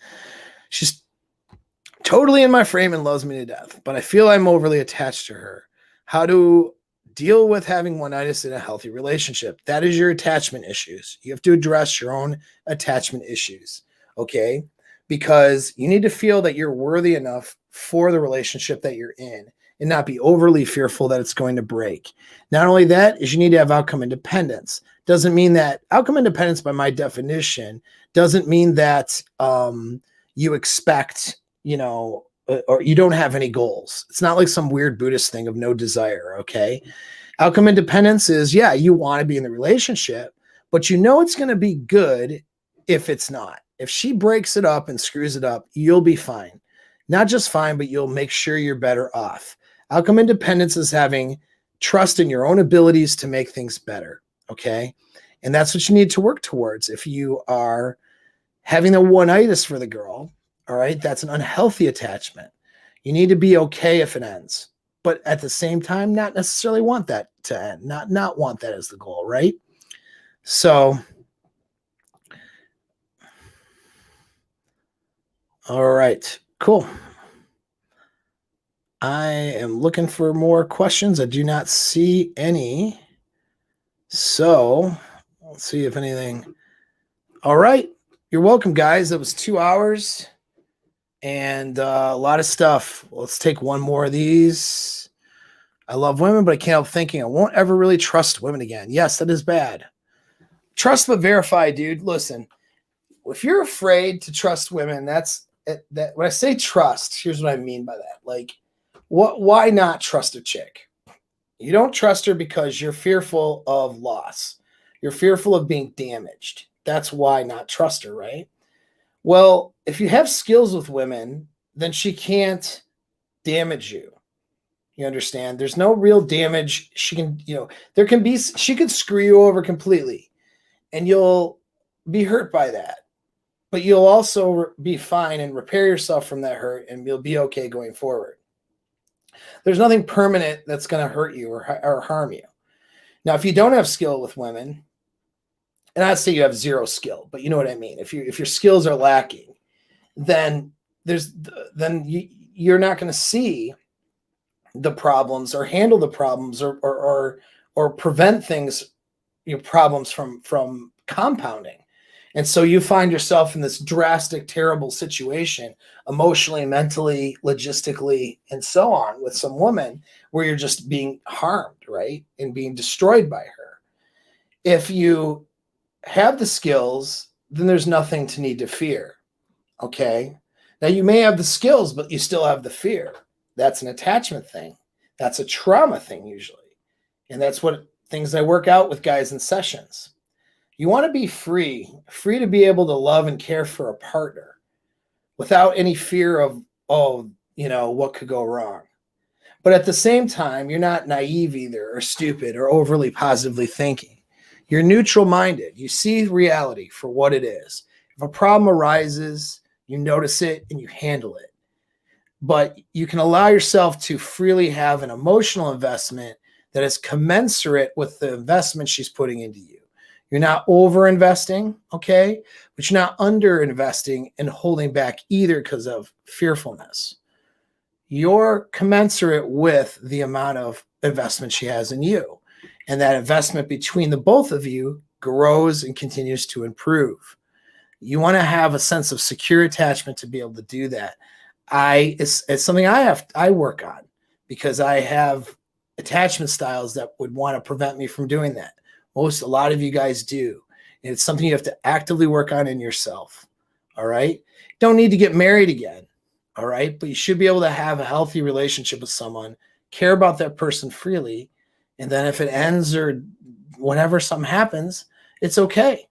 She's totally in my frame and loves me to death, but I feel I'm overly attached to her. How to deal with having one-itis in a healthy relationship? That is your attachment issues. You have to address your own attachment issues, okay? Because you need to feel that you're worthy enough for the relationship that you're in and not be overly fearful that it's going to break. Not only that, is you need to have outcome independence. Doesn't mean that outcome independence, by my definition, doesn't mean that you expect, or you don't have any goals. It's not like some weird Buddhist thing of no desire, okay? Outcome independence is, yeah, you want to be in the relationship, but it's going to be good if it's not. If she breaks it up and screws it up, you'll be fine. Not just fine, but you'll make sure you're better off. Outcome independence is having trust in your own abilities to make things better, okay? And that's what you need to work towards. If you are having a one-itis for the girl, all right, that's an unhealthy attachment. You need to be okay if it ends, but at the same time, not necessarily want that to end, not want that as the goal, right? So, all right, cool. I am looking for more questions. I do not see any. So let's see if anything. All right. You're welcome, guys. That was 2 hours. And a lot of stuff. Let's take one more of these. I love women, but I can't help thinking I won't ever really trust women again. Yes, that is bad. Trust but verify, dude. Listen, if you're afraid to trust women, that's that. When I say trust, here's what I mean by that. Like, why not trust a chick? You don't trust her because you're fearful of loss. You're fearful of being damaged. That's why not trust her, right? Well, if you have skills with women, then she can't damage you. You understand? There's no real damage. She can, she could screw you over completely and you'll be hurt by that. But you'll also be fine and repair yourself from that hurt and you'll be okay going forward. There's nothing permanent that's going to hurt you or harm you. Now, if you don't have skill with women, and I'd say you have zero skill, but you know what I mean. If your skills are lacking, then you're not going to see the problems or handle the problems or prevent things, problems from compounding. And so you find yourself in this drastic, terrible situation, emotionally, mentally, logistically, and so on, with some woman where you're just being harmed, right? And being destroyed by her. If you have the skills, then there's nothing to need to fear. Okay. Now you may have the skills, but you still have the fear. That's an attachment thing. That's a trauma thing usually. And that's what things I work out with guys in sessions. You want to be free to be able to love and care for a partner without any fear of, oh, what could go wrong. But at the same time, you're not naive either, or stupid, or overly positively thinking. You're neutral minded. You see reality for what it is. If a problem arises, you notice it and you handle it. But you can allow yourself to freely have an emotional investment that is commensurate with the investment she's putting into you. You're not over investing, okay? But you're not under investing and holding back either because of fearfulness. You're commensurate with the amount of investment she has in you. And that investment between the both of you grows and continues to improve. You want to have a sense of secure attachment to be able to do that. It's something I work on because I have attachment styles that would want to prevent me from doing that. A lot of you guys do. And it's something you have to actively work on in yourself. All right. Don't need to get married again. All right. But you should be able to have a healthy relationship with someone, care about that person freely. And then if it ends or whenever something happens, it's okay.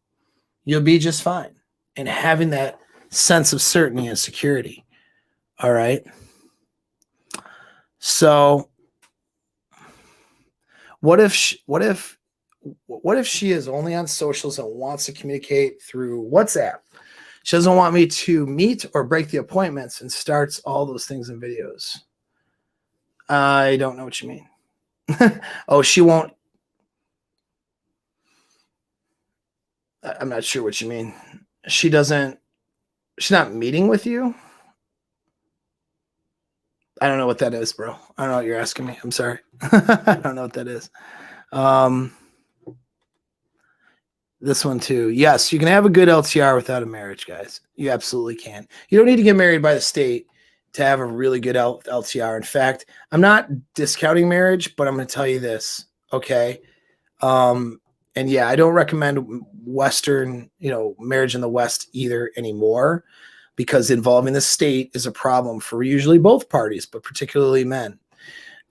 You'll be just fine. And having that sense of certainty and security. All right. So what if she is only on socials and wants to communicate through WhatsApp? She doesn't want me to meet or break the appointments and starts all those things in videos. I don't know what you mean. Oh, she won't. I'm not sure what you mean. She's not meeting with you? I don't know what that is, bro. I don't know what you're asking me. I'm sorry. I don't know what that is. This one too. Yes, you can have a good LTR without a marriage, guys. You absolutely can. You don't need to get married by the state to have a really good LTR. In fact, I'm not discounting marriage, but I'm going to tell you this. Okay. And yeah, I don't recommend Western, marriage in the West either anymore, because involving the state is a problem for usually both parties, but particularly men.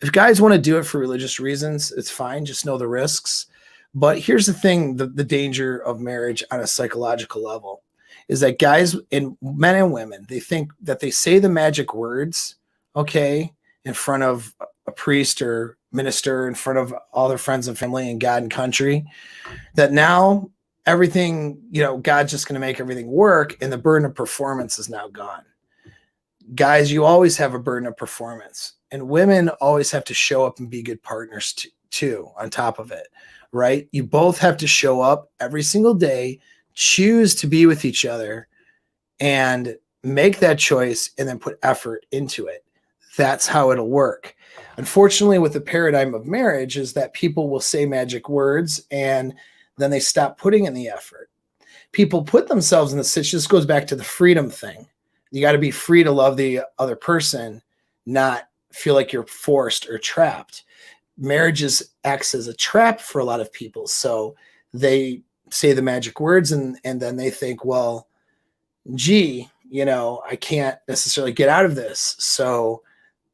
If guys want to do it for religious reasons, it's fine. Just know the risks. But here's the thing, the danger of marriage on a psychological level is that guys, and men and women, they think that they say the magic words, okay, in front of a priest or minister, in front of all their friends and family and God and country, that now everything, God's just going to make everything work, and the burden of performance is now gone. Guys, you always have a burden of performance, and women always have to show up and be good partners too, on top of it, right? You both have to show up every single day, choose to be with each other, and make that choice, and then put effort into it. That's how it'll work. Unfortunately, with the paradigm of marriage is that people will say magic words and then they stop putting in the effort. People put themselves in the situation. This goes back to the freedom thing. You got to be free to love the other person, not feel like you're forced or trapped. Marriages acts as a trap for a lot of people. So they say the magic words and then they think, well, gee, I can't necessarily get out of this. So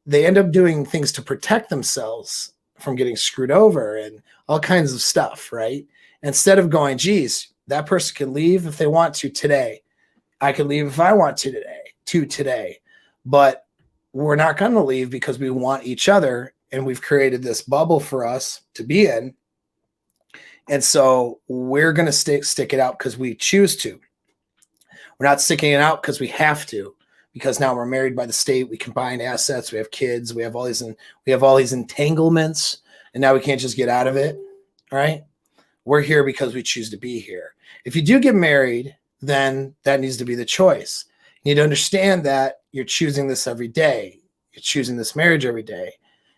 they end up doing things to protect themselves from getting screwed over and all kinds of stuff, right? Instead of going, geez, that person can leave if they want to today. I can leave if I want to today. But we're not going to leave because we want each other, and we've created this bubble for us to be in. And so we're going to stick it out because we choose to. We're not sticking it out because we have to, because now we're married by the state. We combine assets. We have kids. We have all these entanglements, and now we can't just get out of it. Right? We're here because we choose to be here. If you do get married, then that needs to be the choice. You need to understand that you're choosing this every day. You're choosing this marriage every day,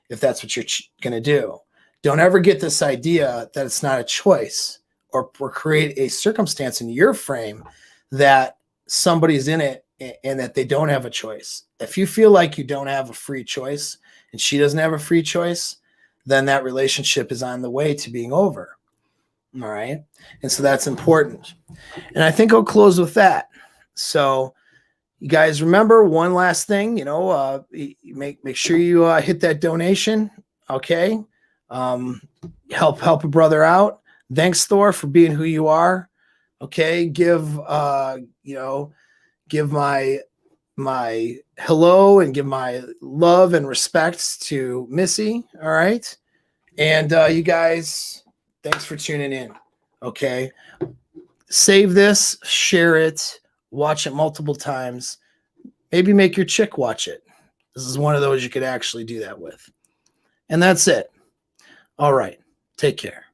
if that's what you're going to do. Don't ever get this idea that it's not a choice or create a circumstance in your frame that somebody's in it and that they don't have a choice. If you feel like you don't have a free choice and she doesn't have a free choice, then that relationship is on the way to being over. All right. And so that's important. And I think I'll close with that. So you guys remember one last thing, make sure you hit that donation. Okay. Help a brother out. Thanks, Thor, for being who you are. Okay. Give my hello and give my love and respects to Missy. All right. And you guys, thanks for tuning in. Okay. Save this, share it, watch it multiple times. Maybe make your chick watch it. This is one of those you could actually do that with. And that's it. All right. Take care.